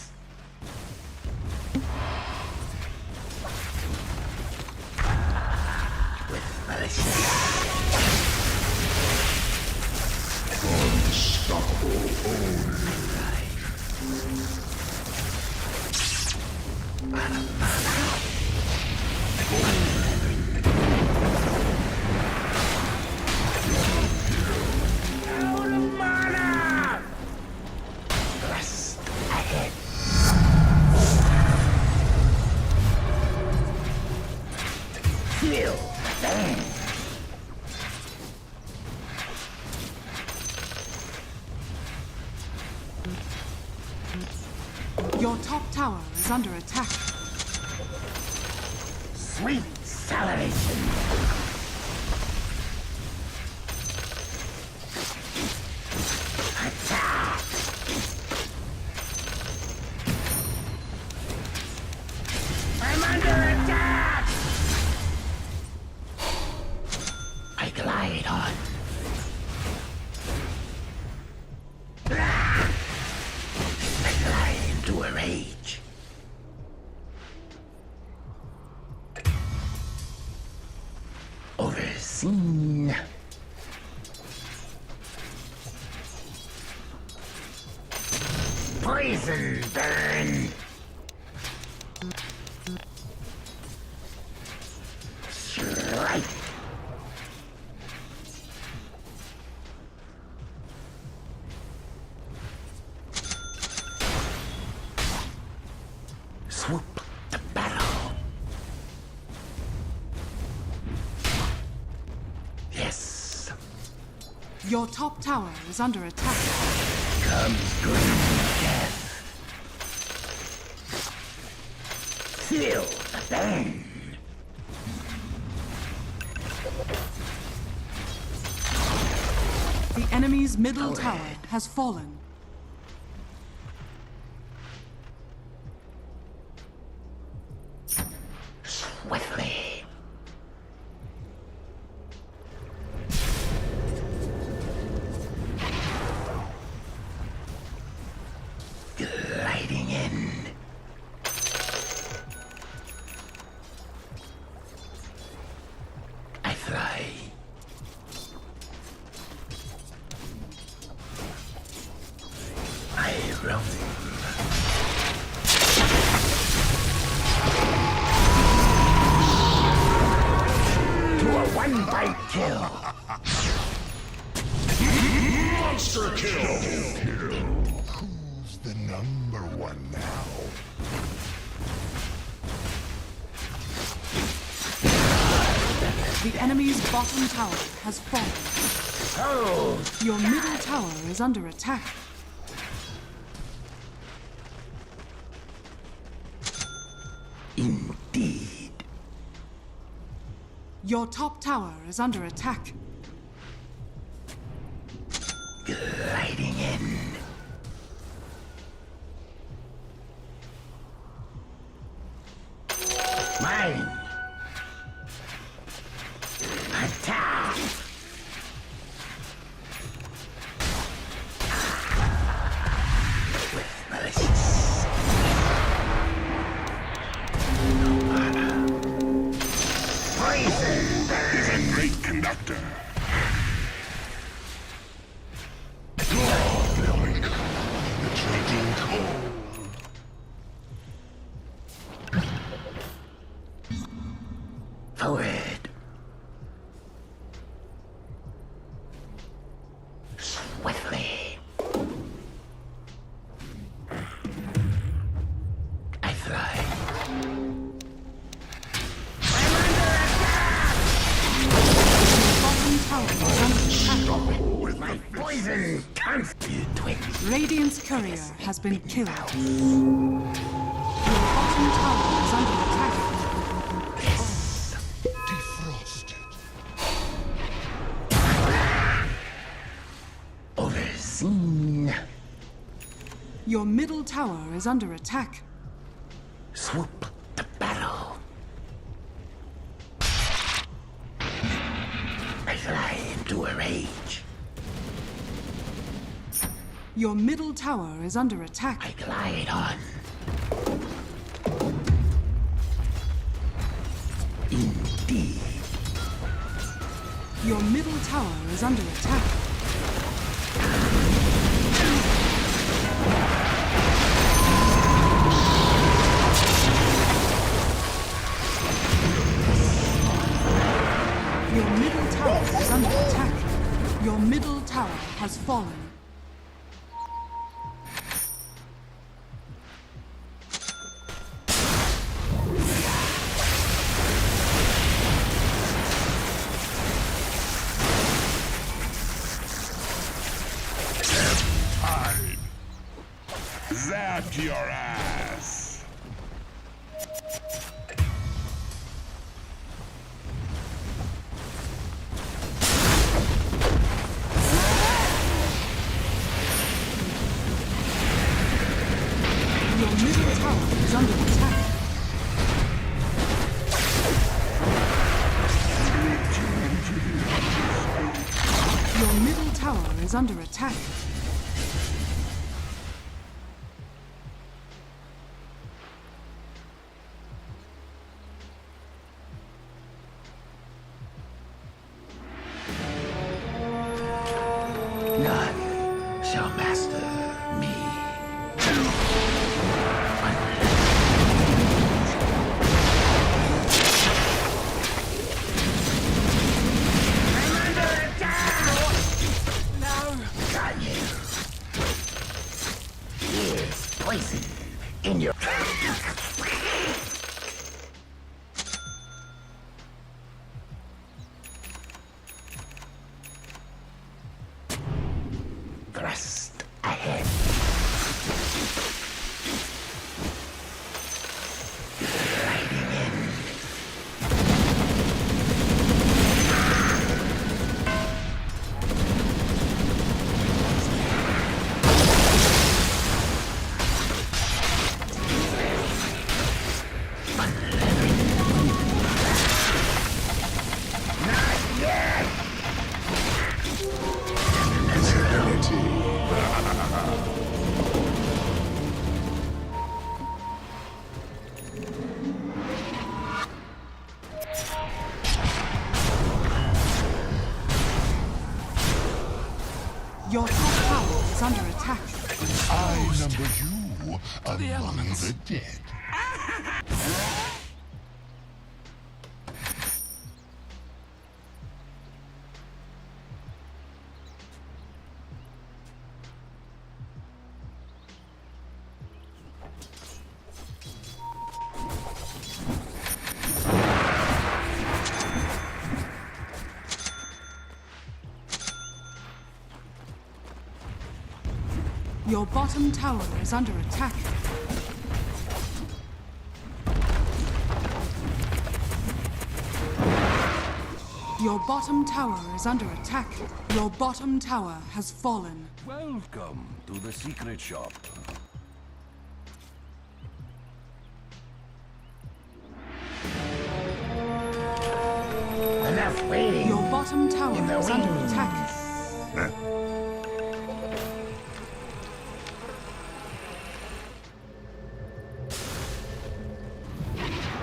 With malicious. Thrust ahead. Feel the burn. Your top tower is under attack. Sweet salivation. Attack. I'm under attack. I glide on. I glide into a rage. Overseen. Poison burn. Strike. Swoop to battle. Yes. Your top tower is under attack. Comes grim death. Feel the burn. The enemy's middle tower has fallen. Swiftly. Gliding in. I fly. I roam. To a one-bite kill. Monster kill! Who's the number one now? The enemy's bottom tower has fallen. Your middle tower is under attack. Indeed. Your top tower is under attack. Gliding in. Mine. Attack. With malicious. Poison is a great conductor. Blowing the trudging cold. Forward. Swiftly. I fly. Bottom tower is under attack. With my poison constant twitch. Radiant's courier has been killed. Your bottom tower is under attack. Defrosted. Overseen. Your middle tower is under attack. Swoop to battle. I fly into a rage. Your middle tower is under attack. I glide on. Indeed. Your middle tower is under attack. Your middle tower is under attack. Your middle tower has fallen. Time. Zap your ass. Your middle tower is under attack. Your middle tower is under attack. None shall master me. Got you. Here's poison in your... Thrust ahead. Gliding in. Not yet. Your top tower is under attack. I number you among the dead. Your bottom tower is under attack. Your bottom tower is under attack. Your bottom tower has fallen. Welcome to the secret shop. Enough waiting. Your bottom tower is under attack.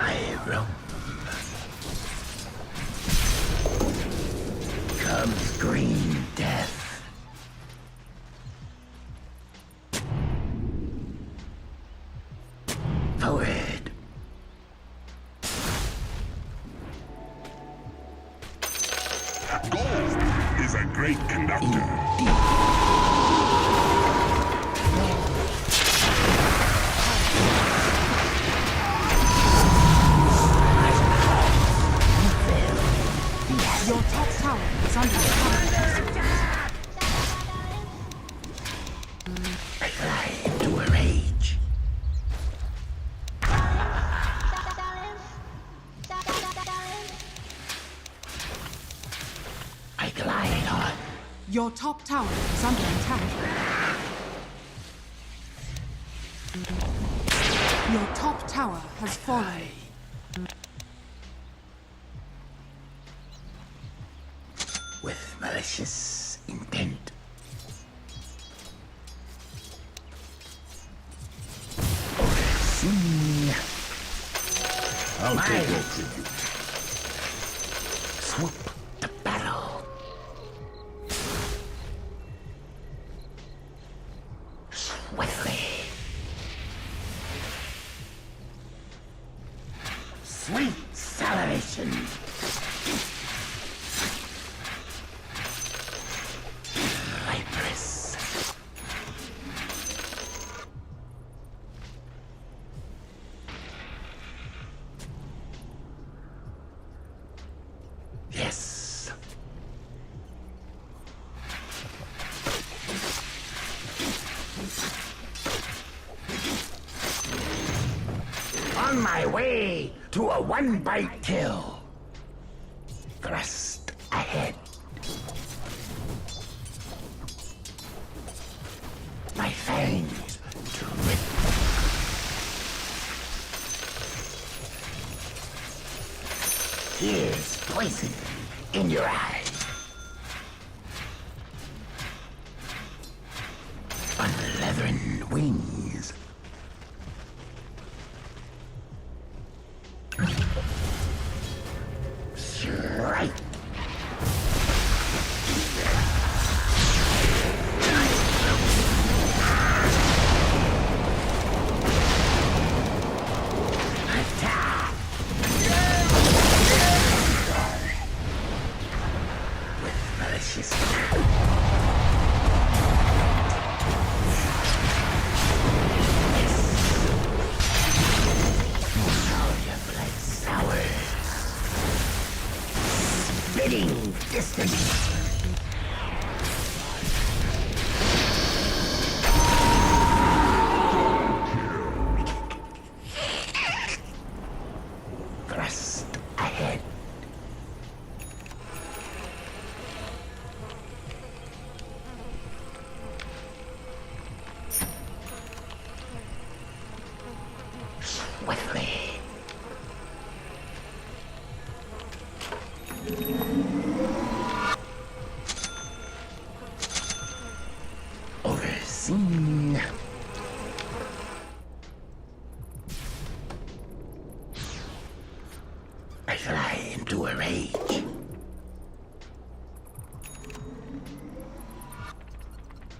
I roam. Comes green death. Forward. Gold is a great conductor. Your top tower is under attack. I fly into a rage. I glide on. Your top tower is under attack. Your top tower has fallen. With malicious intent. Overseen. I'll take your tribute. Swoop the battle. Swiftly. Sweet salivation. Viperous. Yes. On my way to a one-bite kill. Thrust ahead. My fangs drip. Here's poison in your eye. On leathern wings. Strike. Attack. With malicious spitting distance. Thrust ahead. Swiftly. Overseen. I fly into a rage.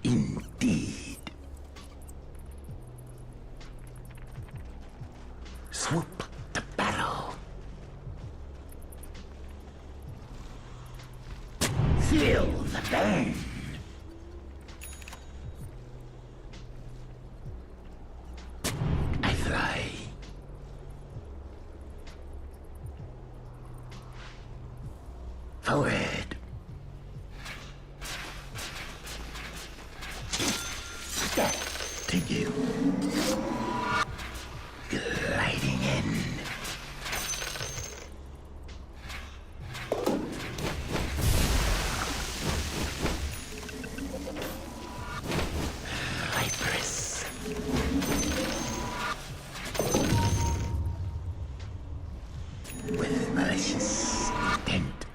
Indeed. Swoop the battle. Feel the burn. I fly. Forward. Death to you. Gliding in. Viperous. With malicious intent.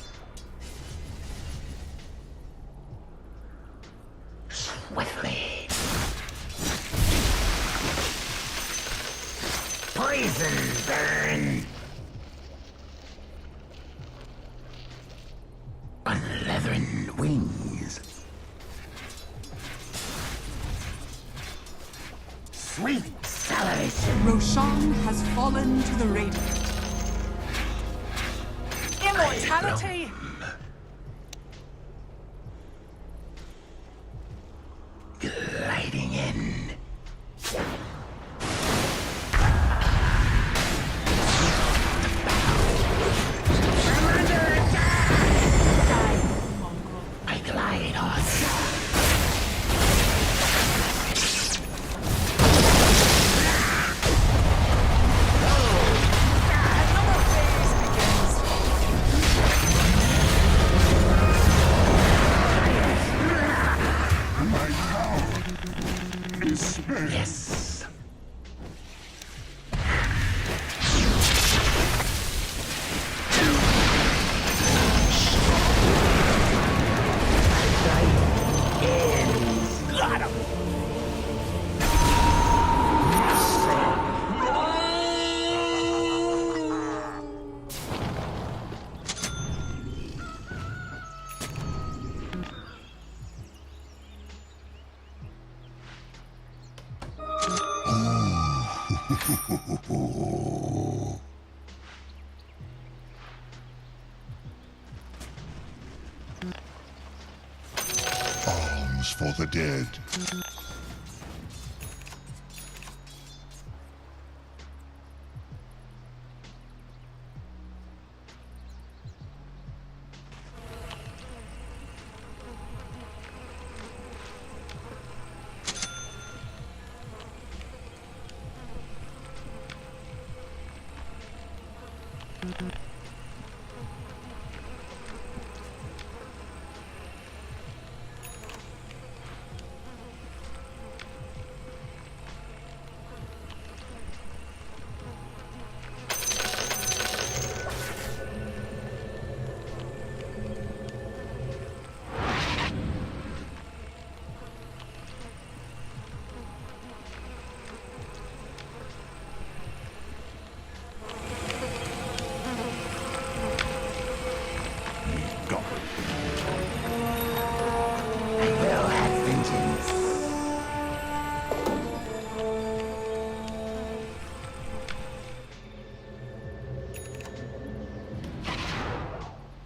Swiftly. Poison burn. Unleathern wings. Sweet salvation. Roshan has fallen to the Radiant. Immortality! Gliding in. I glide on. Yes. Got him. Arms for the dead.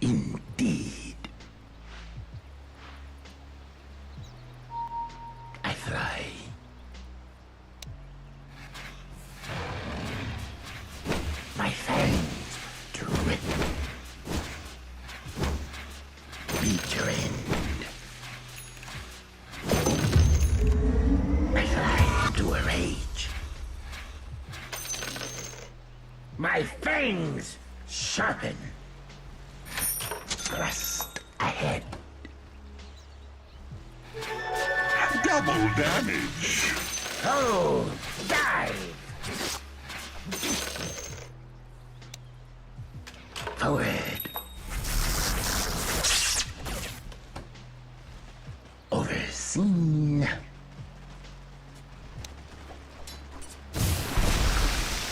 Indeed. I fly. My fangs drip. Beat your end. I fly into a rage. My fangs sharpen. Thrust ahead. Double damage. Oh, dive. Forward. Overseen.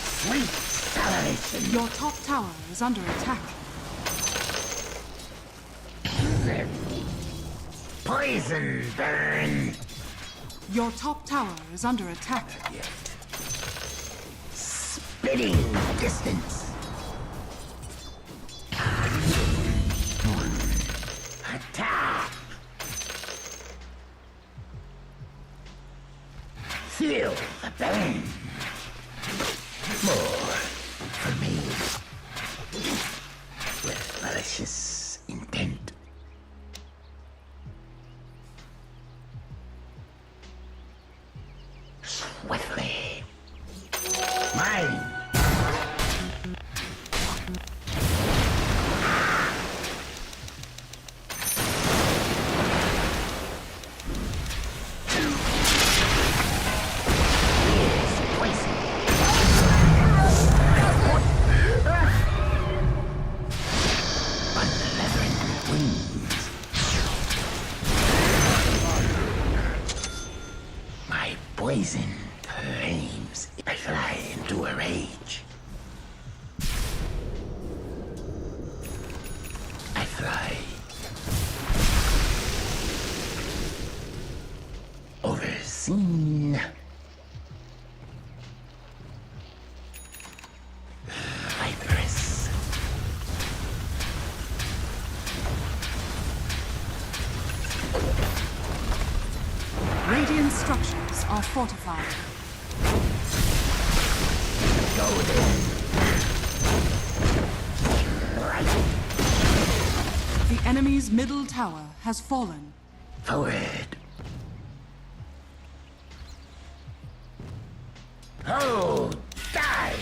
Sweet salvation. Your top tower is under attack. Poison burn. Your top tower is under attack. Spitting distance. Attack. Feel the burn. More for me. With malicious intent. swiftly. Mine. My poison flames. I fly into a rage. I fly overseen. Viperous. Radiant structures are fortified. The enemy's middle tower has fallen. Forward. Oh, die!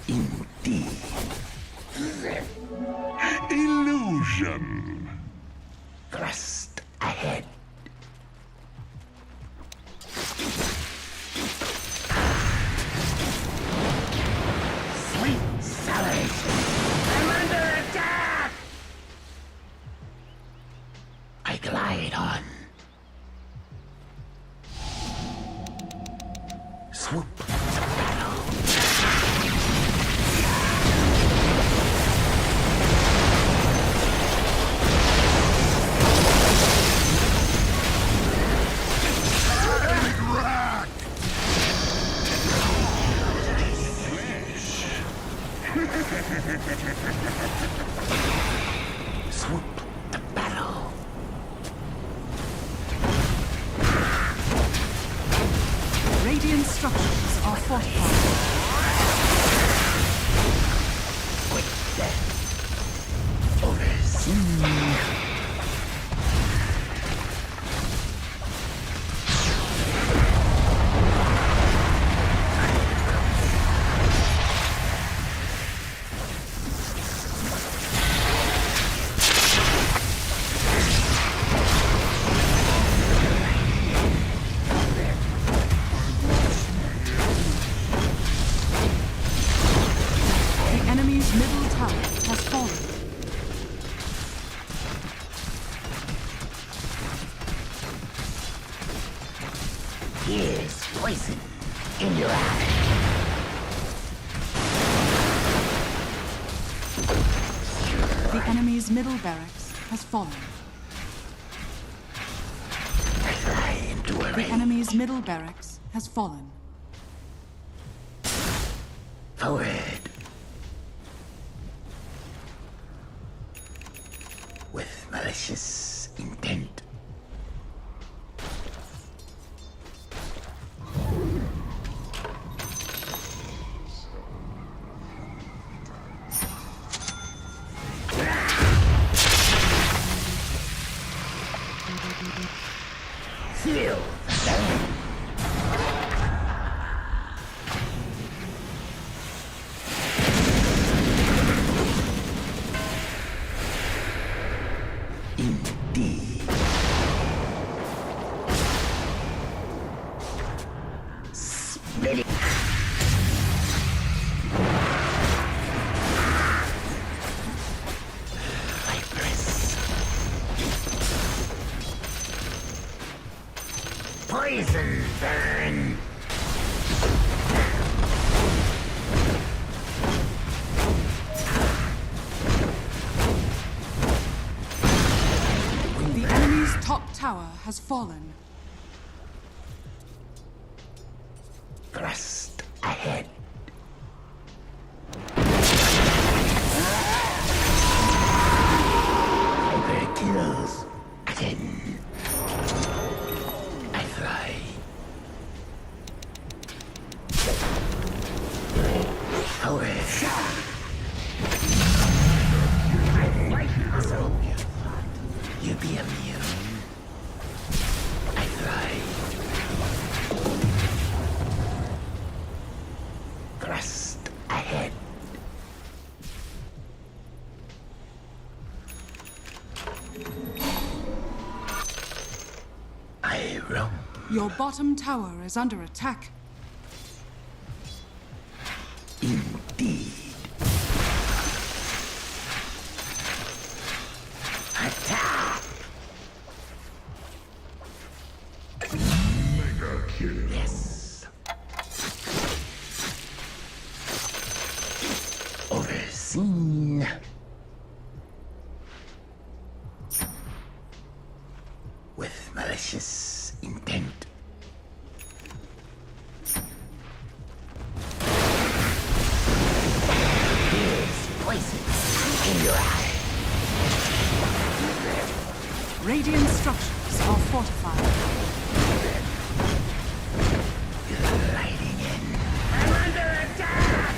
Indeed. Illusion. Thrust ahead. Sweet salad. I'm under attack. I glide on. Swoop. Swoop the battle. Radiant structures are fortified. Quick death. Overseen. The enemy's middle tower has fallen. Here's poison in your eye. The enemy's middle barracks has fallen. I fly into a The rage. enemy's middle barracks has fallen. Forward. With malicious intent. Feel the Indeed. Split it. Viperous. Poison burn. The enemy's top tower has fallen. Thrust ahead. Hyper kills. Again. I fly. Forward. I fight so you be hero. Your bottom tower is under attack. Indeed. Attack! Mega kill. Yes. Overseen. With malicious intent. Here's poison in your eye. Radiant structures are fortified. Lighting in. I'm under attack!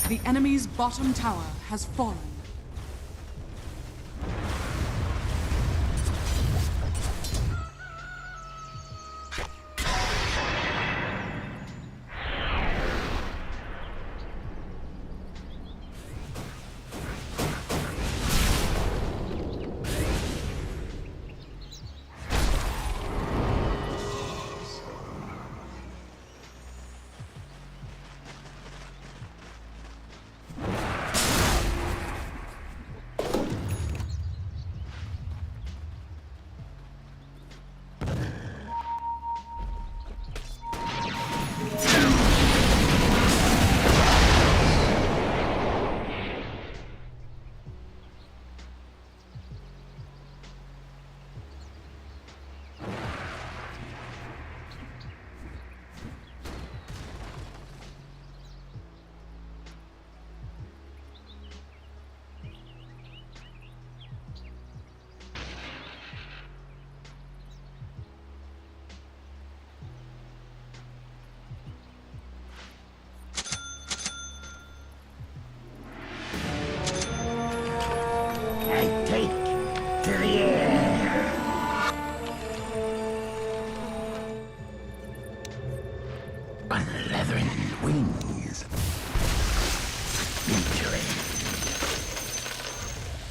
The enemy's bottom tower has fallen. I take to the air. On leathern wings. Entering.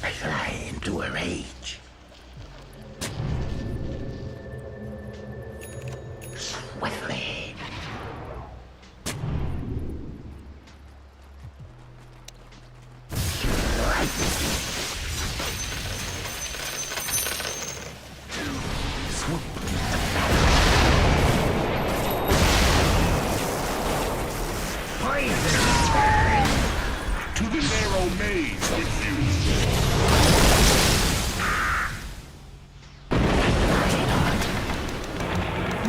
I fly into a rage. Swiftly. To the narrow maze with you.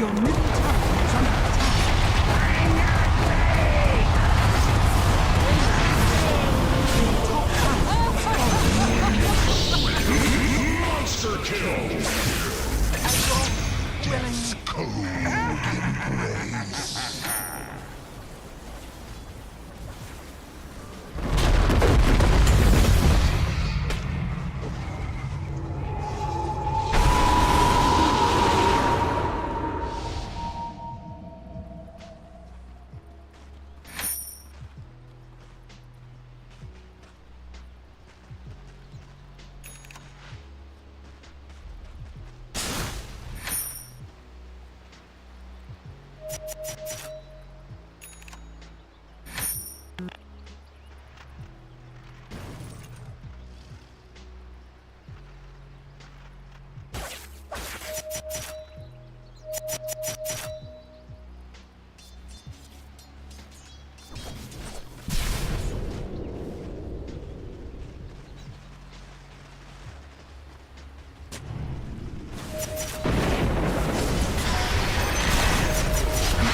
Your middle tower is under attack. Your top tower has fallen. Monster kill. Death's cold embrace.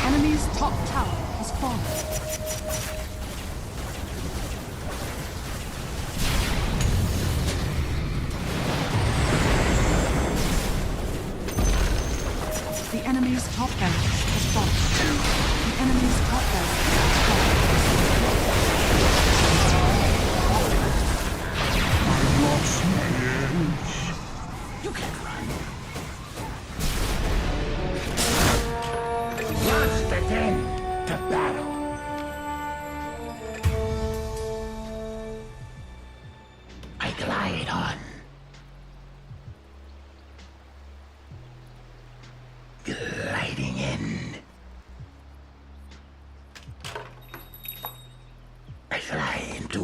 Enemy's top tower has fallen.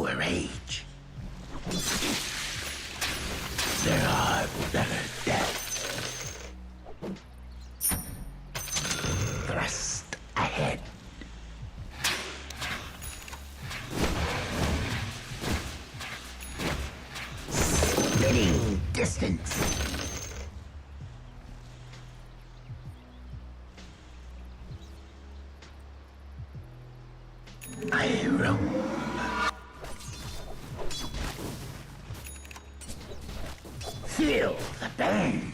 into a rage. There are better deaths. Thrust ahead. Spinning distance. I roam. Feel the pain.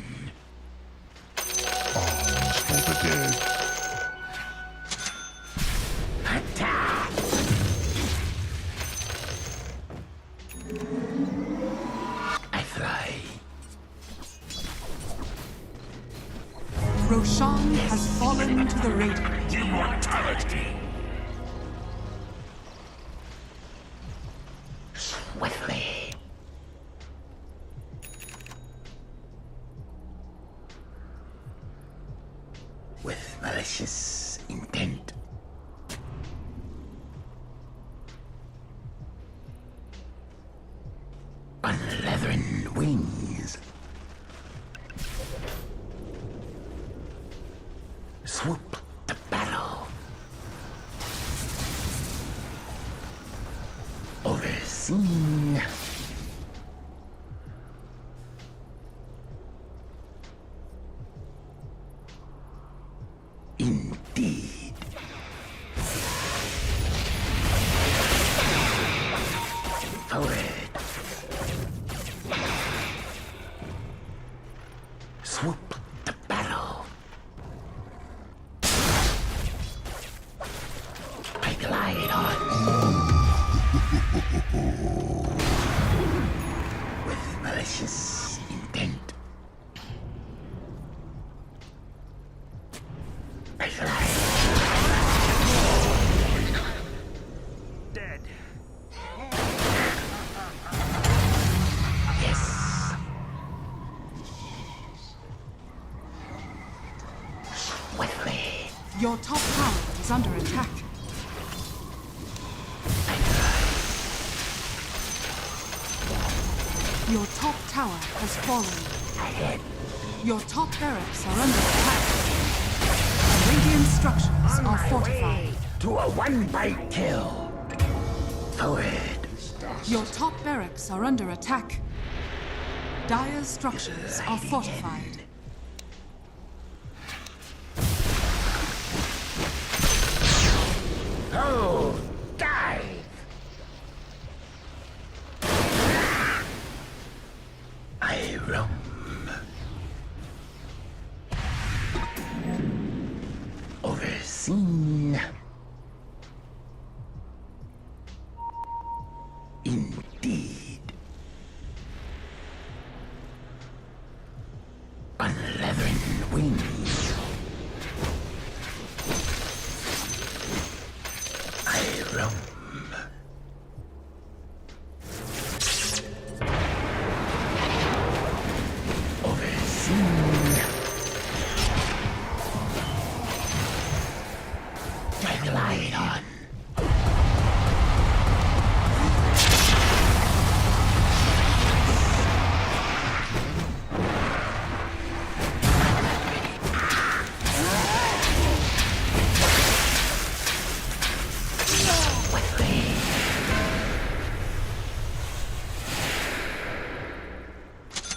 Arms for the dead. Attack. I fly. Roshan has fallen to the Radiant. Immortality. Swiftly. With malicious intent. On leathern wings. Swoop to battle. Overseen. Indeed. Forward. Swoop to battle. I glide on. With malicious intent. I fly. Dead. Yes. Swiftly. Your top tower is under attack. I fly. Your top tower has fallen. Ahead. Your top barracks are under attack. Radiant structures On are my fortified. way to a one-bite kill. Forward. Your top barracks are under attack. Dire's structures are fortified. Oh, dive. I roam. Overseen. Indeed. On leathern wings. I roam. Overseen. I glide on.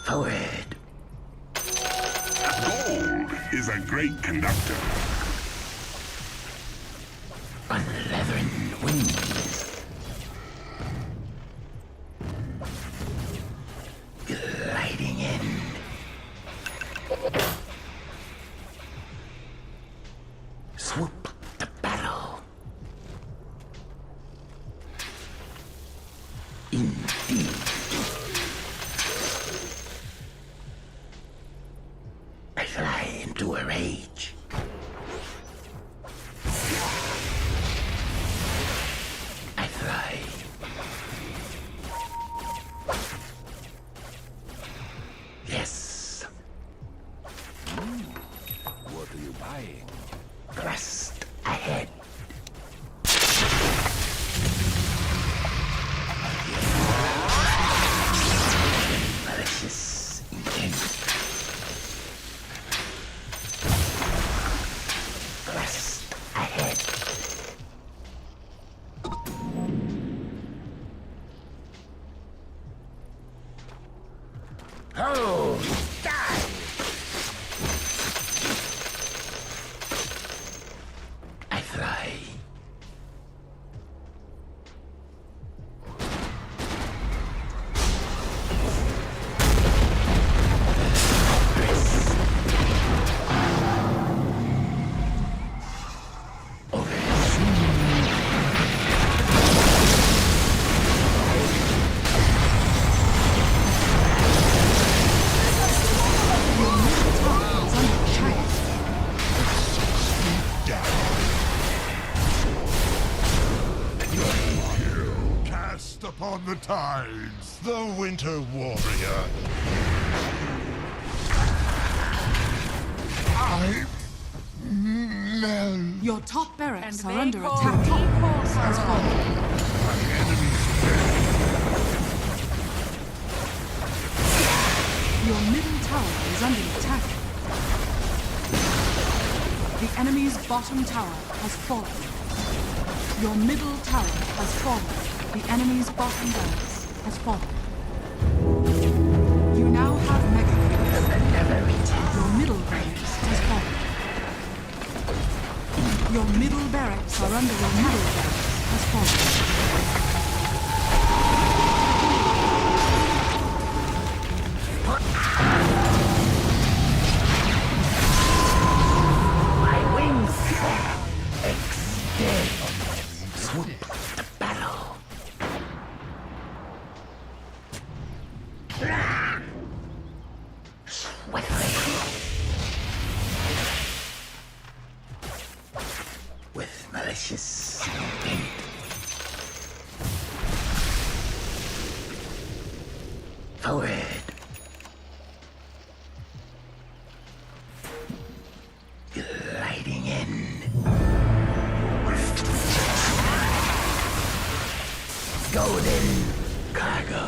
Forward. Gold is a great conductor. On leathern wings. Gliding in. Swoop to battle. Indeed. I fly into a rage. upon the tides, the Winter Warrior. I melt. Your top barracks are under attack. Top force has fallen. My enemy's dead. Your middle tower is under attack. The enemy's bottom tower has fallen. Your middle tower has fallen. The enemy's bottom barracks has fallen. You now have mega. Your middle barracks has fallen. Your middle barracks are under your middle barracks has fallen. My wings extend. Swoop the battle. Swiftly. With malicious intent. Forward. Gliding in. Golden cargo.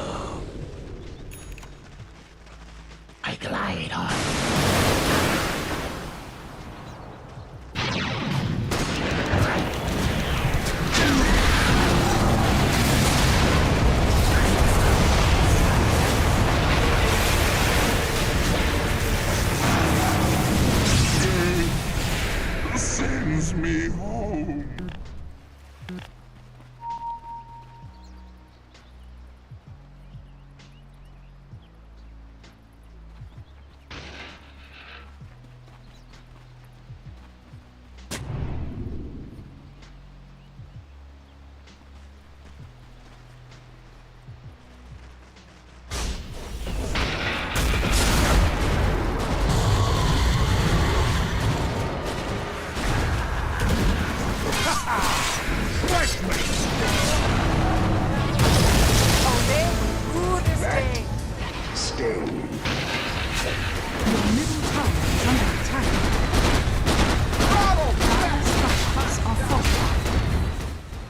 I glide on. Sends me home.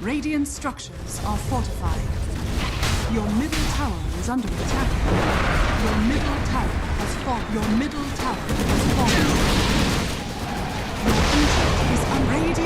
Radiant structures are fortified. Your middle tower is under attack. Your middle tower has fallen. Your middle tower has fallen. Your ancient is unradiant.